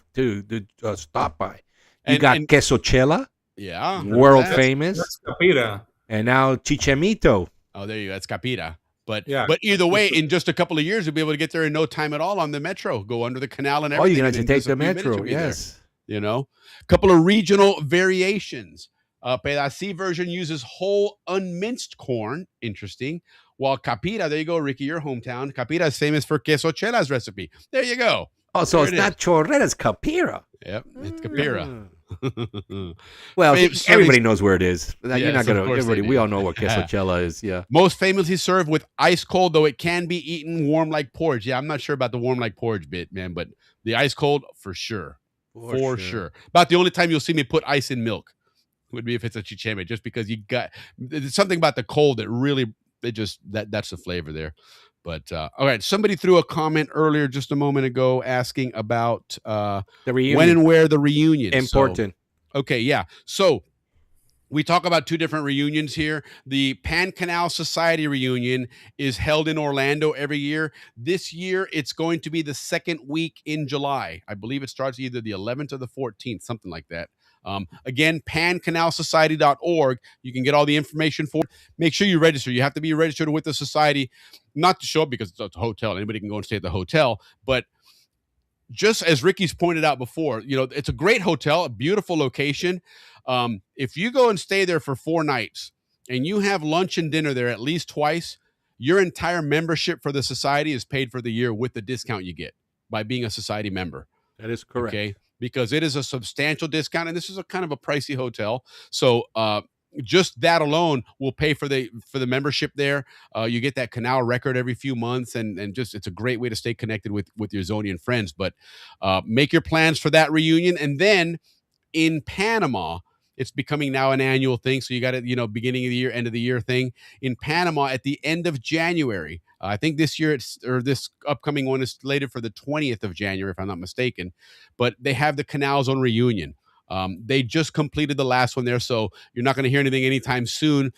stop by. You got Queso Chela, Yeah. world That's- famous. That's Capira. And now Chichemito. Oh, there you go. That's Capira. But Yeah. but either way, in just a couple of years, you'll be able to get there in no time at all on the metro. Go under the canal and Oh, everything. you're going and to in take just a the few minutes, metro. you'll be there. Yes. You know, a couple of regional variations. Pedací version uses whole unminced corn. Interesting. While Capira, there you go, Ricky, your hometown. Capira is famous for queso chela's recipe. There you go. Oh, so There it's it not Chorrera's, Capira. Yep, it's Capira. Well, Famous- everybody knows where it is. You're Yes, not of going to. course they Everybody, do. we all know what queso chela is. Yeah. Most famously served with ice cold, though it can be eaten warm like porridge. Yeah, I'm not sure about the warm like porridge bit, man, but the ice cold for sure. For sure. About the only time you'll see me put ice in milk would be if it's a chicheme, just because you got there's something about the cold that really that's the flavor there. But all right, somebody threw a comment earlier just a moment ago asking about The reunion. when and where the reunion. Important. Okay, yeah. So we talk about two different reunions here. The Pan Canal Society reunion is held in Orlando every year. This year, it's going to be the second week in July. I believe it starts either the 11th or the 14th, something like that. Again, pancanalsociety.org. You can get all the information for it. Make sure you register. You have to be registered with the society, not to show up because it's a hotel. Anybody can go and stay at the hotel. But just as Ricky's pointed out before, you know, it's a great hotel, a beautiful location. If you go and stay there for 4 nights and you have lunch and dinner there at least twice, your entire membership for the society is paid for the year with the discount you get by being a society member. That is correct. Okay, because it is a substantial discount, and this is a kind of a pricey hotel. So just that alone will pay for the membership there. You get that Canal record every few months, and just it's a great way to stay connected with your Zonian friends. But make your plans for that reunion, and then in Panama, it's becoming now an annual thing. So you got it, you know, beginning of the year, end of the year thing in Panama at the end of January. I think this year this upcoming one is slated for the 20th of January, if I'm not mistaken. But they have the Canal Zone reunion. They just completed the last one there, so you're not going to hear anything anytime soon.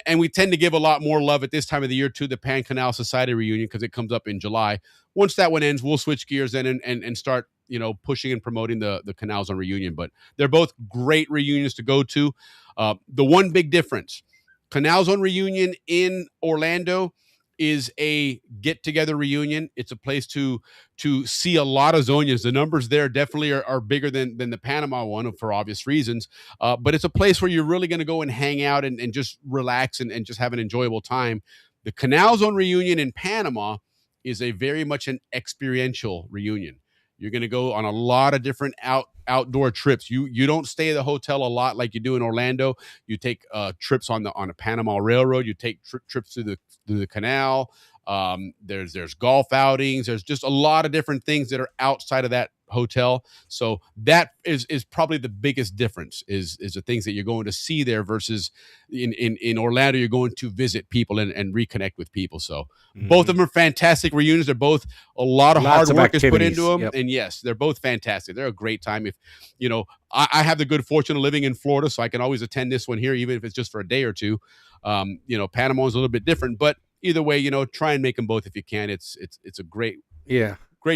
And we tend to give a lot more love at this time of the year to the Pan Canal Society reunion because it comes up in July. Once that one ends, we'll switch gears then and start, you know, pushing and promoting the Canal Zone reunion. But they're both great reunions to go to. The one big difference, Canal Zone reunion in Orlando is a get-together reunion. It's a place to see a lot of Zonians. The numbers there definitely are bigger than the Panama one for obvious reasons. But it's a place where you're really going to go and hang out and just relax and just have an enjoyable time. The Canal Zone reunion in Panama is a very much an experiential reunion. You're going to go on a lot of different outdoor trips. You don't stay at the hotel a lot like you do in Orlando. You take trips on a Panama Railroad. You take trips through the canal. There's golf outings. There's just a lot of different things that are outside of that hotel. So that is probably the biggest difference is the things that you're going to see there versus in Orlando, you're going to visit people and reconnect with people. So both of them are fantastic reunions. They're both a lot of Lots hard of work is put activities. into them. Yep. And yes, they're both fantastic. They're a great time. If, you know, I have the good fortune of living in Florida, so I can always attend this one here, even if it's just for a day or two. You know, Panama is a little bit different, but either way, you know, try and make them both if you can. It's a great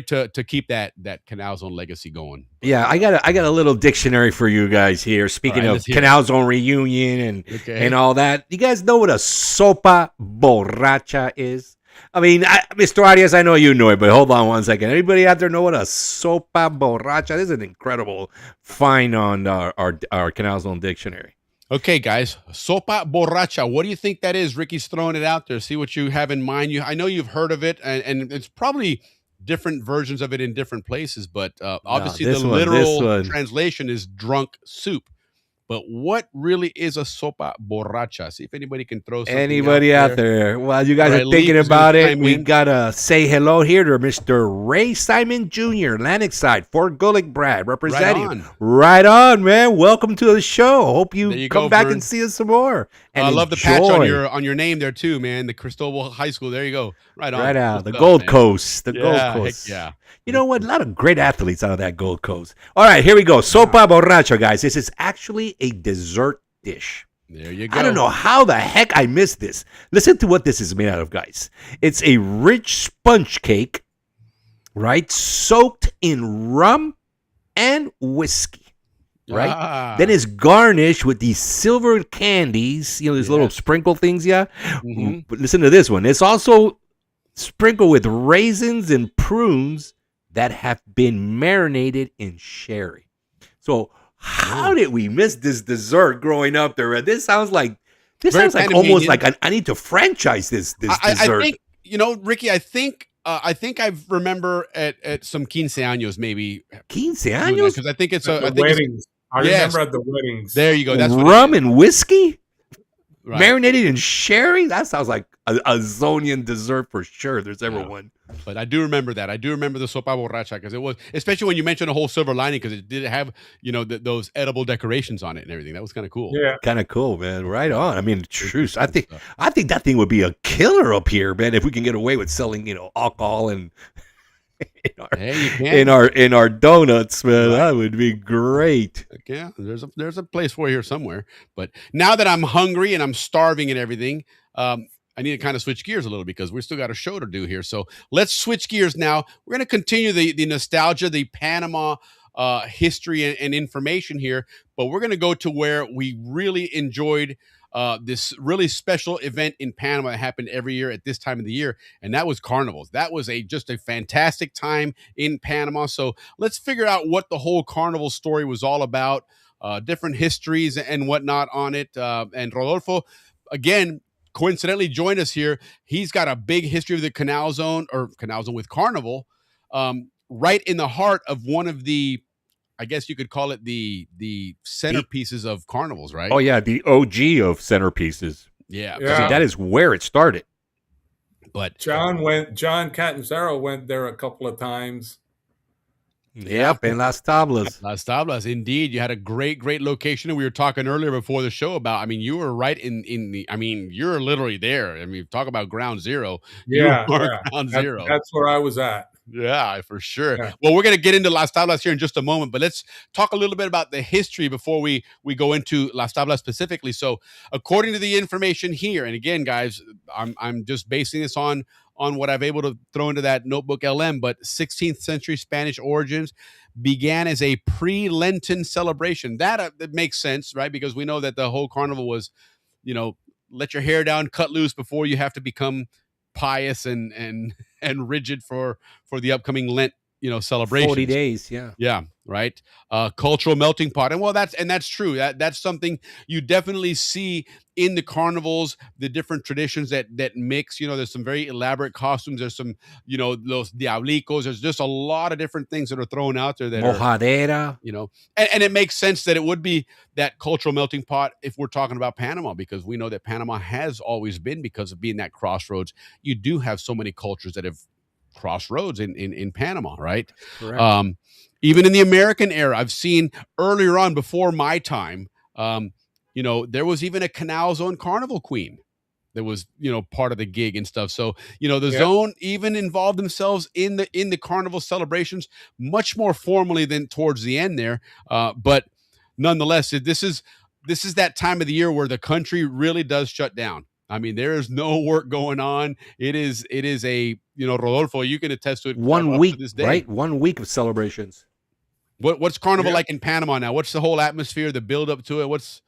to keep that Canal Zone legacy going. Yeah, I got a little dictionary for you guys here. Speaking All right, of let's hear Canal Zone reunion Okay. and all that, you guys know what a sopa borracha is? I mean, Mr. Arias, I know you know it, but hold on one second. Anybody out there know what a sopa borracha? This is an incredible find on our Canal Zone dictionary. Okay, guys, sopa borracha. What do you think that is? Ricky's throwing it out there. See what you have in mind. I know you've heard of it, and it's probably different versions of it in different places, but obviously the literal translation is drunk soup. But what really is a sopa borracha? See if anybody can throw something Anybody out there? While you guys are thinking about it, we got to say hello here to Mr. Ray Simon Jr., Atlantic Side, Fort Gullick, Brad, representing. Right on, man. Welcome to the show. Hope you come back and see us some more. And I love the patch on your name there too, man. The Cristobal High School. There you go. Right on. Right out. Good The stuff, Gold man. Coast. The Gold Yeah, Coast. heck yeah. You know what? A lot of great athletes out of that Gold Coast. All right, here we go. Sopa borracha, guys. This is actually a dessert dish. There you go. I don't know how the heck I missed this. Listen to what this is made out of, guys. It's a rich sponge cake right? Soaked in rum and whiskey, right? Ah. Then it's garnished with these silver candies, you know, these little Yes. sprinkle things, yeah. Mhm. But listen to this one. It's also sprinkled with raisins and prunes that have been marinated in sherry. So how did we miss this dessert growing up there? This sounds like Very almost Panamanian. like I need to franchise this I dessert. think, Ricky, I think I remember at some quince años maybe. Quince años? Because I think it's At I the think it's- weddings. I yes. remember at the weddings. There you go. That's what rum it is. and whiskey Right. marinated in sherry. That sounds like a Zonian dessert for sure. If there's ever one. But I do remember that. I do remember the sopa borracha because it was, especially when you mentioned the whole silver lining, because it did have, those edible decorations on it and everything. That was kind of cool. Yeah. Kind of cool, man. Right on. I mean, truth. I think that thing would be a killer up here, man. If we can get away with selling, alcohol and in our donuts, man, that would be great. Yeah, there's a place for you here somewhere. But now that I'm hungry and I'm starving and everything, I need to kind of switch gears a little because we still got a show to do here. So let's switch gears now. We're going to continue the nostalgia, the Panama history and information here, but we're going to go to where we really enjoyed this really special event in Panama that happened every year at this time of the year, and that was carnivals. That was just a fantastic time in Panama. So let's figure out what the whole carnival story was all about, different histories and whatnot on it. And Rodolfo, again, coincidentally joined us here. He's got a big history of the Canal Zone with Carnival, right in the heart of one of the, I guess you could call it the centerpieces of carnivals, right? Oh yeah, the OG of centerpieces. Yeah. See, that is where it started. But John Catanzaro went there a couple of times. Yep, in Las Tablas. Las Tablas, indeed. You had a great location. We were talking earlier before the show about, I mean, you were right in the, I mean, you're literally there. I mean, talk about ground zero. Yeah, you are ground zero. That's where I was at. Yeah, for sure. Yeah. Well, we're going to get into Las Tablas here in just a moment, but let's talk a little bit about the history before we go into Las Tablas specifically. So, according to the information here, and again, guys, I'm just basing this on what I've able to throw into that notebook LM, but 16th century Spanish origins began as a pre-Lenten celebration. That makes sense, right? Because we know that the whole carnival was, let your hair down, cut loose before you have to become pious and rigid for the upcoming Lent, celebration. 40 days, yeah. Yeah, right. Cultural melting pot. And that's true. That's something you definitely see in the carnivals, the different traditions that mix. There's some very elaborate costumes. There's some, those diablicos. There's just a lot of different things that are thrown out there that Mojadera. And it makes sense that it would be that cultural melting pot if we're talking about Panama, because we know that Panama has always been, because of being that crossroads. You do have so many cultures that have crossroads in Panama, right? Correct. Even in the American era, I've seen earlier on, before my time, there was even a Canal Zone carnival queen that was, part of the gig and stuff. So, the zone even involved themselves in the carnival celebrations much more formally than towards the end there. But nonetheless, this is that time of the year where the country really does shut down. I mean, there is no work going on. It is a, Rodolfo, you can attest to it. 1 week, right? 1 week of celebrations. What's carnival like in Panama now? What's the whole atmosphere, the build up to it? What's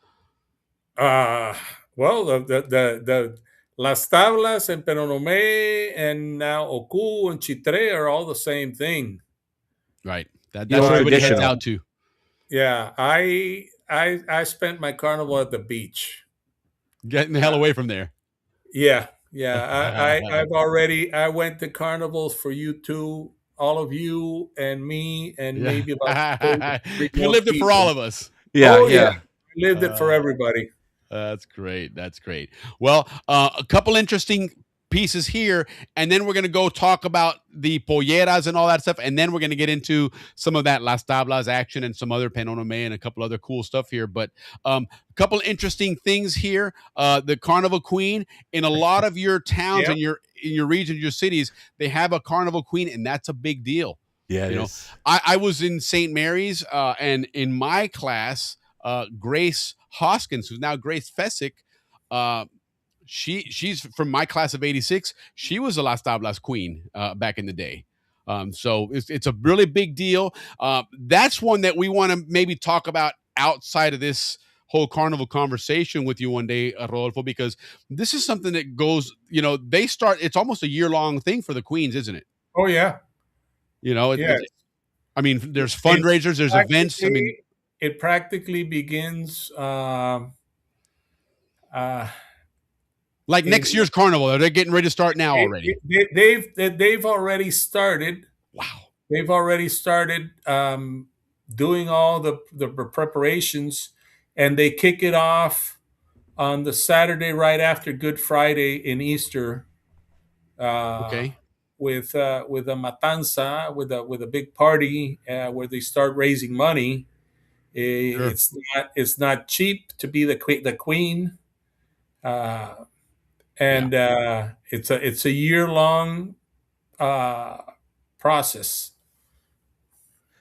well, the Las Tablas and Penonomé and now Oku and Chitre are all the same thing. Right. That's what everybody heads out to. Yeah, I spent my carnival at the beach. Getting the hell away from there. Yeah. I went to carnivals for you two, all of you and me, and maybe about you lived it for all of us. Yeah, I lived it for everybody. That's great. Well, a couple interesting pieces here, and then we're going to go talk about the polleras and all that stuff, and then we're going to get into some of that Las Tablas action and some other Penonomé and a couple other cool stuff here. But a couple interesting things here. The Carnival Queen, in a lot of your towns and in your region, your cities, they have a Carnival Queen, and that's a big deal. Yeah, I was in St. Mary's, and in my class, Grace Hoskins, who's now Grace Fessick, she's from my class of '86. She was a Las Tablas queen back in the day. So it's a really big deal. That's one that we want to maybe talk about outside of this whole carnival conversation with you one day, Rodolfo, because this is something that goes, it's almost a year-long thing for the Queens, isn't it? Oh, yeah. Yes. I mean, there's fundraisers, there's events. I mean, it practically begins like next year's carnival. Are they getting ready to start now already? They've already started. Wow. They've already started doing all the preparations, and they kick it off on the Saturday right after Good Friday in Easter. Okay. With a matanza, with a big party where they start raising money. Sure. It's not cheap to be the queen, and it's a year-long process.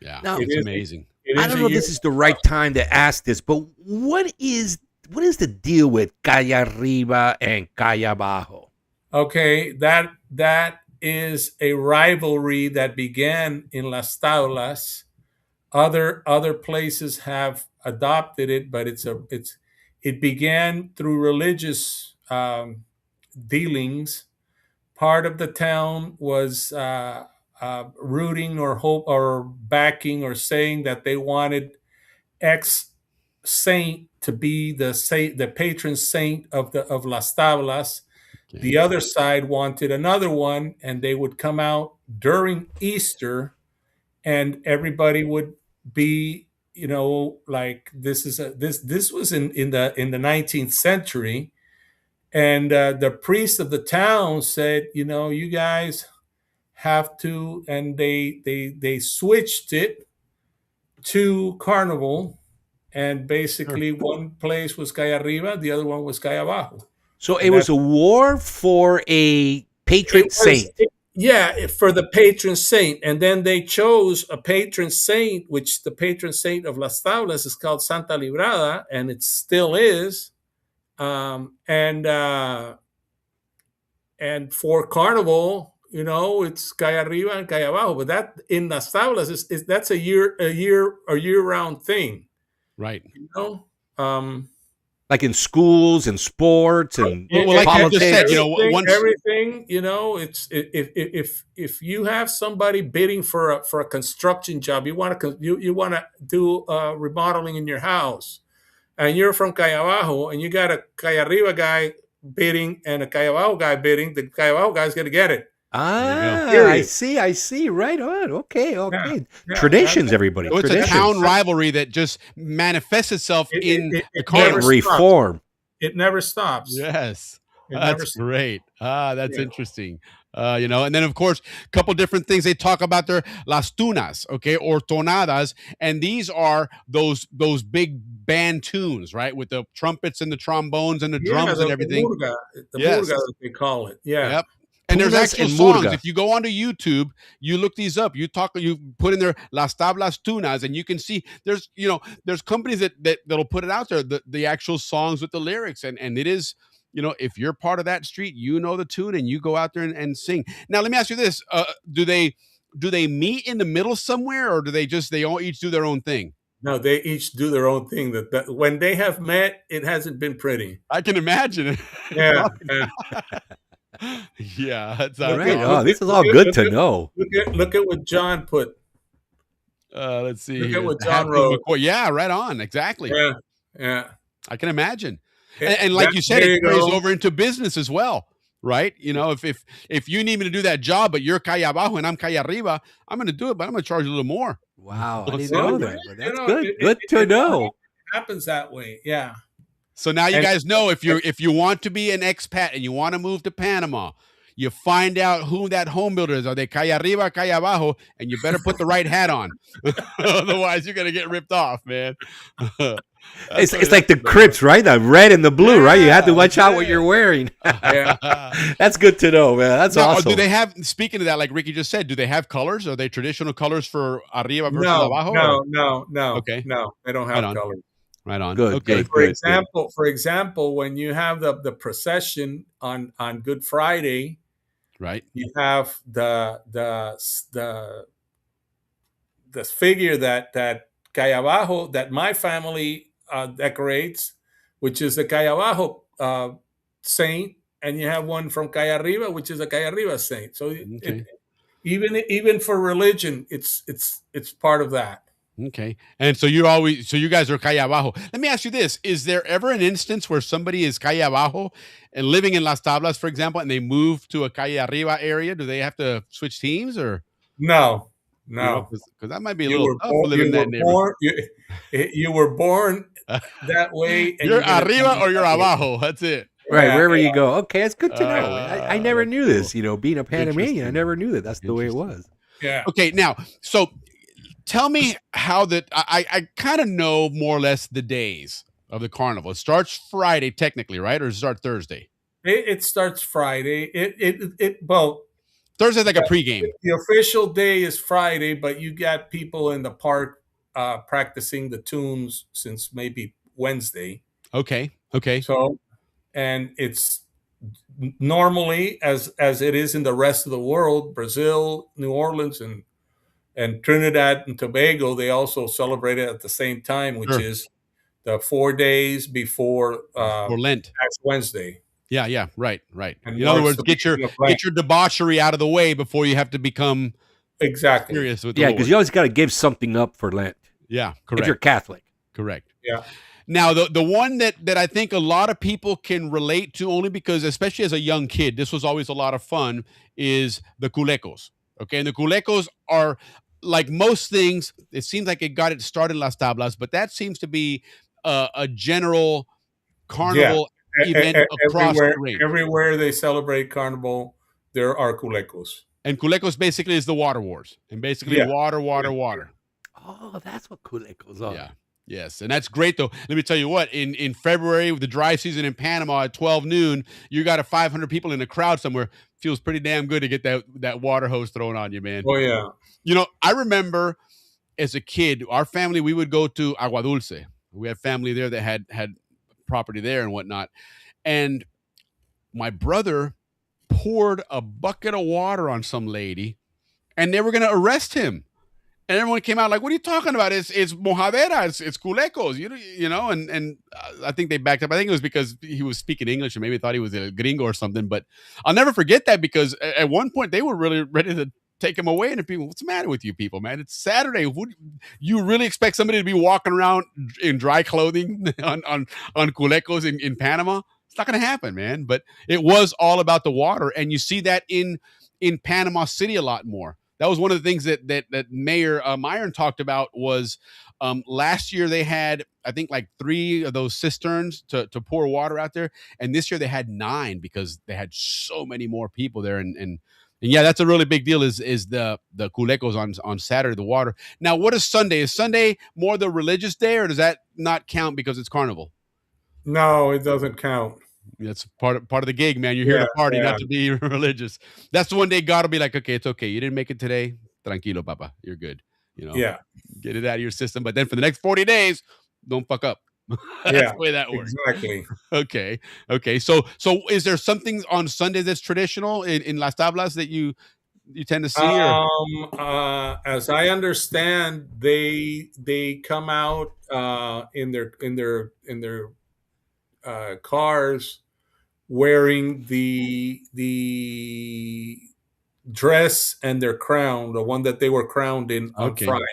Yeah, Now, it's amazing. I don't know if this is the right time to ask this, but what is the deal with Calle Arriba and Calle Abajo? Okay, that is a rivalry that began in Las Taulas. Other places have adopted it, but it began through religious dealings. Part of the town was rooting or backing or saying that they wanted X saint to be the patron saint of Las Tablas. Okay. The other side wanted another one, and they would come out during Easter, and everybody would be, like this was in the 19th century, and the priest of the town said, you guys have to, and they switched it to carnival. And basically, one place was Calle Arriba, the other one was Calle Abajo. So it was a war for a patron saint. For the patron saint. And then they chose a patron saint, which the patron saint of Las Tablas is called Santa Librada, and it still is. And for carnival, it's Calle Arriba and Calle Abajo. But that in Las Tablas that's a year-round thing. Right. Like in schools and sports and like politics. You just said, everything, it's if you have somebody bidding for a construction job, you want to do remodeling in your house, and you're from Calle Abajo, and you got a Calle Arriba guy bidding and a Calle Abajo guy bidding, the Calle Abajo guy's going to get it. I see. Right on. Okay. Yeah. Traditions, everybody. So it's Traditions. a town rivalry that just manifests itself in the carnival. Reform. It never stops. Yes. That's great. That's interesting. And then of course, a couple different things they talk about there, las tunas, okay, or tonadas, and these are those big band tunes, right, with the trumpets and the trombones and the drums and everything. The murga, they call it. Yeah. Yep. And there's actual songs. If you go onto YouTube, you look these up. You put in there Las Tablas Tunas, and you can see there's companies that'll put it out there, the actual songs with the lyrics, and it is, if you're part of that street, the tune, and you go out there and sing. Now, let me ask you this: do they meet in the middle somewhere, or do they all each do their own thing? No, they each do their own thing. That when they have met, it hasn't been pretty. I can imagine. Yeah. Yeah, that's right. Oh, this is all good to know. Look at what John put. Let's see. Look at what John wrote. Yeah, right on. Exactly. Yeah. I can imagine. And like you said, it plays over into business as well, right? If you need me to do that job, but you're Calle Abajo and I'm Calle Arriba, I'm going to do it, but I'm going to charge you a little more. Wow, I didn't know that. But that's good. Good to know. It happens that way. Yeah. So now you guys know if you want to be an expat and you want to move to Panama, you find out who that home builder is. Are they Calle Arriba, Calle Abajo? And you better put the right hat on. Otherwise, you're going to get ripped off, man. It's like the Crips, right? The red and the blue, right? You have to watch out what you're wearing. That's good to know, man. That's awesome. Do they have, speaking of that, like Ricky just said, do they have colors? Are they traditional colors for Arriba versus Abajo? No. Okay. No, they don't have colors. Right on. Good. Okay. Good, for example, when you have the procession on Good Friday, Right. You have the figure that Calle Abajo, that my family decorates, which is the Calle Abajo saint, and you have one from Calle Arriba, which is a Calle Arriba saint. So Okay. even for religion, it's part of that. Okay. And so you guys are calle abajo. Let me ask you this. Is there ever an instance where somebody is calle abajo and living in Las Tablas, for example, and they move to a calle arriba area? Do they have to switch teams or? No, You know, no. because that might be a You little were tough born, for living in that neighborhood. you were born that way. And You're gonna arriba die or you're that way. abajo. That's it. Right, Yeah, wherever yeah. you go. Okay, it's good to know. I never That's knew cool. this. You know, being a Panamanian, I Interesting. never knew that. That's the way it was. Yeah. Okay, now, so tell me how that I kind of know more or less the days of the carnival. It starts Friday technically, right? Or does it start Thursday? It starts Friday. Well, Thursday's like a pregame. the official day is Friday, but you got people in the park practicing the tunes since maybe Wednesday. Okay. Okay. So, and it's normally as it is in the rest of the world, Brazil, New Orleans, and Trinidad and Tobago, they also celebrate it at the same time, which Sure. is the 4 days before For Lent. Ash Wednesday. Yeah, right. And In other marks words, the get your beginning of Lent. debauchery out of the way before you have to become Exactly. serious with the Yeah, Lord. because you always got to give something up for Lent. Yeah, If you're correct. Catholic. Correct. Yeah. Now, the one that I think a lot of people can relate to, only because, especially as a young kid, this was always a lot of fun, is the culecos. Okay, and the culecos are, like most things, it seems like it got it started in Las Tablas, but that seems to be a general carnival event across the range. Everywhere they celebrate Carnival, there are culecos. And culecos basically is the water wars, and basically Yeah. water. Oh, that's what culecos are. Yeah. Yes, and that's great though. Let me tell you what. In February, with the dry season in Panama at 12 noon, you got 500 people in a crowd somewhere. Feels pretty damn good to get that water hose thrown on you, man. Oh yeah. You know, I remember as a kid, our family, we would go to Agua Dulce. We had family there that had property there and whatnot. And my brother poured a bucket of water on some lady, and they were going to arrest him. And everyone came out like, "What are you talking about? It's mojadera, it's culecos, you know." And I think they backed up. I think it was because he was speaking English, and maybe thought he was a gringo or something. But I'll never forget that, because at one point they were really ready to take him away. And people, what's the matter with you people, man? It's Saturday. You really expect somebody to be walking around in dry clothing on culecos in Panama? It's not going to happen, man. But it was all about the water, and you see that in Panama City a lot more. That was one of the things that Mayor Myron talked about was last year they had, I think, like 3 of those cisterns to pour water out there. And this year they had 9 because they had so many more people there. And yeah, that's a really big deal is the culecos on Saturday, the water. Now, what is Sunday? Is Sunday more the religious day, or does that not count because it's carnival? No, it doesn't count. That's part of the gig, man. You're here to party, not to be religious. That's the one day God will be like, "Okay, it's okay. You didn't make it today. Tranquilo, papa. You're good. You know, Yeah. Get it out of your system. But then for the next 40 days, don't fuck up." That's the way that works. Exactly. Okay. So is there something on Sunday that's traditional in Las Tablas that you tend to see? As I understand, they come out in their cars wearing the dress and their crown, the one that they were crowned in on Okay. Friday.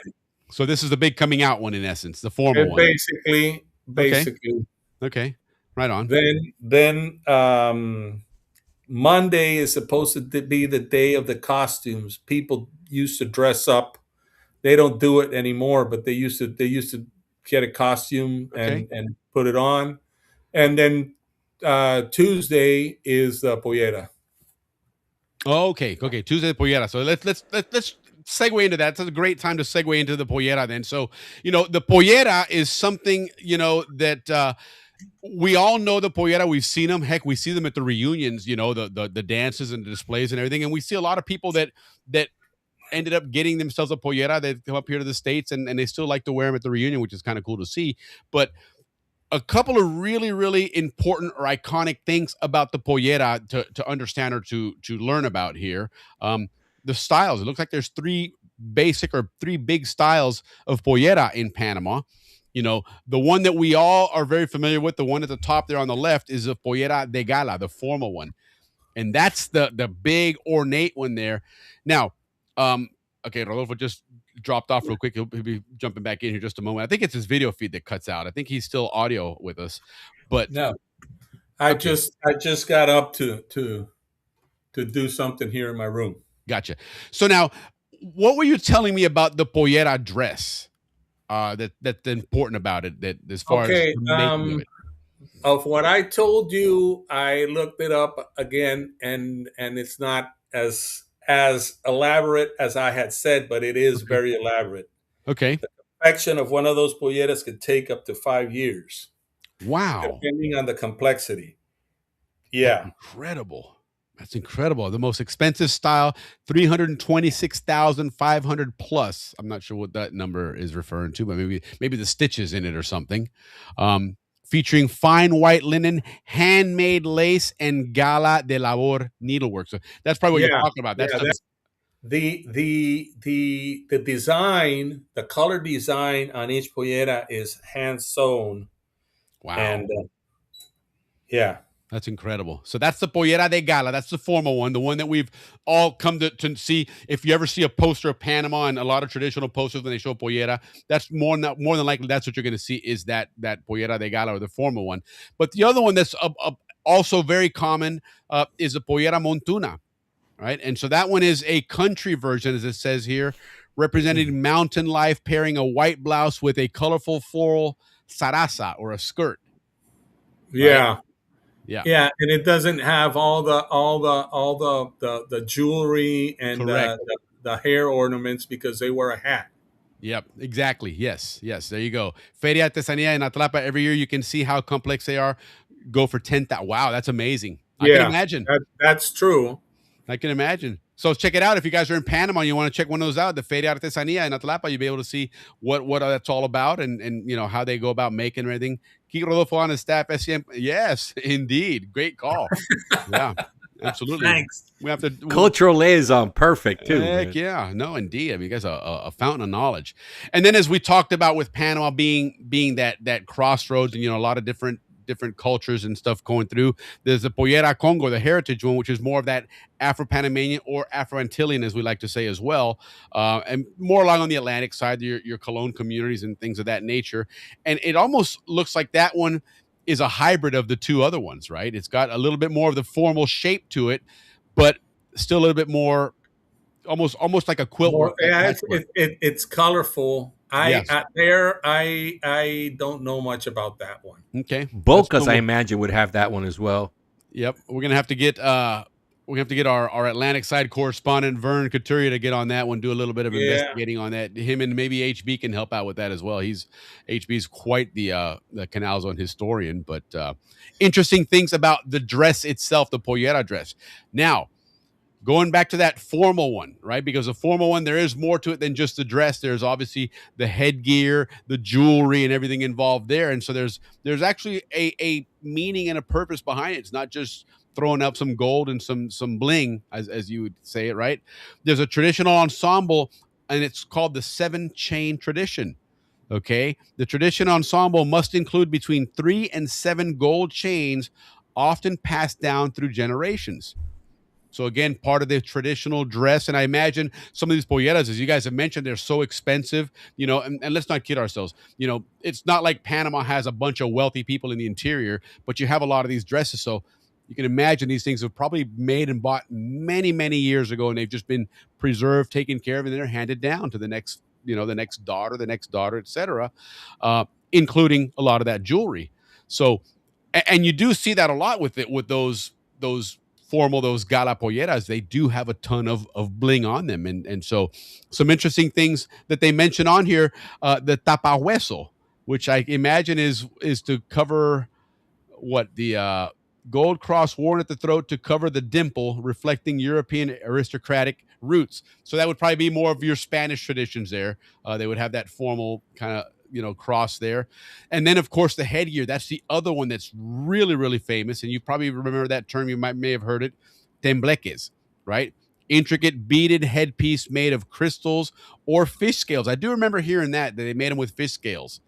So this is the big coming out one, in essence, the formal one. Basically. Okay. Right on. Then Monday is supposed to be the day of the costumes. People used to dress up. They don't do it anymore, but they used to get a costume and put it on. And then Tuesday is the pollera. Okay. Tuesday, pollera. So let's segue into that. It's a great time to segue into the pollera then. So, the pollera is something, that we all know the pollera. We've seen them. Heck, we see them at the reunions, the dances and the displays and everything. And we see a lot of people that ended up getting themselves a pollera that come up here to the States and they still like to wear them at the reunion, which is kind of cool to see. But a couple of really, really important or iconic things about the pollera to understand or to learn about here. The styles. It looks like there's three big styles of pollera in Panama. The one that we all are very familiar with, the one at the top there on the left, is a pollera de gala, the formal one. And that's the big ornate one there. Now, okay, Rodolfo just dropped off real quick. He'll be jumping back in here just a moment. I think it's his video feed that cuts out. I think he's still audio with us, but no, I just got up to do something here in my room. Gotcha. So now, what were you telling me about the pollera dress? That's important about it. That as far as the making of it. Of what I told you, I looked it up again, and it's not as elaborate as I had said, but it is very elaborate. Okay. The confection of one of those polleras could take up to 5 years. Wow. Depending on the complexity. Yeah. That's incredible. The most expensive style, 326,500 plus. I'm not sure what that number is referring to, but maybe the stitches in it or something. Featuring fine white linen, handmade lace, and gala de labor needlework. So that's probably what you're talking about. That's the design, the color design on each pollera is hand sewn. Wow. And yeah. That's incredible. So that's the pollera de gala. That's the formal one, the one that we've all come to see. If you ever see a poster of Panama and a lot of traditional posters when they show pollera, that's more than likely that's what you're going to see is that pollera de gala, or the formal one. But the other one that's also very common is the pollera montuna, right? And so that one is a country version, as it says here, representing mountain life, pairing a white blouse with a colorful floral zaraza, or a skirt. Yeah. Right? Yeah, and it doesn't have all the jewelry and the hair ornaments because they wear a hat. Yep, exactly. Yes. There you go. Feria Artesanía in Atlapa. Every year you can see how complex they are. Go for 10,000. Wow, that's amazing. I can imagine. That's true. I can imagine. So check it out. If you guys are in Panama and you want to check one of those out, the Feria Artesanía in Atlapa, you'll be able to see what that's all about and how they go about making everything. Kike Rodolfo on his staff, SCM. Yes, indeed. Great call. Yeah, absolutely. Thanks. We have to cultural liaison, perfect too. Heck yeah, no, indeed. I mean, you guys are a fountain of knowledge. And then, as we talked about with Panama being that crossroads, and a lot of different cultures and stuff going through. There's the Pollera Congo, the heritage one, which is more of that Afro-Panamanian or Afro-Antillean, as we like to say as well, and more along on the Atlantic side, your Cologne communities and things of that nature. And it almost looks like that one is a hybrid of the two other ones, right? It's got a little bit more of the formal shape to it, but still a little bit more, almost like a quilt work. Yeah, it's colorful. I don't know much about that one. Okay, Bocas, I imagine, would have that one as well. Yep, we're gonna have to get our Atlantic side correspondent Vern Couturier to get on that one, do a little bit of investigating on that. Him and maybe HB can help out with that as well. HB's quite the Canal Zone historian. But interesting things about the dress itself, the pollera dress. Now, going back to that formal one, right? Because the formal one, there is more to it than just the dress. There's obviously the headgear, the jewelry, and everything involved there. And so there's actually a meaning and a purpose behind it. It's not just throwing up some gold and some bling, as you would say it, right? There's a traditional ensemble, and it's called the 7-chain tradition. Okay, the tradition ensemble must include between 3 and 7 gold chains, often passed down through generations. So again, part of the traditional dress. And I imagine some of these polleras, as you guys have mentioned, they're so expensive, and let's not kid ourselves. It's not like Panama has a bunch of wealthy people in the interior, but you have a lot of these dresses. So you can imagine these things were probably made and bought many, many years ago, and they've just been preserved, taken care of, and they're handed down to the next daughter, et cetera, including a lot of that jewelry. So, and you do see that a lot with those formal, those gala polleras. They do have a ton of bling on them. And so some interesting things that they mention on here, the tapahueso, which I imagine is to cover the gold cross worn at the throat to cover the dimple, reflecting European aristocratic roots. So that would probably be more of your Spanish traditions there. They would have that formal kind of cross there. And then, of course, the headgear. That's the other one that's really, really famous. And you probably remember that term. You may have heard it. Tembleques, right? Intricate beaded headpiece made of crystals or fish scales. I do remember hearing that they made them with fish scales.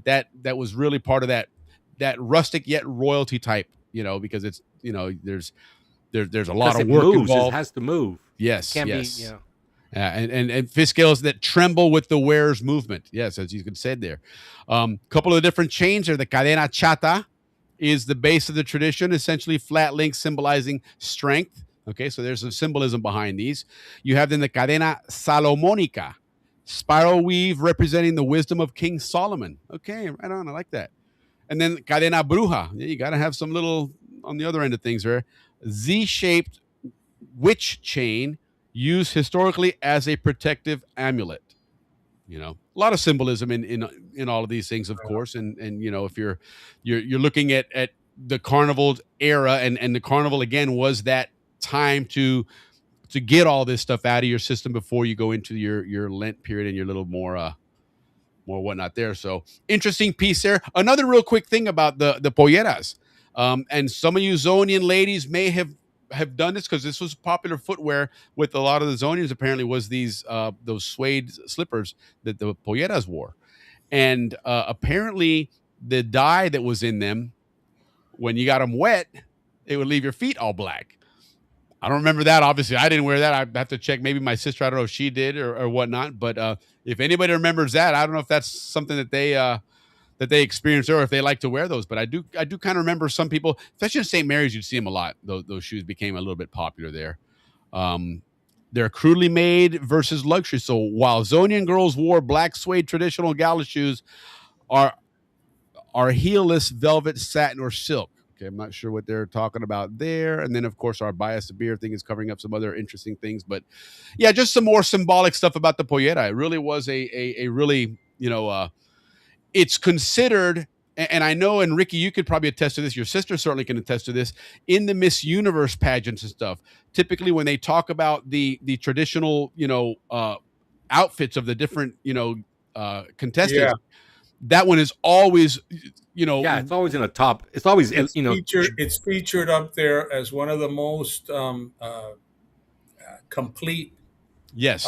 That was really part of that rustic yet royalty type, because it's, there's a lot of work involved. It has to move. Yes, Can't yes. be, you know. And fish scales that tremble with the wearer's movement. Yes, as you could say there. Couple of different chains there. The cadena chata is the base of the tradition, essentially flat links symbolizing strength. Okay, so there's some symbolism behind these. You have then the cadena salomónica, spiral weave representing the wisdom of King Solomon. Okay, right on. I like that. And then cadena bruja. Yeah, you got to have some little on the other end of things there. Z-shaped witch chain used historically as a protective amulet. A lot of symbolism in all of these things, of course. And if you're looking at the carnival era, and the carnival again was that time to get all this stuff out of your system before you go into your Lent period and your little more whatnot there. So interesting piece there. Another real quick thing about the polleras, and some of you Zonian ladies may have done this because this was popular footwear with a lot of the Zonians. Apparently, was those suede slippers that the polleras wore, and apparently the dye that was in them, when you got them wet, it would leave your feet all black. I don't remember that. Obviously, I didn't wear that. I'd have to check. Maybe my sister, I don't know if she did or whatnot. But if anybody remembers that, I don't know if that's something that they experienced or if they like to wear those. But I do kind of remember some people, especially in St. Mary's, you'd see them a lot. Those shoes became a little bit popular there. They're crudely made versus luxury. So while Zonian girls wore black suede traditional gala shoes, are heelless velvet, satin, or silk. Okay, I'm not sure what they're talking about there. And then, of course, our bias of beer thing is covering up some other interesting things. But, yeah, just some more symbolic stuff about the pollera. It really was a really, it's considered, and I know, and Ricky, you could probably attest to this. Your sister certainly can attest to this. In the Miss Universe pageants and stuff, typically when they talk about the traditional, outfits of the different, contestants, that one is always, it's always in the top. It's always, it's featured up there as one of the most complete. Yes.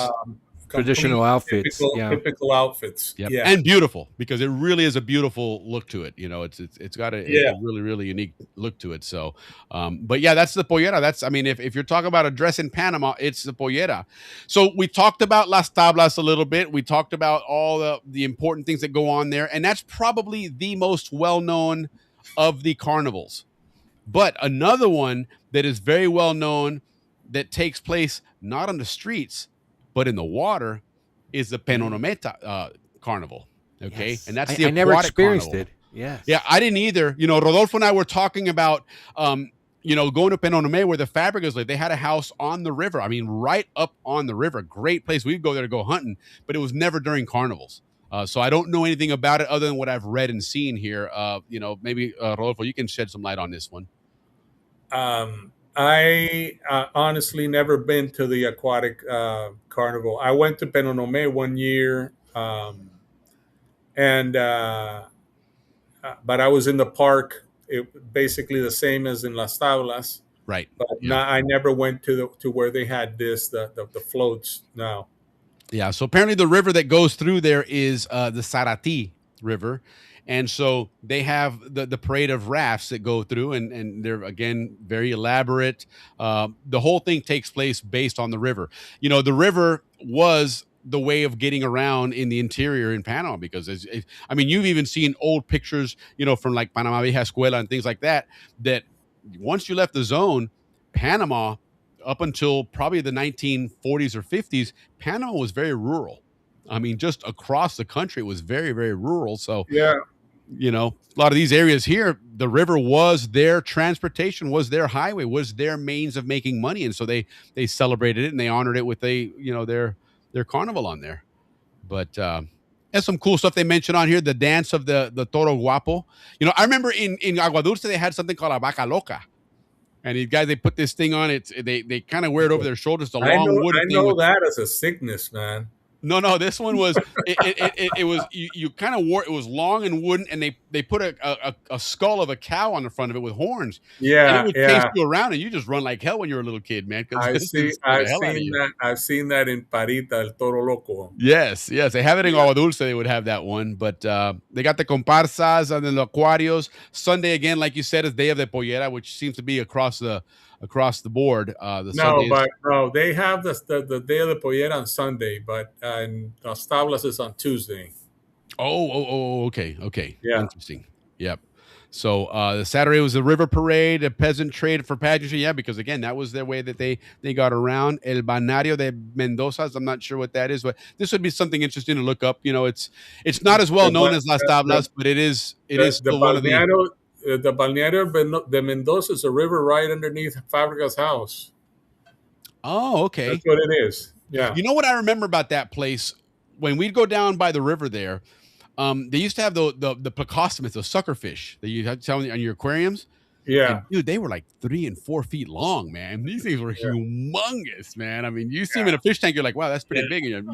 Traditional outfits. Typical outfits. Yep. Yeah. And beautiful, because it really is a beautiful look to it. It's got a really, really unique look to it. So, but yeah, that's the pollera. That's, if you're talking about a dress in Panama, it's the pollera. So we talked about Las Tablas a little bit. We talked about all the important things that go on there. And that's probably the most well-known of the carnivals. But another one that is very well known that takes place not on the streets, but in the water, is the Penonomé carnival. Okay. Yes. And that's I never experienced carnival. it. Yes. Yeah, I didn't either. Rodolfo and I were talking about, going to Penonomé where the Fabregas live. They had a house on the river. Right up on the river. Great place. We'd go there to go hunting, but it was never during carnivals. So I don't know anything about it other than what I've read and seen here. Maybe Rodolfo, you can shed some light on this one. I honestly never been to the aquatic carnival. I went to Penonomé one year, but I was in the park. It basically the same as in Las Tablas. Right. But I never went to where they had the floats. No. Yeah. So apparently the river that goes through there is the Sarati River. And so they have the parade of rafts that go through, and they're, again, very elaborate. The whole thing takes place based on the river. The river was the way of getting around in the interior in Panama, because you've even seen old pictures, from like Panama Vieja Escuela and things like that once you left the zone, Panama, up until probably the 1940s or 50s, Panama was very rural. Just across the country, it was very, very rural. So, yeah. A lot of these areas here, the river was their transportation, was their highway, was their means of making money. And so they celebrated it and they honored it with their carnival on there. But there's some cool stuff they mentioned on here. The dance of the Toro Guapo. I remember in Agua Dulce, they had something called a Vaca Loca. And these guys, they put this thing on it. They kind of wear it over their shoulders. The long wooden thing. I know that as a sickness, man. No, this one was it was you kind of wore it was long and wooden, and they put a skull of a cow on the front of it with horns, and it Yeah, would chase yeah. you around, and you just run like hell when you were a little kid, man, because I this see. thing scared the I've hell out of seen you. that. I've seen that in Parita, El Toro Loco. Yes, they have it in Yeah. Agua Dulce. They would have that one, but they got the comparsas and the aquarios. Sunday again, like you said, is Day of the Pollera, which seems to be across the board. The No, Sunday is but no, they have the Day of the Pollera on Sunday, but Las Tablas is on Tuesday. Okay, Yeah. interesting. Yep. So the Saturday was the river parade, a peasant trade for pageantry. Yeah, because again, that was their way that they got around. El Banario de Mendoza's. I'm not sure what that is, but this would be something interesting to look up. You know, it's not as well known as Las Tablas, but it is still one of the. The Balneario de Mendoza is a river right underneath Fabrica's house. Oh, okay. That's what it is. Yeah. You know what I remember about that place when we'd go down by the river there. They used to have the plecostomus, the suckerfish that you had to on your aquariums. Yeah. And, dude, they were like 3 and 4 feet long, man. These things were humongous, man. I mean, you see them in a fish tank, you're like, wow, that's pretty big. And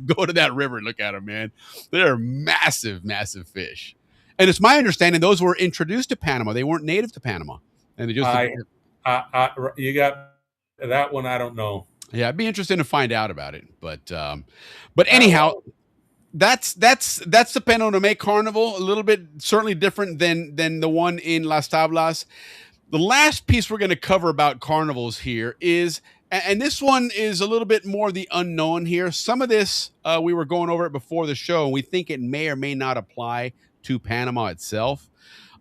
go to that river and look at them, man. They're massive, massive fish. And it's my understanding those were introduced to Panama. They weren't native to Panama. And they just you got that one. I don't know. Yeah, I'd be interested to find out about it. But anyhow, that's the Penonomé Carnival. A little bit certainly different than the one in Las Tablas. The last piece we're going to cover about carnivals here is, and this one is a little bit more the unknown here. Some of this we were going over it before the show, and we think it may or may not apply to Panama itself.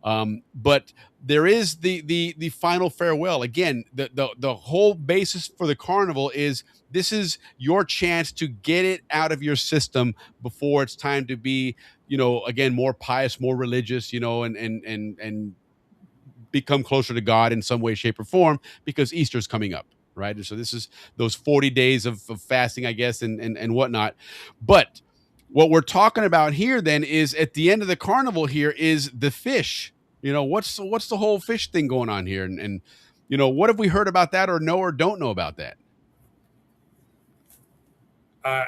But there is the final farewell. Again, the whole basis for the carnival is this is your chance to get it out of your system before it's time to be, again, more pious, more religious, and become closer to God in some way, shape, or form, because Easter's coming up, right? And so this is those 40 days of fasting, I guess, and whatnot. But what we're talking about here then is at the end of the carnival here is the fish. What's the whole fish thing going on here? And what have we heard about that or know or don't know about that? I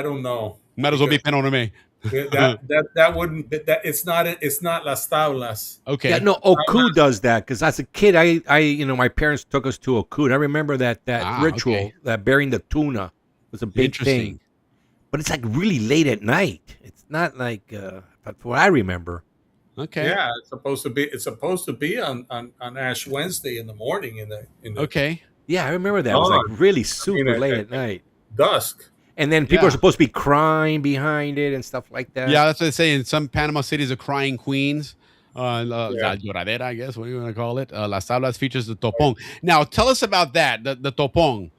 don't know. Might as well be Penonomé. that wouldn't it's not Las Tablas. Okay. Yeah, no, Oku does that because as a kid, I my parents took us to Oku. And I remember that ritual, that burying the tuna was a big thing. But it's like really late at night. It's not like that's what I remember. Okay. Yeah, it's supposed to be on Ash Wednesday in the morning in the Okay. Yeah, I remember that. It was like really super late at night. Dusk. And then people are supposed to be crying behind it and stuff like that. Yeah, that's what they say in some Panama cities are crying queens. La lloradera, I guess. What do you want to call it? Las Tablas features the topong. Now, tell us about that, the topong.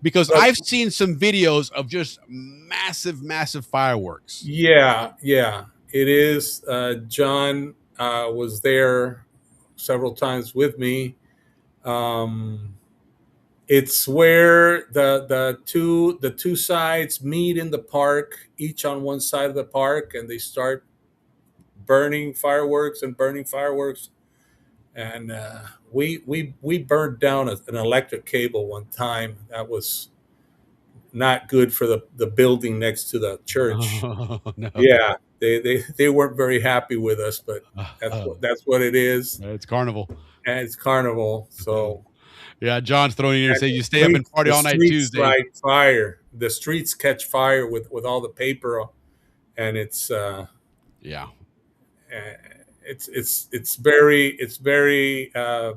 Because I've seen some videos of just massive, massive fireworks. Yeah. It is. John was there several times with me. It's where the two sides meet in the park, each on one side of the park, and they start burning fireworks. And we burned down an electric cable one time. That was not good for the building next to the church. Oh, no. Yeah, they weren't very happy with us, but that's what it is. It's carnival. And it's carnival, so. Yeah, John's throwing in and saying you stay up and party all night Tuesday. Like fire. The streets catch fire with all the paper, and it's it's very how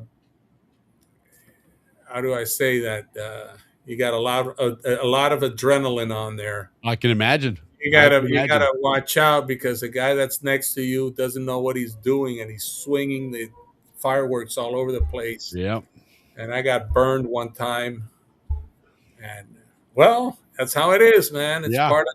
do I say that? You got a lot of adrenaline on there. I can imagine. You gotta watch out because the guy that's next to you doesn't know what he's doing, and he's swinging the fireworks all over the place. Yeah. And I got burned one time, and well, that's how it is, man. It's part of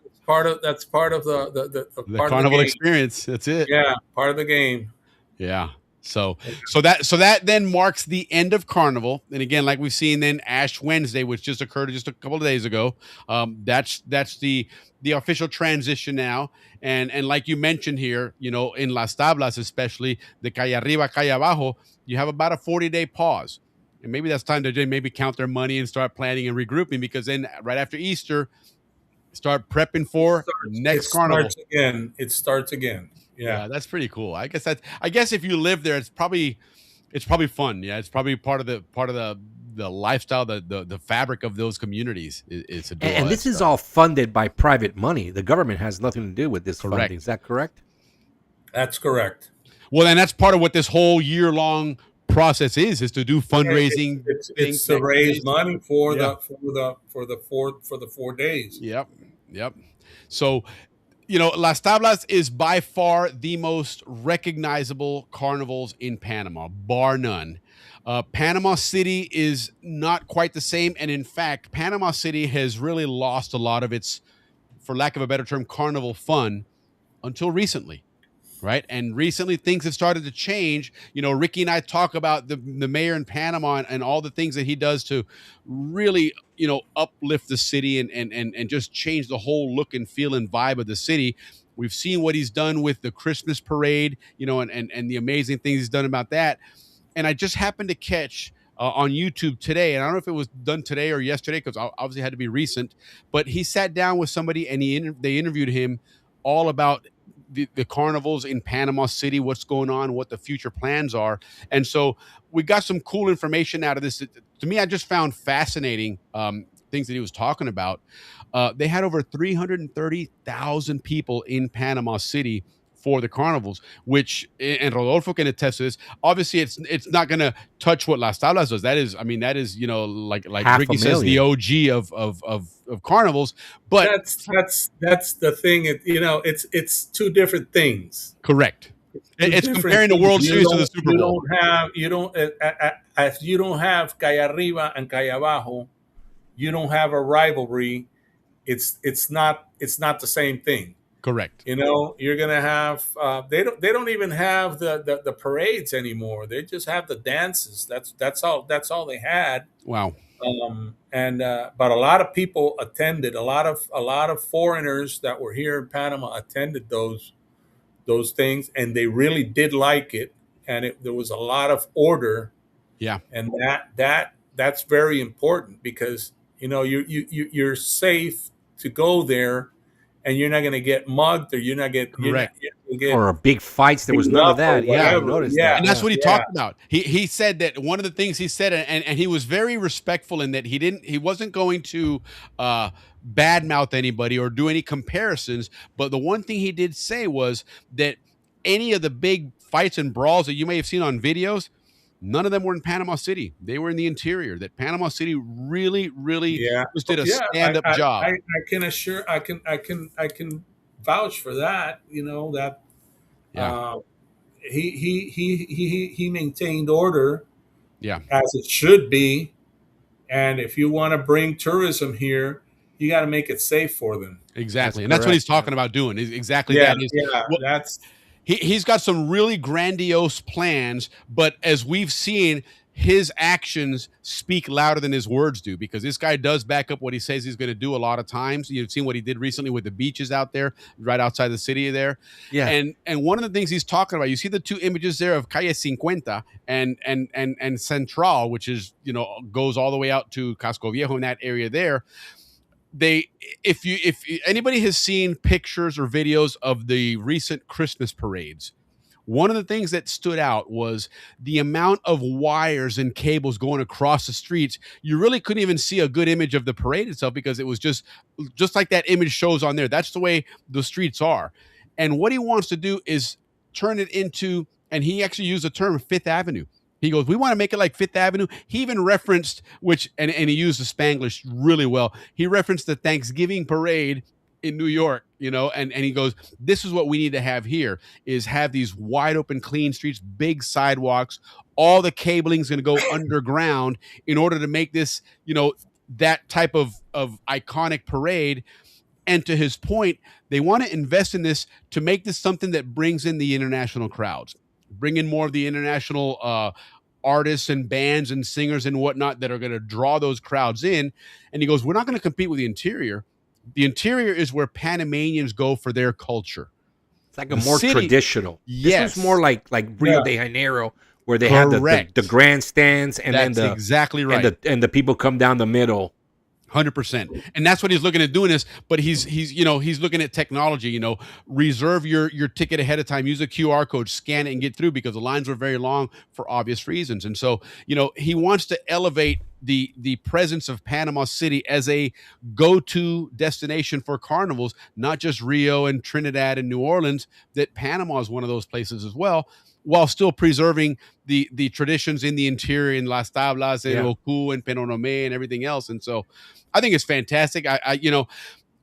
the carnival experience. That's it. Yeah, part of the game. Yeah. So that then marks the end of carnival, and again, like we've seen, then Ash Wednesday, which just occurred just a couple of days ago. That's the official transition now, and like you mentioned here, in Las Tablas, especially the calle arriba, calle abajo, you have about a 40-day pause. And maybe that's time to maybe count their money and start planning and regrouping, because then right after Easter, start prepping for next carnival. It starts again. Yeah. That's pretty cool. I guess if you live there, it's probably fun. Yeah, it's probably part of the lifestyle, the fabric of those communities is to do all And that this is stuff. all funded by private money. The government has nothing to do with this Correct. funding. Is that correct? That's correct. Well, and that's part of what this whole year-long process is to do fundraising. It's to raise money for the 4 days. Yep. So, Las Tablas is by far the most recognizable carnivals in Panama, bar none. Panama City is not quite the same, and in fact, Panama City has really lost a lot of its, for lack of a better term, carnival fun until recently. Right. And recently things have started to change. Ricky and I talk about the mayor in Panama and all the things that he does to really, uplift the city and just change the whole look and feel and vibe of the city. We've seen what he's done with the Christmas parade, and the amazing things he's done about that. And I just happened to catch on YouTube today, and I don't know if it was done today or yesterday because obviously it had to be recent, but he sat down with somebody and they interviewed him all about the carnivals in Panama City, what's going on, what the future plans are. And so we got some cool information out of this. To me, I just found fascinating things that he was talking about. They had over 330,000 people in Panama City for the carnivals, which, and Rodolfo can attest to this. Obviously, it's not going to touch what Las Tablas does. That is, like Ricky says, the OG of carnivals. But that's the thing. It's two different things. Correct. It's comparing the World Series to the Super Bowl. If you don't have Calle Arriba and Calle Abajo, you don't have a rivalry. It's not the same thing. Correct. You're gonna have they don't even have the parades anymore. They just have the dances. That's all they had. Wow. But a lot of people attended. A lot of foreigners that were here in Panama attended those things, and they really did like it. And there was a lot of order. Yeah. And that's very important because you're safe to go there. And you're not going to get mugged, or you're not get or big fights. There was none of that. Yeah, I noticed that. And that's what he talked about. He said that one of the things he said, and he was very respectful in that he wasn't going to badmouth anybody or do any comparisons. But the one thing he did say was that any of the big fights and brawls that you may have seen on videos, none of them were in Panama City. They were in the interior. That Panama City really just did a stand-up job. I can vouch for that. He maintained order. Yeah. As it should be. And if you want to bring tourism here, you got to make it safe for them. Exactly. And that's what he's talking about doing. Exactly that. That's He's got some really grandiose plans, but as we've seen, his actions speak louder than his words do, because this guy does back up what he says he's going to do a lot of times. You've seen what he did recently with the beaches out there, right outside the city there. Yeah. And one of the things he's talking about, you see the two images there of Calle 50 and Central, which is, goes all the way out to Casco Viejo in that area there. If anybody has seen pictures or videos of the recent Christmas parades, one of the things that stood out was the amount of wires and cables going across the streets. You really couldn't even see a good image of the parade itself because it was just like that image shows on there. That's the way the streets are. And what he wants to do is turn it into, and he actually used the term Fifth Avenue. He goes, we want to make it like Fifth Avenue. He even referenced, and he used the Spanglish really well. He referenced the Thanksgiving parade in New York, and he goes, this is what we need to have here, is have these wide open, clean streets, big sidewalks. All the cabling is going to go underground in order to make this, that type of iconic parade. And to his point, they want to invest in this to make this something that brings in the international crowds, bring in more of the international artists and bands and singers and whatnot that are going to draw those crowds in. And he goes, we're not going to compete with the interior. The interior is where Panamanians go for their culture. It's like a more traditional. Yes. This is more like Rio de Janeiro, where they have the grandstands and That's then exactly right. And the people come down the middle. 100%. And that's what he's looking at doing this, but he's looking at technology, reserve your ticket ahead of time, use a QR code, scan it and get through, because the lines were very long for obvious reasons. And so, he wants to elevate the presence of Panama City as a go-to destination for carnivals, not just Rio and Trinidad and New Orleans, that Panama is one of those places as well, while still preserving the traditions in the interior, in Las Tablas and Oku and Penonomé and everything else. And so I think it's fantastic. I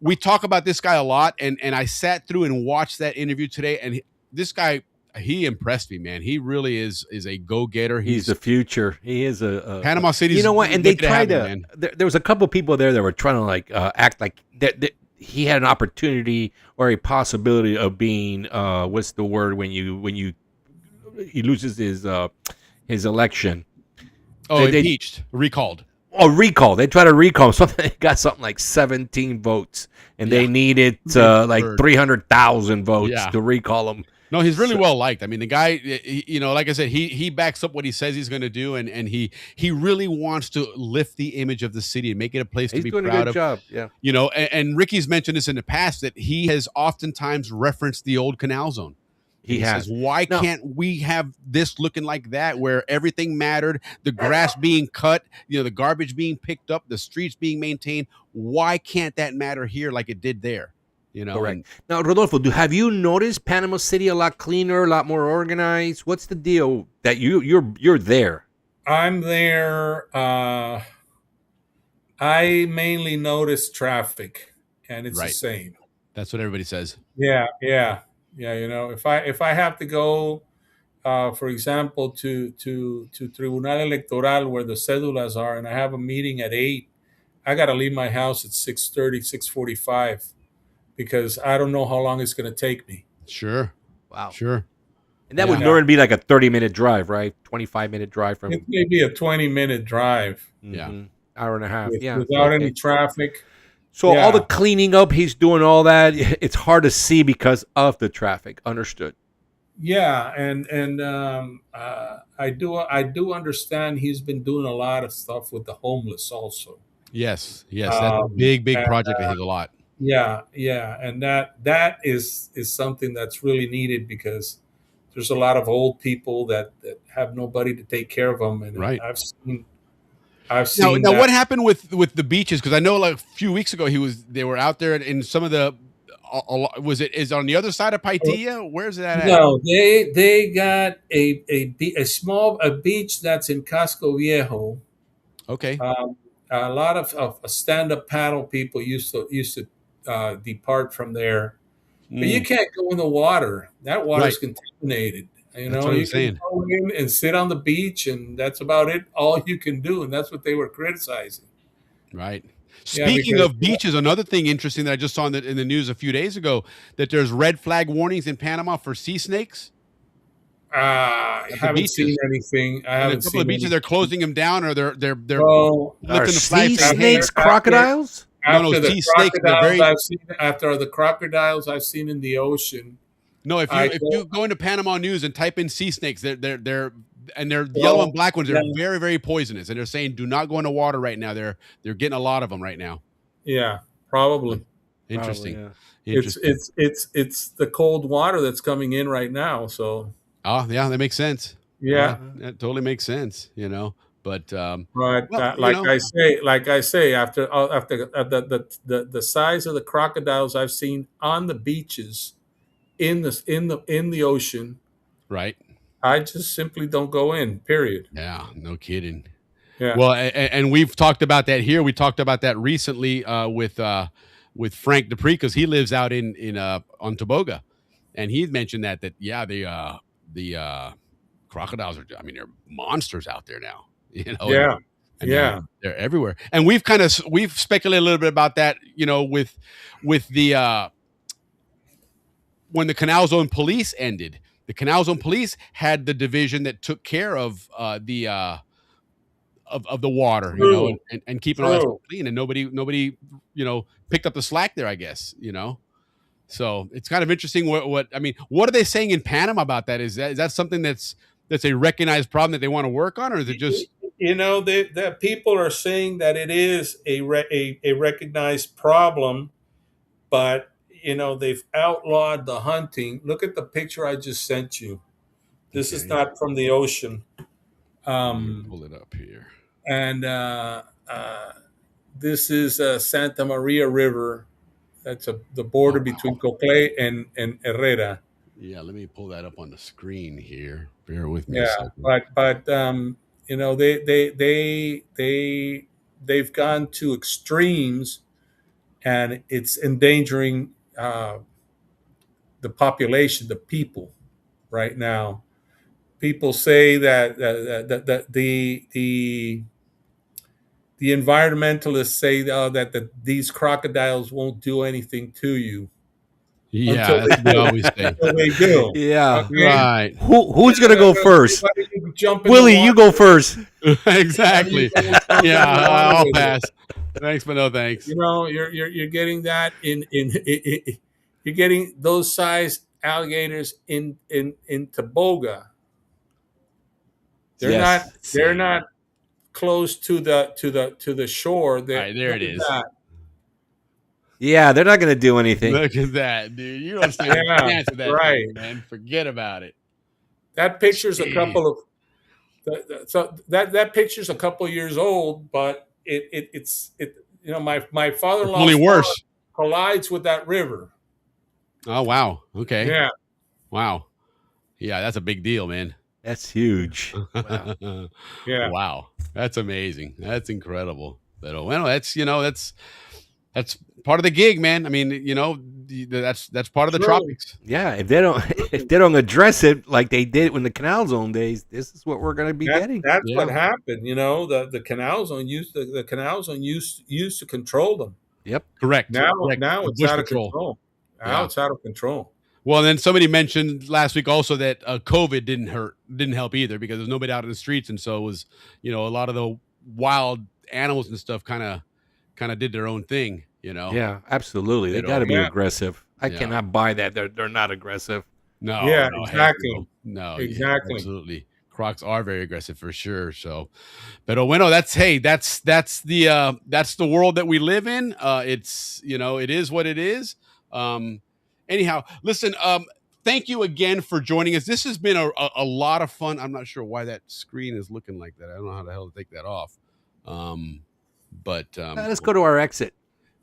we talk about this guy a lot, and I sat through and watched that interview today, and this guy, he impressed me, man. He really is a go-getter. He's the future. He is a Panama City. You know what? And they tried to. There was a couple of people there that were trying to like act like that he had an opportunity or a possibility of being what's the word when he loses his election. Oh, impeached, recalled. Oh, recall. They try to recall him. They got something like 17 votes, and they needed like 300,000 votes to recall him. No, he's really well liked. I mean, the guy, like I said, he backs up what he says he's going to do, and he really wants to lift the image of the city and make it a place to be proud of. He's doing a good job, yeah. And Ricky's mentioned this in the past, that he has oftentimes referenced the old Canal Zone. He says, why can't we have this looking like that, where everything mattered, the grass being cut, the garbage being picked up, the streets being maintained? Why can't that matter here like it did there? Correct. Now, Rodolfo, have you noticed Panama City a lot cleaner, a lot more organized? What's the deal that you're there? I'm there. I mainly notice traffic, and it's the same. That's what everybody says. Yeah. If I have to go, for example, to Tribunal Electoral where the cédulas are, and I have a meeting at 8, I got to leave my house at 6:30, 6:45. Because I don't know how long it's going to take me. Sure. Wow. Sure. And that would normally be like a 30-minute drive, right? 25-minute drive from. It may be a 20-minute drive. Yeah. Hour and a half. Without any traffic. So all the cleaning up, he's doing all that. It's hard to see because of the traffic. Understood. Yeah, and I do understand he's been doing a lot of stuff with the homeless also. Yes. That's a big project that he's a lot. Yeah, and that is something that's really needed, because there's a lot of old people that have nobody to take care of them, and I've seen. Now what happened with the beaches? Because I know like a few weeks ago they were out there in some of the. Is on the other side of Paitilla? Where's that at? No, they got a small beach that's in Casco Viejo. Okay. A lot of stand-up paddle people used to depart from there, but you can't go in the water. That water's contaminated. That's what I'm saying. Can go in and sit on the beach, and that's about it. All you can do, and that's what they were criticizing. Right. Speaking of beaches, another thing interesting that I just saw in the news a few days ago, that there's red flag warnings in Panama for sea snakes. I haven't seen anything. I haven't seen a couple of beaches. anything. They're closing them down, or they're Are sea snakes crocodiles? No, sea snakes. After the crocodiles I've seen in the ocean. No, if you go into Panama News and type in sea snakes, they're yellow and black ones. They're very, very poisonous, and they're saying do not go into water right now. They're getting a lot of them right now. Yeah, probably. Interesting. Interesting. It's the cold water that's coming in right now. So. Oh yeah, that makes sense. Yeah, that totally makes sense. But like I say, after the size of the crocodiles I've seen on the beaches, in the ocean, right? I just simply don't go in. Period. Yeah, no kidding. Yeah. Well, and we've talked about that here. We talked about that recently with Frank Dupree, because he lives out in on Toboga, and he mentioned that the crocodiles are. I mean, they're monsters out there now. Yeah. They're everywhere, and we've speculated a little bit about that. With the when the Canal Zone Police ended, the Canal Zone Police had the division that took care of the water, and keeping all that stuff clean, and nobody picked up the slack there, I guess. So it's kind of interesting. What are they saying in Panama about that? Is that something that's a recognized problem that they want to work on, or is it just that people are saying that it is a recognized problem, but they've outlawed the hunting. Look at the picture I just sent you. This is not from the ocean. Pull it up here. And this is Santa Maria River. That's the border between Coclé and Herrera. Yeah, let me pull that up on the screen here. Bear with me. Yeah, but they've gone to extremes, and it's endangering the population, the people, right now. People say that the environmentalists say that these crocodiles won't do anything to you. Yeah, that's what they always say. Until they do. Yeah, Okay? Right. Who's gonna go first? Willie, you go first. Exactly. Yeah, I'll pass. Thanks, but no thanks. You're getting that in you're getting those size alligators in Toboga. They're not close to the shore. All right, there it is. Yeah, they're not going to do anything. Look at that, dude. You don't stand a chance of that, right, thing, man. Forget about it. That picture's a couple of that picture's a couple years old, but it's my father-in-law only worse. Collides with that river. Oh wow. Okay. Yeah. Wow. Yeah, that's a big deal, man. That's huge. Wow. Yeah. Wow. That's amazing. That's incredible. But well, that's part of the gig, man. I mean, that's part of the tropics. Yeah, if they don't address it like they did in the Canal Zone days, this is what we're going to be getting. That's what happened. The Canal Zone used to control them. Yep, correct. Now Correct. it's out of control. Now it's out of control. Well, then somebody mentioned last week also that COVID didn't help either, because there's nobody out in the streets, and so it was a lot of the wild animals and stuff kind of did their own thing. Yeah, absolutely. They got to be aggressive. I cannot buy that. They're not aggressive. No. Yeah, no, exactly. No, exactly. Absolutely. Crocs are very aggressive for sure. So, but that's the world that we live in. It's it is what it is. Anyhow, listen. Thank you again for joining us. This has been a lot of fun. I'm not sure why that screen is looking like that. I don't know how the hell to take that off. Let's go to our exit.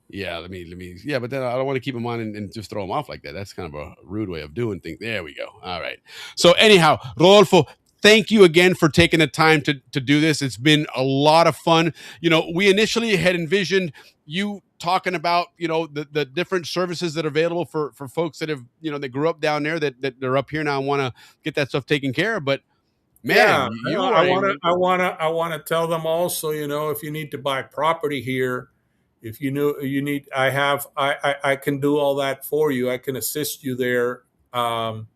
Yeah, let me. Yeah, but then I don't want to keep them on and just throw them off like that. That's kind of a rude way of doing things. There we go. All right. So anyhow, Rodolfo, thank you again for taking the time to do this. It's been a lot of fun. We initially had envisioned you talking about the different services that are available for folks that have that grew up down there that they're up here now and want to get that stuff taken care of. But man, I want to tell them also. If you need to buy property here. If you need, I can do all that for you. I can assist you there, and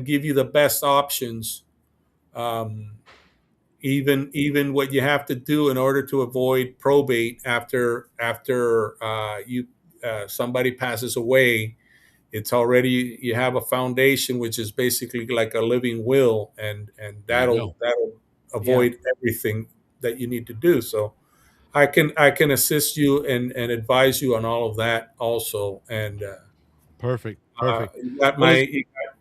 give you the best options. Even what you have to do in order to avoid probate after somebody passes away. It's already, you have a foundation, which is basically like a living will, and that'll avoid everything that you need to do. So. I can assist you and advise you on all of that also. And perfect.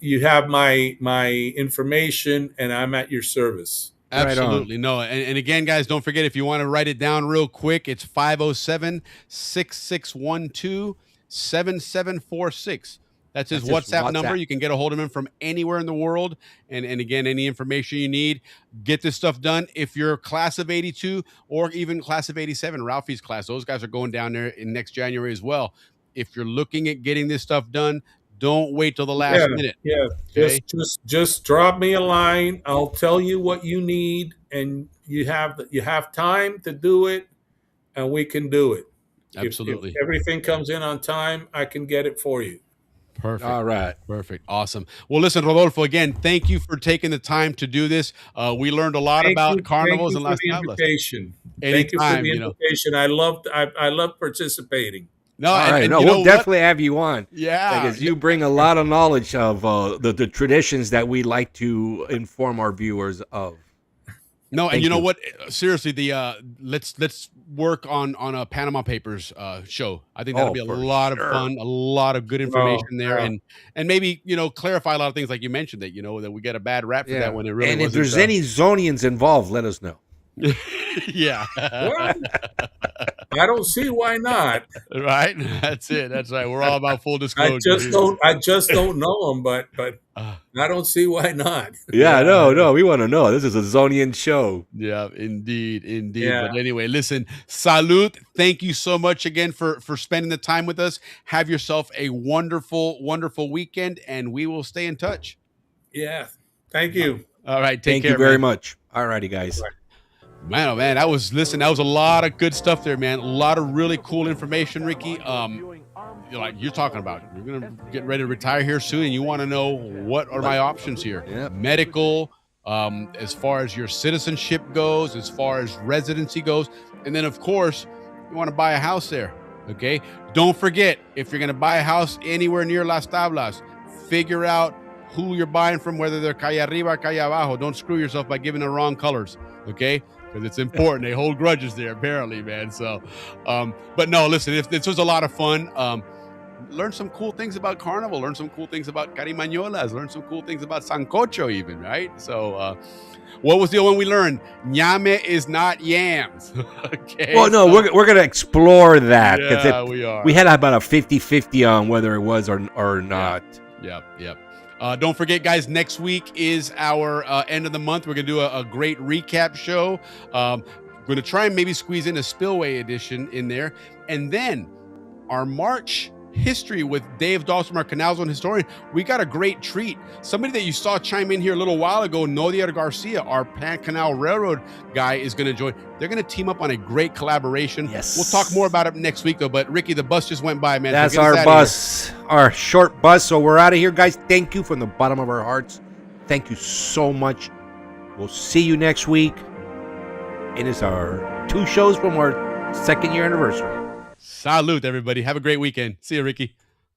You have my information, and I'm at your service. Absolutely. No. And again, guys, don't forget, if you want to write it down real quick, it's 507-6612-7746. That's his WhatsApp number. You can get a hold of him from anywhere in the world. And again, any information you need, get this stuff done. If you're class of 82 or even class of 87, Ralphie's class, those guys are going down there in next January as well. If you're looking at getting this stuff done, don't wait till the last minute. Yeah. Okay? Just drop me a line. I'll tell you what you need, and you have time to do it, and we can do it. Absolutely. If everything comes in on time, I can get it for you. Perfect. All right. Perfect. Awesome. Well, listen, Rodolfo, again, thank you for taking the time to do this. We learned a lot about carnivals and Las Tablas. Thank you for the invitation. I love participating. No, all right. We'll definitely have you on. Yeah, because you bring a lot of knowledge of the traditions that we like to inform our viewers of. No, and Thank you know you. what? Seriously, let's work on a Panama Papers show. I think that'll be a for lot of sure. fun, a lot of good information there, yeah. and maybe clarify a lot of things like you mentioned that that we get a bad rap for that when it really and wasn't. if there's any Zonians involved, let us know. Yeah. Well, I don't see why not. Right. That's it. That's right. We're all about full I disclosure. just don't know them, but I don't see why not. Yeah, no, we want to know. This is a Zonian show. Yeah, indeed. Yeah. But anyway, listen, salud. Thank you so much again for spending the time with us. Have yourself a wonderful, wonderful weekend, and we will stay in touch. Yeah. Thank you. All right. Thank care, you very man. much. All righty, guys. Man, oh man, that was a lot of good stuff there, man. A lot of really cool information, Ricky. Like you're talking about, you're gonna get ready to retire here soon, and you want to know what are my options here? Yep. Medical, as far as your citizenship goes, as far as residency goes, and then of course you want to buy a house there. Okay, don't forget, if you're gonna buy a house anywhere near Las Tablas, figure out who you're buying from, whether they're calle arriba, calle abajo. Don't screw yourself by giving the wrong colors. Okay. Because it's important. They hold grudges there, apparently, man. So, but no, listen, if this was a lot of fun, learn some cool things about Carnival, learn some cool things about Carimañolas, learn some cool things about Sancocho even, right? So, what was the other one we learned? Ñame is not yams. Okay. Well, no, we're going to explore that. 'Cause Yeah, we are. We had about a 50-50 on whether it was or not. Yep. Don't forget, guys, next week is our end of the month. We're going to do a great recap show. We're going to try and maybe squeeze in a Spillway edition in there. And then our March history with Dave Dawson, our Canal Zone historian. We got a great treat. Somebody that you saw chime in here a little while ago, Nodier Garcia, our Pan Canal Railroad guy, is going to join. They're going to team up on a great collaboration. Yes. We'll talk more about it next week, though. But Ricky, the bus just went by, man. That's So get us our outta bus, our short bus. So we're out of here, guys. Thank you from the bottom of our hearts. Thank you so much. We'll see you next week. It is our 2 shows from our 2nd year anniversary. Salute, everybody. Have a great weekend. See you, Ricky.